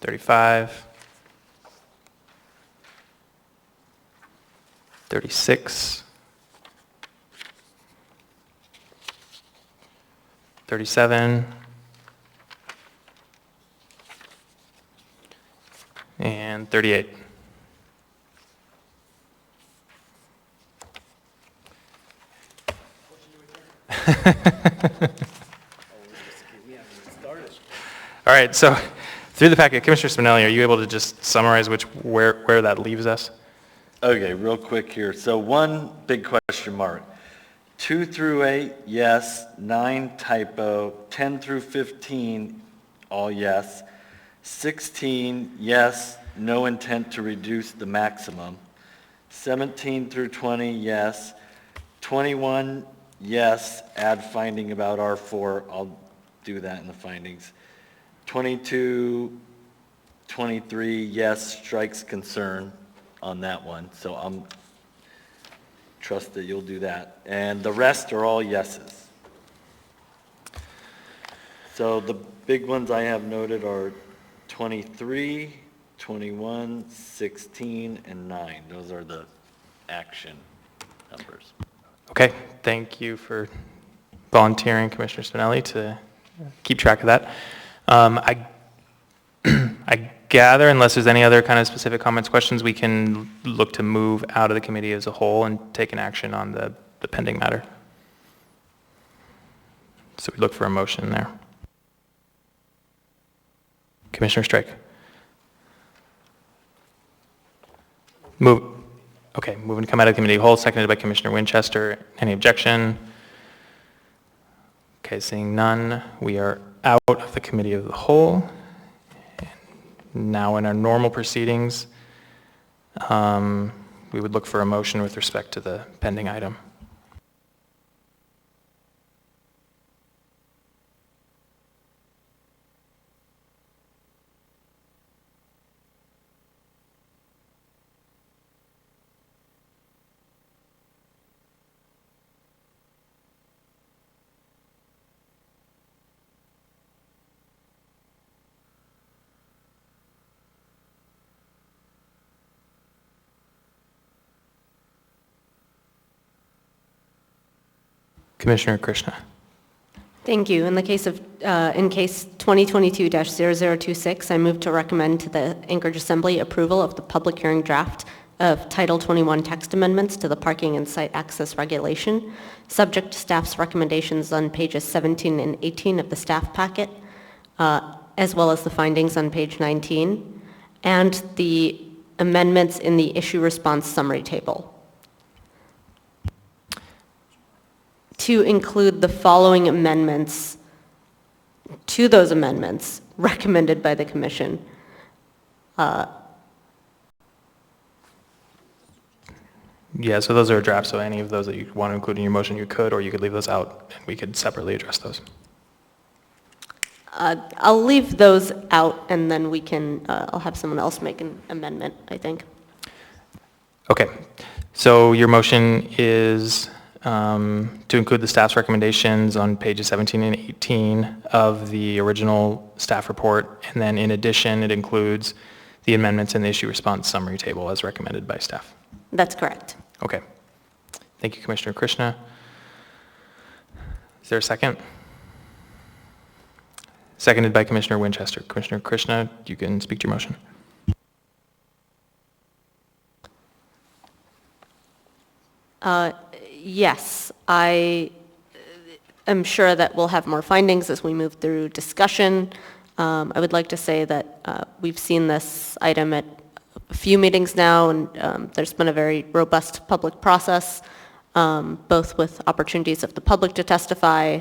35. 36. 37. And 38. All right, so through the packet, Commissioner Spinelli, are you able to just summarize where that leaves us?
Okay, real quick here. So one big question mark. 2 through 8, yes. 9, typo. 10 through 15, all yes. 16, yes. No intent to reduce the maximum. 17 through 20, yes. 21, yes. Add finding about R4. I'll do that in the findings. 22, 23, yes. Strikes concern on that one. So I'm trust that you'll do that. And the rest are all yeses. So the big ones I have noted are 23, 21, 16, and 9. Those are the action numbers.
Okay, thank you for volunteering, Commissioner Spinelli, to keep track of that. I gather, unless there's any other kind of specific comments, questions, we can look to move out of the committee as a whole and take an action on the pending matter. So we look for a motion there. Commissioner Strike. Okay, moving to come out of the committee whole, seconded by Commissioner Winchester. Any objection? Okay, seeing none, we are out of the committee of the whole. Now in our normal proceedings, we would look for a motion with respect to the pending item. Commissioner Krishna.
Thank you. In case 2022-0026, I move to recommend to the Anchorage Assembly approval of the public hearing draft of Title 21 text amendments to the parking and site access regulation, subject to staff's recommendations on pages 17 and 18 of the staff packet, as well as the findings on page 19, and the amendments in the issue response summary table. To include the following amendments to those amendments recommended by the Commission.
Yeah, so those are a draft, so any of those that you want to include in your motion, you could, or you could leave those out, and we could separately address those.
I'll leave those out, and then we can, I'll have someone else make an amendment, I think.
Okay, so your motion is to include the staff's recommendations on pages 17 and 18 of the original staff report, and then in addition, it includes the amendments in the issue response summary table as recommended by staff.
That's correct.
Okay. Thank you, Commissioner Krishna. Is there a second? Seconded by Commissioner Winchester. Commissioner Krishna, you can speak to your motion.
Yes, I am sure that we'll have more findings as we move through discussion. I would like to say that we've seen this item at a few meetings now, and there's been a very robust public process, both with opportunities of the public to testify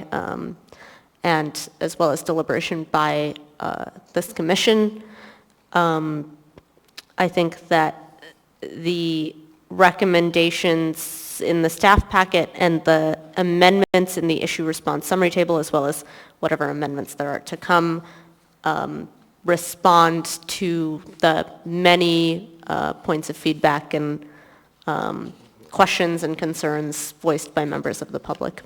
and as well as deliberation by this commission. I think that the recommendations in the staff packet and the amendments in the issue response summary table, as well as whatever amendments there are to come, respond to the many points of feedback and questions and concerns voiced by members of the public.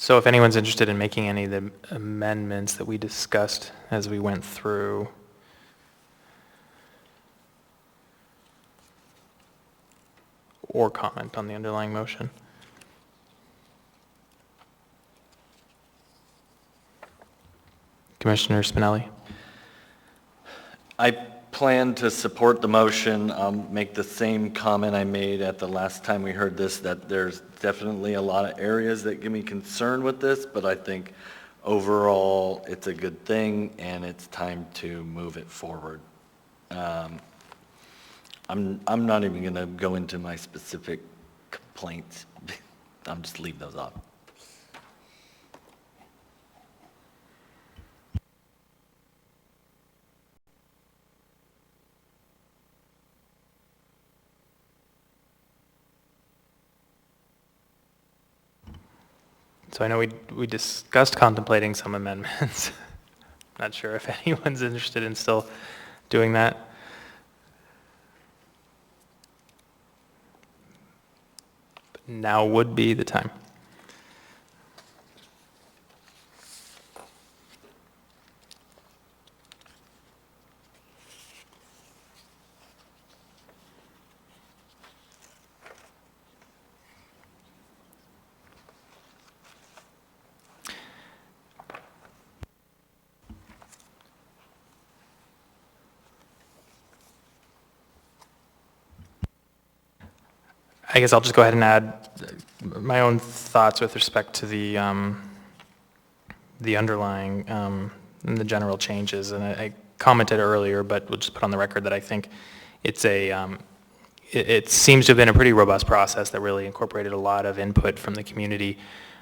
So if anyone's interested in making any of the amendments that we discussed as we went through, or comment on the underlying motion. Commissioner Spinelli.
I plan to support the motion. Make the same comment I made at the last time we heard this, that there's definitely a lot of areas that give me concern with this, but I think overall it's a good thing and it's time to move it forward. I'm not even going to go into my specific complaints. I'll just leave those off.
So I know we discussed contemplating some amendments. Not sure if anyone's interested in still doing that. But now would be the time. I guess I'll just go ahead and add my own thoughts with respect to the underlying and the general changes. And I commented earlier, but we'll just put on the record that I think it's it seems to have been a pretty robust process that really incorporated a lot of input from the community.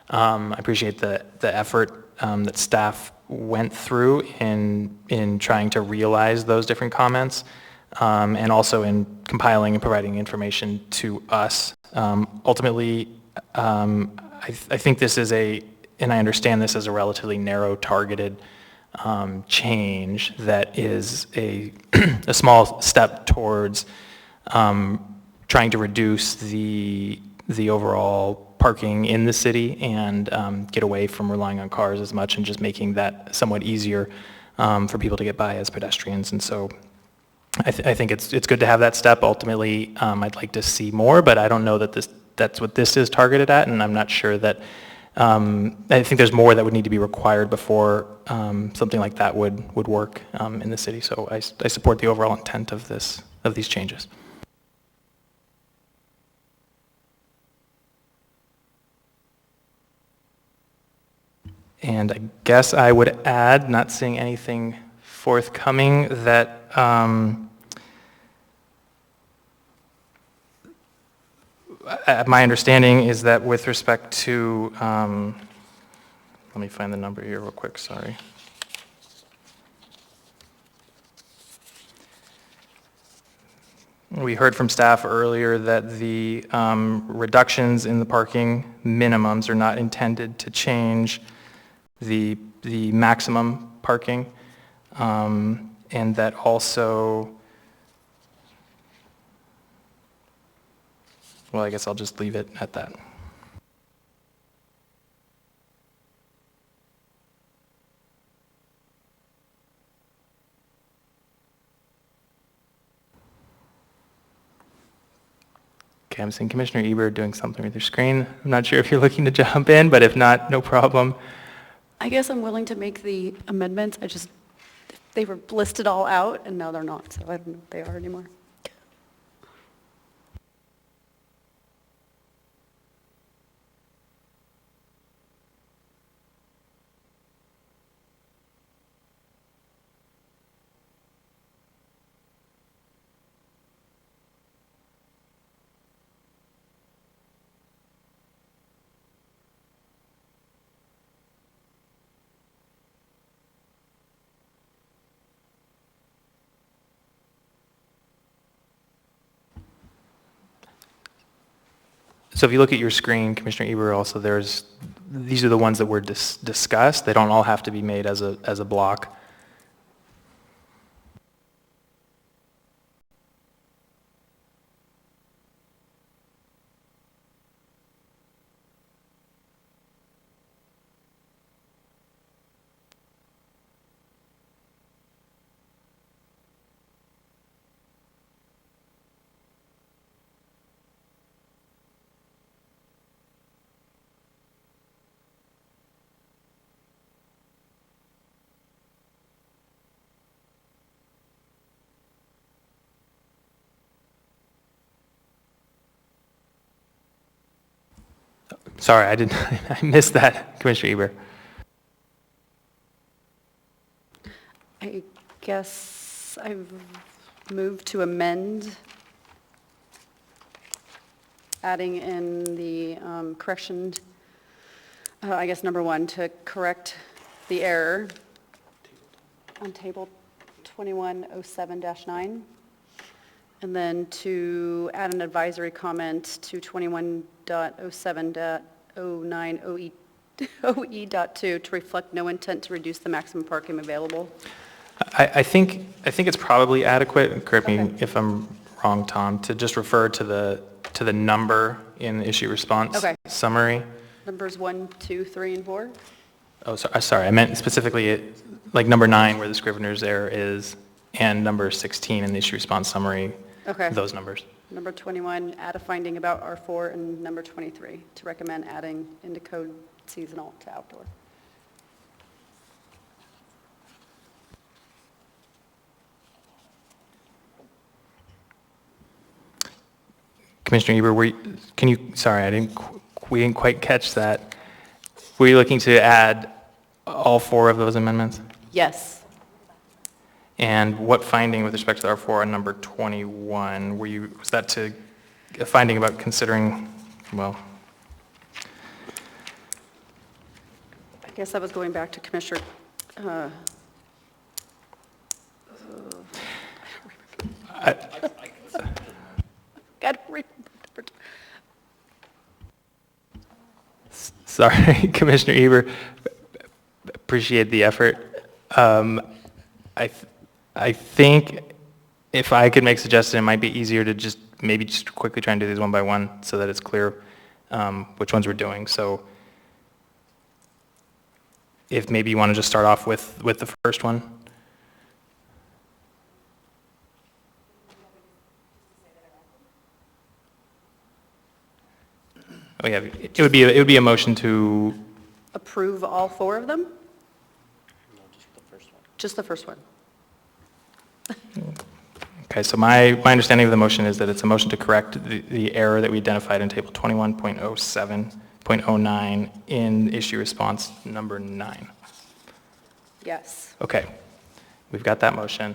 I appreciate the effort that staff went through in trying to realize those different comments. And also in compiling and providing information to us. Ultimately, I think this is and I understand this as a relatively narrow targeted change that is a small step towards trying to reduce the overall parking in the city and get away from relying on cars as much and just making that somewhat easier for people to get by as pedestrians. And so I think it's good to have that step. Ultimately, I'd like to see more, but I don't know that that's what this is targeted at, and I'm not sure that, I think there's more that would need to be required before something like that would work in the city. So I support the overall intent of these changes. And I guess I would add, not seeing anything forthcoming, that my understanding is that with respect to, let me find the number here real quick, sorry. We heard from staff earlier that the reductions in the parking minimums are not intended to change the maximum parking, and that also, well, I guess I'll just leave it at that. Okay, I'm seeing Commissioner Eber doing something with your screen. I'm not sure if you're looking to jump in, but if not, no problem.
I guess I'm willing to make the amendments. They were listed all out, and now they're not, so I don't know if they are anymore.
So if you look at your screen, Commissioner Eber, also these are the ones that were discussed. They don't all have to be made as a block. Sorry, I missed that, Commissioner Eber.
I guess I've moved to amend, adding in the correction, I guess number 1, to correct the error on table 2107-9, and then to add an advisory comment to 21.07.09 OE.2 to reflect no intent to reduce the maximum parking available.
I think it's probably adequate, correct me
Okay.
if I'm wrong, Tom, to just refer to the number in the issue response
Okay.
summary.
Numbers 1, 2, 3, and 4?
Oh, sorry, I meant specifically like number 9 where the Scrivener's error is, and number 16 in the issue response summary,
Okay.
those numbers.
Number 21, add a finding about R4, and number 23, to recommend adding into code seasonal to outdoor.
Commissioner Eber, we didn't quite catch that. Were you looking to add all 4 of those amendments?
Yes.
And what finding with respect to the R4 on number 21, was that to a finding about considering, well,
I guess I was going back to Commissioner, God,
sorry, Commissioner Eber, appreciate the effort. I think if I could make a suggestion, it might be easier to maybe just quickly try and do these one by one so that it's clear. which ones we're doing. So if maybe you want to just start off with the first one. Oh yeah, it would be a motion to,
Approve all 4 of them? No, just the first one. Just the first one.
okay, so my understanding of the motion is that it's a motion to correct the error that we identified in table 21.07.09 in issue response number 9.
Yes.
Okay, we've got that motion.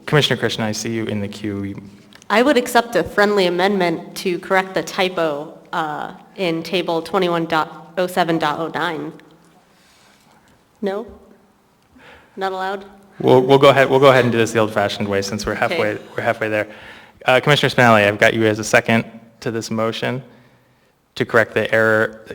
Commissioner Christian, I see you in the queue.
I would accept a friendly amendment to correct the typo in table 21.07.09. No? Not allowed?
We'll go ahead and do this the old-fashioned way since we're halfway there. Commissioner Spinelli, I've got you as a second to this motion to correct the error.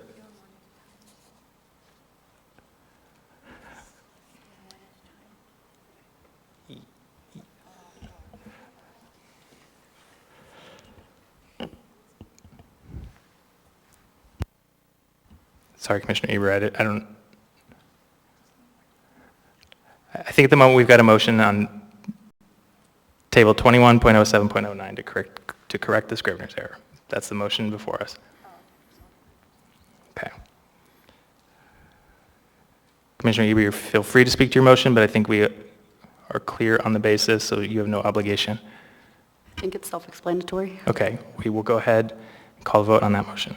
Sorry, Commissioner Eber, I think at the moment we've got a motion on table 21.07.09 to correct the Scrivener's error. That's the motion before us. Okay. Commissioner Eber, you feel free to speak to your motion, but I think we are clear on the basis, so you have no obligation.
I think it's self-explanatory.
Okay, we will go ahead and call a vote on that motion.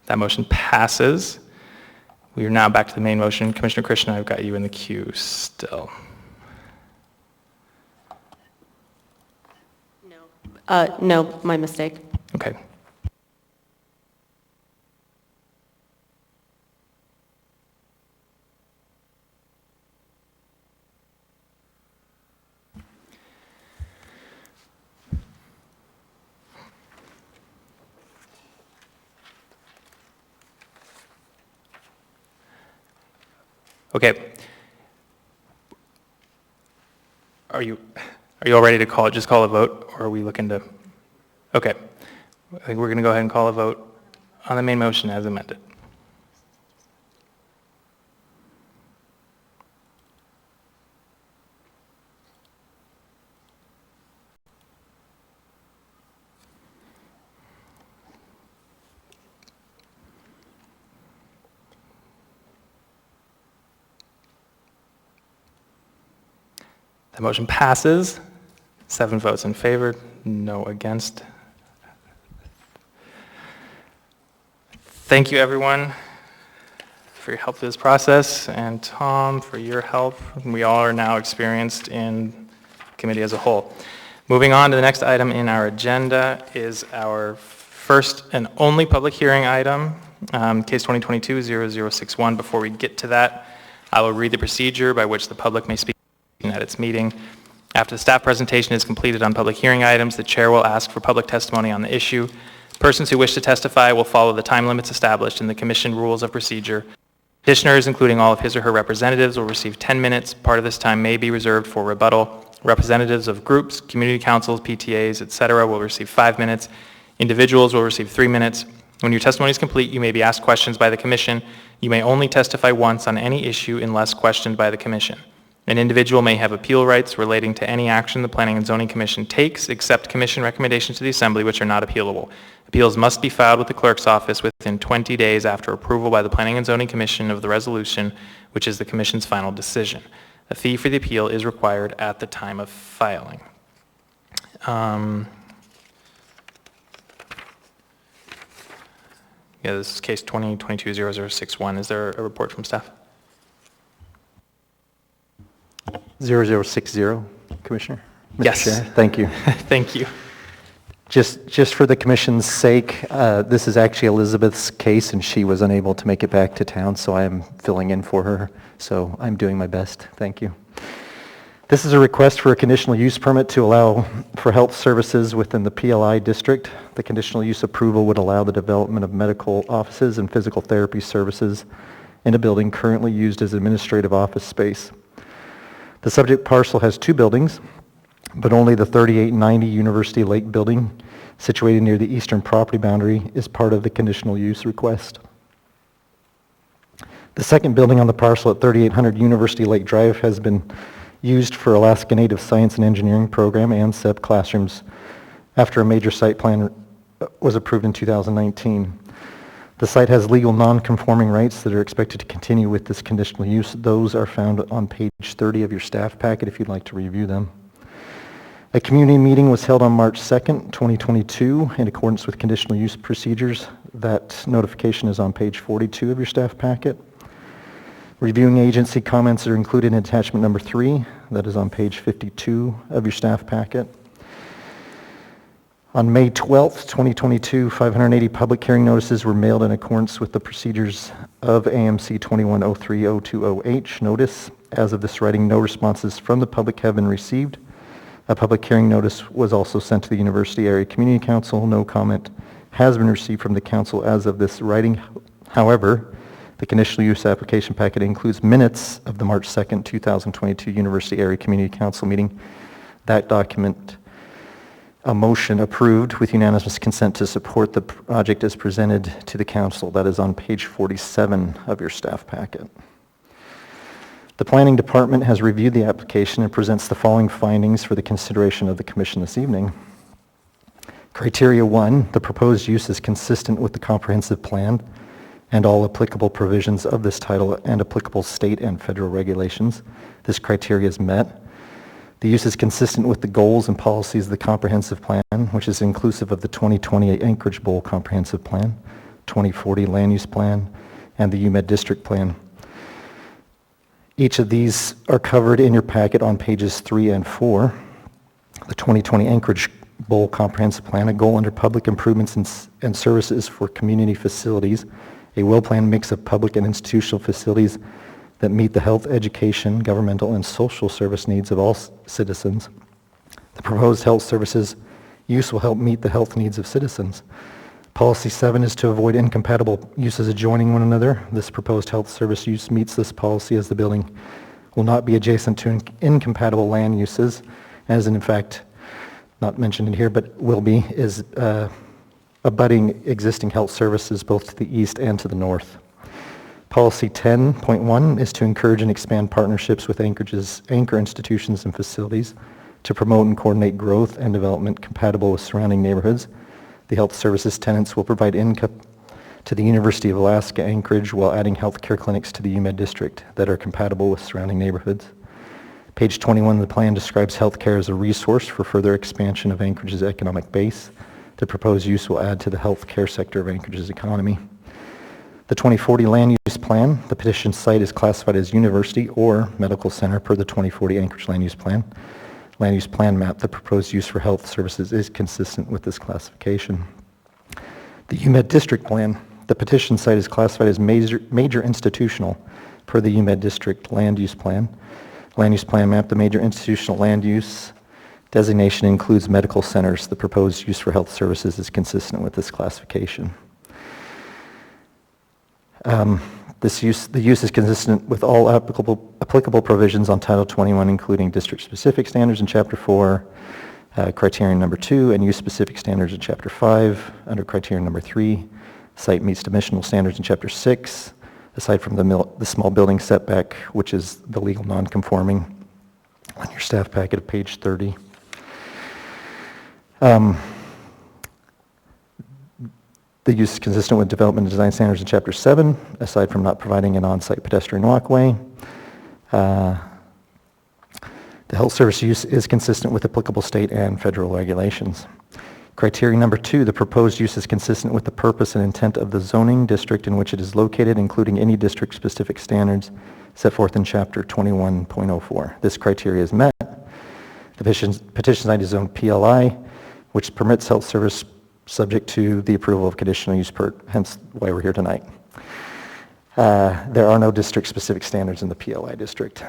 That motion passes. We are now back to the main motion. Commissioner Christian, I've got you in the queue still.
No, my mistake.
Okay. Okay. Are you all ready to call a vote, or are we looking to? Okay. I think we're going to go ahead and call a vote on the main motion as amended. The motion passes. 7 votes in favor, no against. Thank you, everyone, for your help through this process, and Tom, for your help. We all are now experienced in committee as a whole. Moving on to the next item in our agenda is our first and only public hearing item, case 2022-0061. Before we get to that, I will read the procedure by which the public may speak at its meeting. After the staff presentation is completed on public hearing items, the chair will ask for public testimony on the issue. Persons who wish to testify will follow the time limits established in the commission rules of procedure. Petitioners, including all of his or her representatives, will receive 10 minutes. Part of this time may be reserved for rebuttal. Representatives of groups, community councils, PTAs, etc. will receive 5 minutes. Individuals will receive 3 minutes. When your testimony is complete, you may be asked questions by the commission. You may only testify once on any issue unless questioned by the commission. An individual may have appeal rights relating to any action the Planning and Zoning Commission takes, except commission recommendations to the Assembly, which are not appealable. Appeals must be filed with the clerk's office within 20 days after approval by the Planning and Zoning Commission of the resolution, which is the commission's final decision. A fee for the appeal is required at the time of filing. Yeah, this is case 2022-0061. Is there a report from staff?
0060, Commissioner? Mr.
Yes.
Chair, thank you.
Thank you.
Just for the commission's sake, this is actually Elizabeth's case, and she was unable to make it back to town, so I am filling in for her. So I'm doing my best. Thank you. This is a request for a conditional use permit to allow for health services within the PLI district. The conditional use approval would allow the development of medical offices and physical therapy services in a building currently used as administrative office space. The subject parcel has 2 buildings, but only the 3890 University Lake building, situated near the eastern property boundary, is part of the conditional use request. The second building on the parcel at 3800 University Lake Drive has been used for Alaska Native Science and Engineering Program and SEP classrooms after a major site plan was approved in 2019. The site has legal non-conforming rights that are expected to continue with this conditional use. Those are found on page 30 of your staff packet if you'd like to review them. A community meeting was held on March 2nd, 2022 in accordance with conditional use procedures. That notification is on page 42 of your staff packet. Reviewing agency comments are included in attachment number 3. That is on page 52 of your staff packet. On May 12th, 2022, 580 public hearing notices were mailed in accordance with the procedures of AMC 2103-020H notice. As of this writing, no responses from the public have been received. A public hearing notice was also sent to the University Area Community Council. No comment has been received from the council as of this writing. However, the conditional use application packet includes minutes of the March 2nd, 2022 University Area Community Council meeting. That document a motion approved with unanimous consent to support the project as presented to the council. That is on page 47 of your staff packet. The Planning Department has reviewed the application and presents the following findings for the consideration of the Commission this evening. Criteria 1, the proposed use is consistent with the comprehensive plan and all applicable provisions of this title and applicable state and federal regulations. This criteria is met. The use is consistent with the goals and policies of the comprehensive plan, which is inclusive of the 2020 Anchorage Bowl Comprehensive Plan, 2040 Land Use Plan, and the UMed District Plan. Each of these are covered in your packet on pages 3 and 4. The 2020 Anchorage Bowl Comprehensive Plan, a goal under public improvements and services for community facilities, a well-planned mix of public and institutional facilities that meet the health, education, governmental, and social service needs of all citizens. The proposed health services use will help meet the health needs of citizens. Policy 7 is to avoid incompatible uses adjoining one another. This proposed health service use meets this policy as the building will not be adjacent to incompatible land uses, as in fact, not mentioned in here, but will be, is abutting existing health services both to the east and to the north. Policy 10.1 is to encourage and expand partnerships with Anchorage's anchor institutions and facilities to promote and coordinate growth and development compatible with surrounding neighborhoods. The health services tenants will provide income to the University of Alaska Anchorage while adding health care clinics to the UMed district that are compatible with surrounding neighborhoods. Page 21 of the plan describes healthcare as a resource for further expansion of Anchorage's economic base. The proposed use will add to the healthcare sector of Anchorage's economy. The 2040 Land Use Plan, the petition site is classified as university or medical center per the 2040 Anchorage Land Use Plan. Land Use Plan map, the proposed use for health services is consistent with this classification. The UMed District Plan, the petition site is classified as major institutional per the UMed District Land Use Plan. Land Use Plan map, the major institutional land use designation includes medical centers. The proposed use for health services is consistent with this classification. The use is consistent with all applicable provisions on Title 21, including district-specific standards in Chapter 4, criterion number 2, and use-specific standards in Chapter 5. Under criterion number 3, site meets dimensional standards in Chapter 6, aside from the small building setback, which is the legal non-conforming on your staff packet of page 30. The use is consistent with development and design standards in Chapter 7, aside from not providing an on-site pedestrian walkway. The health service use is consistent with applicable state and federal regulations. Criteria number 2, the proposed use is consistent with the purpose and intent of the zoning district in which it is located, including any district-specific standards set forth in Chapter 21.04. This criteria is met. The petition site is zoned PLI, which permits health service subject to the approval of conditional use hence why we're here tonight. There are no district-specific standards in the PLI district.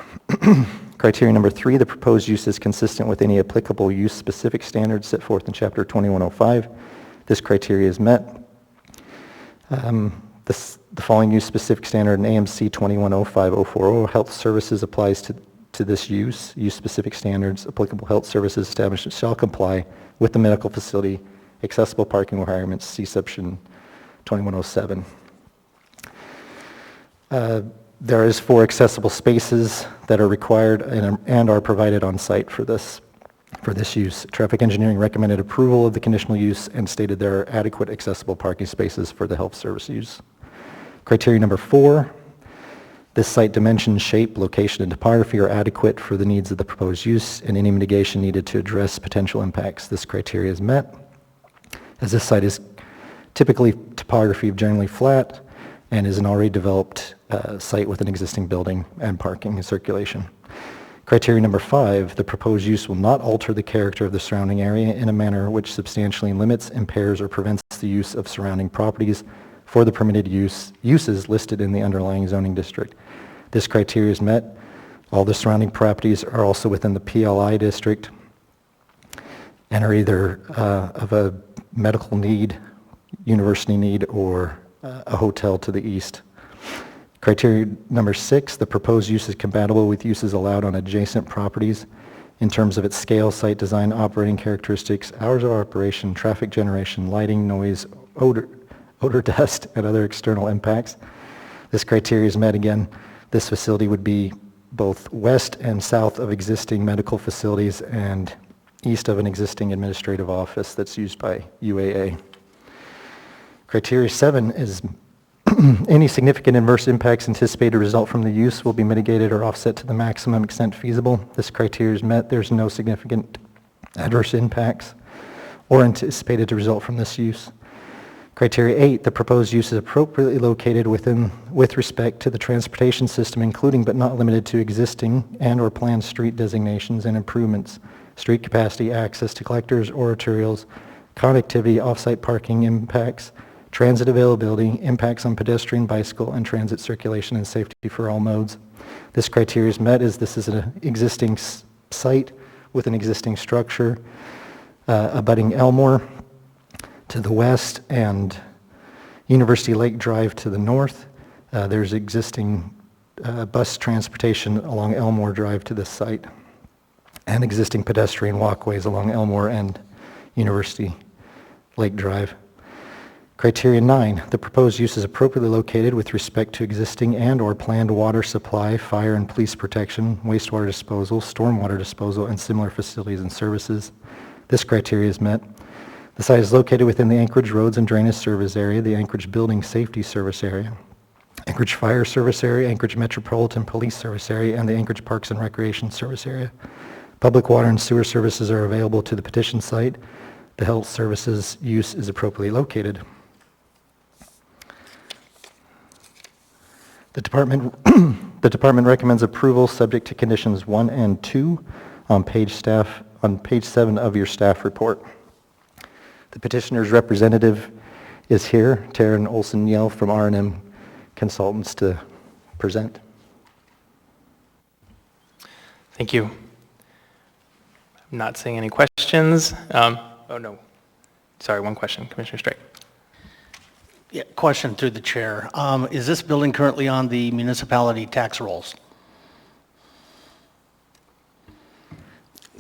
Criteria number 3, the proposed use is consistent with any applicable use-specific standards set forth in Chapter 2105. This criteria is met. The following use-specific standard in AMC 2105-040 health services applies to to this use, use-specific standards, applicable health services establishments shall comply with the medical facility accessible parking requirements, see section 2107. There is 4 accessible spaces that are required and are provided on site for this use. Traffic engineering recommended approval of the conditional use and stated there are adequate accessible parking spaces for the health service use. Criteria number 4, this site dimension, shape, location, and topography are adequate for the needs of the proposed use, and any mitigation needed to address potential impacts. This criteria is met, as this site is typically topography generally flat and is an already developed site with an existing building and parking and circulation. Criteria number 5, the proposed use will not alter the character of the surrounding area in a manner which substantially limits, impairs, or prevents the use of surrounding properties for the permitted uses listed in the underlying zoning district. This criteria is met. All the surrounding properties are also within the PLI district and are either of a medical need, university need, or a hotel to the east. Criteria number 6, the proposed use is compatible with uses allowed on adjacent properties in terms of its scale, site design, operating characteristics, hours of operation, traffic generation, lighting, noise, odor, dust, and other external impacts. This criteria is met again. This facility would be both west and south of existing medical facilities and east of an existing administrative office that's used by UAA. Criteria 7 is any significant adverse impacts anticipated to result from the use will be mitigated or offset to the maximum extent feasible. This criteria is met. There's no significant adverse impacts or anticipated to result from this use. Criteria 8, the proposed use is appropriately located with respect to the transportation system, including but not limited to existing and or planned street designations and improvements, street capacity, access to collectors or arterials, connectivity, off-site parking impacts, transit availability, impacts on pedestrian, bicycle, and transit circulation and safety for all modes. This criteria is met as this is an existing site with an existing structure abutting Elmore to the west and University Lake Drive to the north. There's existing bus transportation along Elmore Drive to this site and existing pedestrian walkways along Elmore and University Lake Drive. Criteria 9, the proposed use is appropriately located with respect to existing and or planned water supply, fire and police protection, wastewater disposal, stormwater disposal, and similar facilities and services. This criteria is met. The site is located within the Anchorage Roads and Drainage Service Area, the Anchorage Building Safety Service Area, Anchorage Fire Service Area, Anchorage Metropolitan Police Service Area, and the Anchorage Parks and Recreation Service Area. Public water and sewer services are available to the petition site. The health services use is appropriately located. The department recommends approval subject to conditions 1 and 2 on page 7 of your staff report. The petitioner's representative is here, Taryn Olson-Yell from R&M Consultants, to present.
Thank you. I'm not seeing any questions. Oh, no. Sorry, one question, Commissioner Strike.
Yeah, question through the chair. Is this building currently on the municipality tax rolls?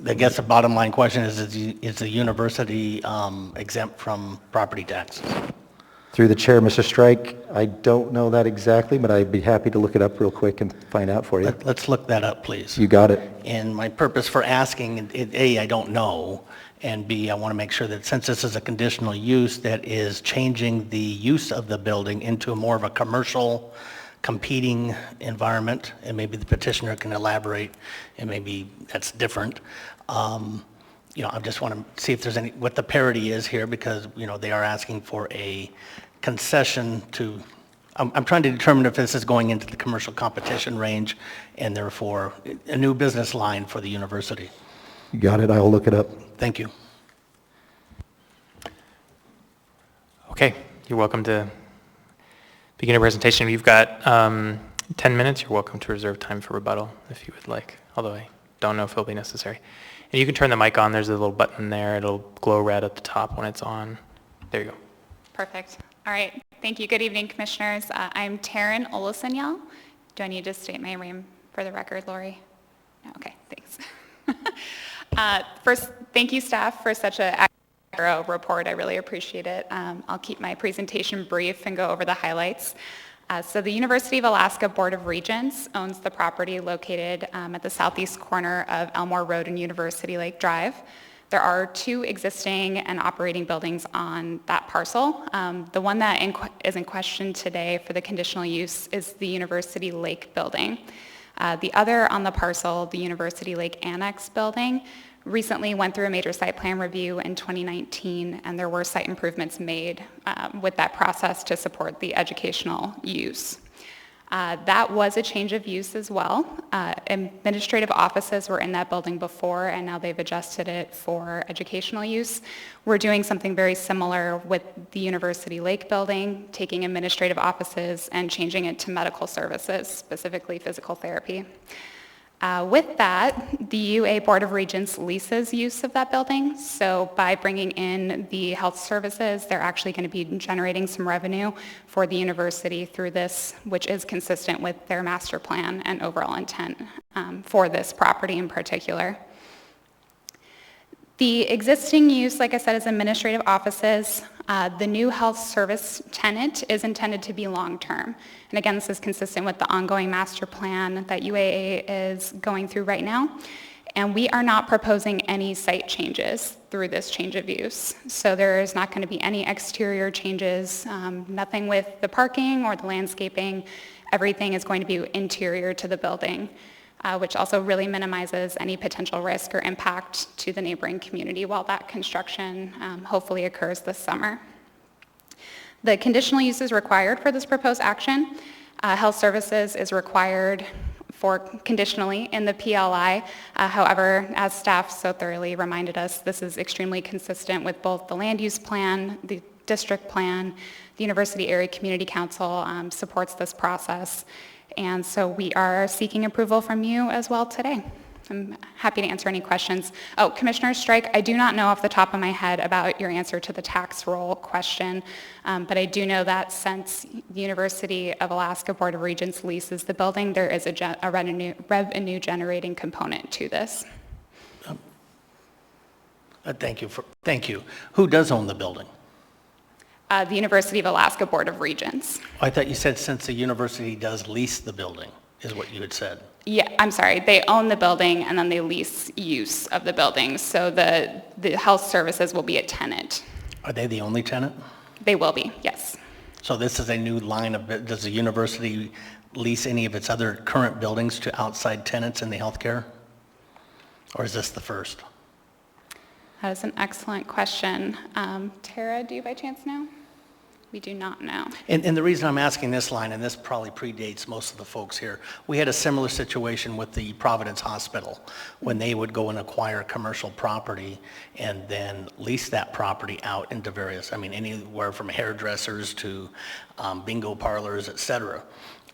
I guess the bottom line question is the university exempt from property taxes?
Through the chair, Mr. Strike, I don't know that exactly, but I'd be happy to look it up real quick and find out for you.
Let's look that up, please.
You got it.
And my purpose for asking, A, I don't know, and B, I want to make sure that since this is a conditional use that is changing the use of the building into more of a commercial competing environment, and maybe the petitioner can elaborate, and maybe that's different. I just want to see if there's what the parity is here, because, they are asking for a concession to, I'm trying to determine if this is going into the commercial competition range and therefore a new business line for the university.
You got it. I will look it up.
Thank you.
Okay, you're welcome to begin your presentation. You've got 10 minutes. You're welcome to reserve time for rebuttal if you would like, although I don't know if it'll be necessary. And you can turn the mic on. There's a little button there. It'll glow red at the top when it's on. There you go.
Perfect. All right. Thank you. Good evening, commissioners. I'm Taryn Olosanyal. Do I need to state my name for the record, Lori? Okay, thanks. First, thank you, staff, for such a thorough report. I really appreciate it. I'll keep my presentation brief and go over the highlights. So the University of Alaska Board of Regents owns the property located at the southeast corner of Elmore Road and University Lake Drive. There are 2 existing and operating buildings on that parcel. The one that is in question today for the conditional use is the University Lake building. The other on the parcel, the University Lake Annex building, recently went through a major site plan review in 2019, and there were site improvements made with that process to support the educational use. That was a change of use as well. Administrative offices were in that building before, and now they've adjusted it for educational use. We're doing something very similar with the University Lake building, taking administrative offices and changing it to medical services, specifically physical therapy. With that, the UA Board of Regents leases use of that building. So by bringing in the health services, they're actually going to be generating some revenue for the university through this, which is consistent with their master plan and overall intent for this property in particular. The existing use, like I said, is administrative offices. The new health service tenant is intended to be long-term. And again, this is consistent with the ongoing master plan that UAA is going through right now. And we are not proposing any site changes through this change of use. So there is not going to be any exterior changes, nothing with the parking or the landscaping. Everything is going to be interior to the building, which also really minimizes any potential risk or impact to the neighboring community while that construction hopefully occurs this summer. The conditional use is required for this proposed action. Health services is required for conditionally in the PLI. However, as staff so thoroughly reminded us, this is extremely consistent with both the land use plan, the district plan, the University Area Community Council supports this process. And so we are seeking approval from you as well today. I'm happy to answer any questions. Oh, Commissioner Strike, I do not know off the top of my head about your answer to the tax roll question, but I do know that since the University of Alaska Board of Regents leases the building, there is a revenue generating component to this.
Thank you. Who does own the building?
The University of Alaska Board of Regents.
I thought you said since the university does lease the building, is what you had said.
Yeah, I'm sorry. They own the building and then they lease use of the building. So the health services will be a tenant.
Are they the only tenant?
They will be, yes.
So this is a new line of, does the university lease any of its other current buildings to outside tenants in the healthcare? Or is this the first?
That is an excellent question. Tara, do you by chance know? We do not know.
And the reason I'm asking this line, and this probably predates most of the folks here, we had a similar situation with the Providence Hospital when they would go and acquire commercial property and then lease that property out into various, anywhere from hairdressers to bingo parlors, et cetera.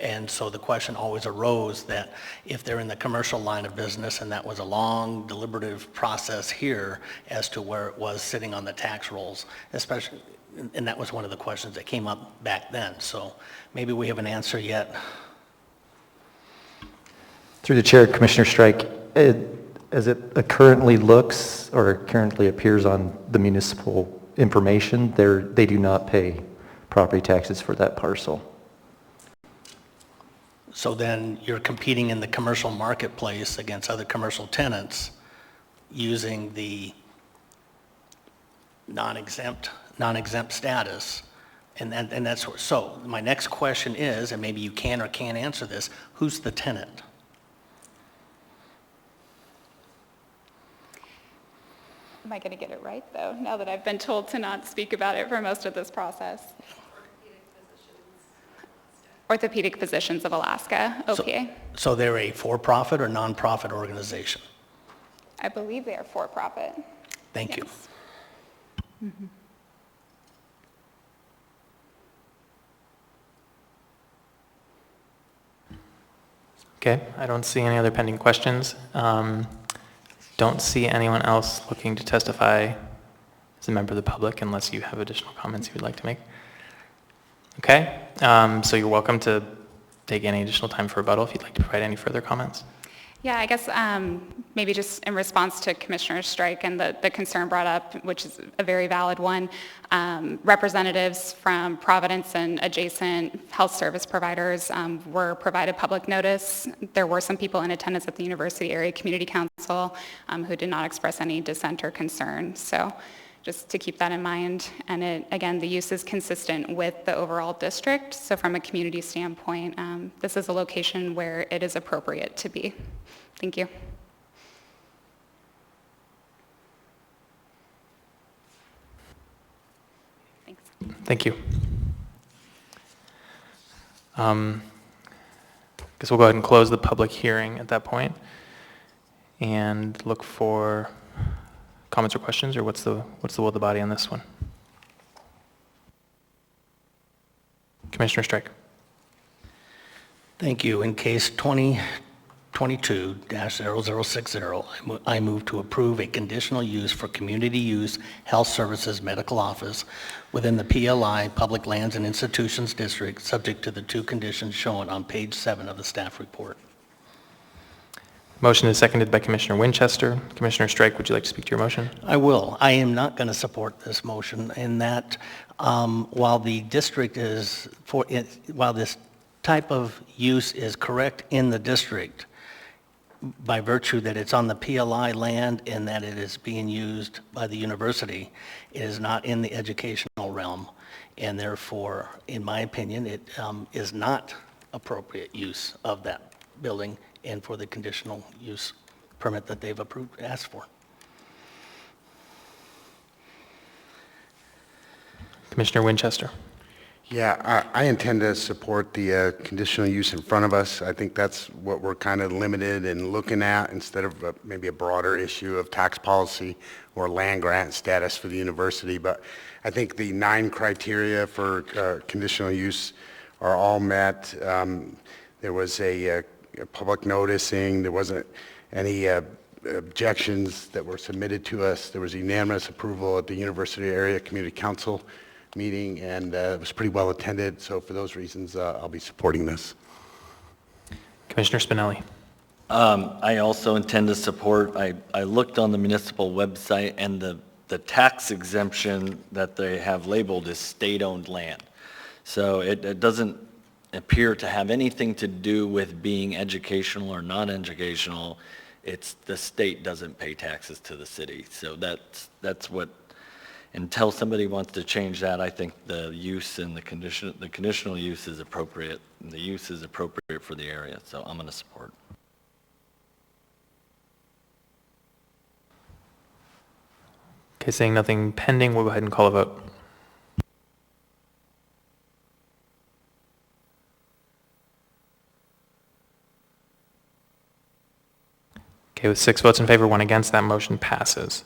And so the question always arose that if they're in the commercial line of business, and that was a long deliberative process here as to where it was sitting on the tax rolls, especially, and that was one of the questions that came up back then. So maybe we have an answer yet.
Through the chair, Commissioner Strike, as it currently looks or currently appears on the municipal information, they do not pay property taxes for that parcel.
So then you're competing in the commercial marketplace against other commercial tenants using the non-exempt status. And that's what, so my next question is, and maybe you can or can't answer this, who's the tenant?
Am I going to get it right, though, now that I've been told to not speak about it for most of this process? Orthopedic Physicians of Alaska, OPA.
So they're a for-profit or non-profit organization?
I believe they are for-profit.
Thank you.
Mm-hmm.
Okay, I don't see any other pending questions. Don't see anyone else looking to testify as a member of the public unless you have additional comments you would like to make. Okay, so you're welcome to take any additional time for rebuttal if you'd like to provide any further comments.
Yeah, I guess maybe just in response to Commissioner Strike and the concern brought up, which is a very valid one, representatives from Providence and adjacent health service providers were provided public notice. There were some people in attendance at the University Area Community Council who did not express any dissent or concern. So just to keep that in mind. And again, the use is consistent with the overall district. So from a community standpoint, this is a location where it is appropriate to be. Thank you. Thanks.
Thank you. Guess we'll go ahead and close the public hearing at that point and look for comments or questions, or what's the will of the body on this one? Commissioner Strike.
Thank you. In case 2022-0060, I move to approve a conditional use for community use health services medical office within the PLI Public Lands and Institutions District, subject to the 2 conditions shown on page 7 of the staff report.
Motion is seconded by Commissioner Winchester. Commissioner Strike, would you like to speak to your motion?
I will. I am not going to support this motion in that while the district is, while this type of use is correct in the district, by virtue that it's on the PLI land and that it is being used by the university, it is not in the educational realm. And therefore, in my opinion, it is not appropriate use of that building and for the conditional use permit that they've asked for.
Commissioner Winchester.
Yeah, I intend to support the conditional use in front of us. I think that's what we're kind of limited in looking at instead of maybe a broader issue of tax policy or land grant status for the university. But I think the 9 criteria for conditional use are all met. There was a public noticing. There wasn't any objections that were submitted to us. There was unanimous approval at the University Area Community Council meeting, and it was pretty well attended. So for those reasons, I'll be supporting this.
Commissioner Spinelli.
I also intend to support. I looked on the municipal website, and the tax exemption that they have labeled is state-owned land. So it doesn't appear to have anything to do with being educational or non-educational. It's the state doesn't pay taxes to the city. So that's what, until somebody wants to change that, I think the use and the conditional use is appropriate. The use is appropriate for the area, so I'm going to support.
Okay, seeing nothing pending, we'll go ahead and call a vote. Okay, with 6 votes in favor, 1 against, that motion passes.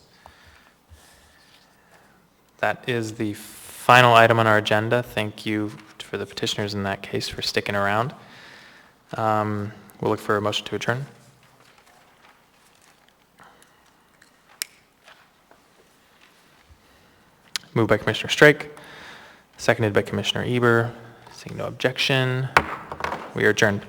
That is the final item on our agenda. Thank you for the petitioners in that case for sticking around. We'll look for a motion to adjourn. Moved by Commissioner Strike, seconded by Commissioner Eber. Seeing no objection, we are adjourned.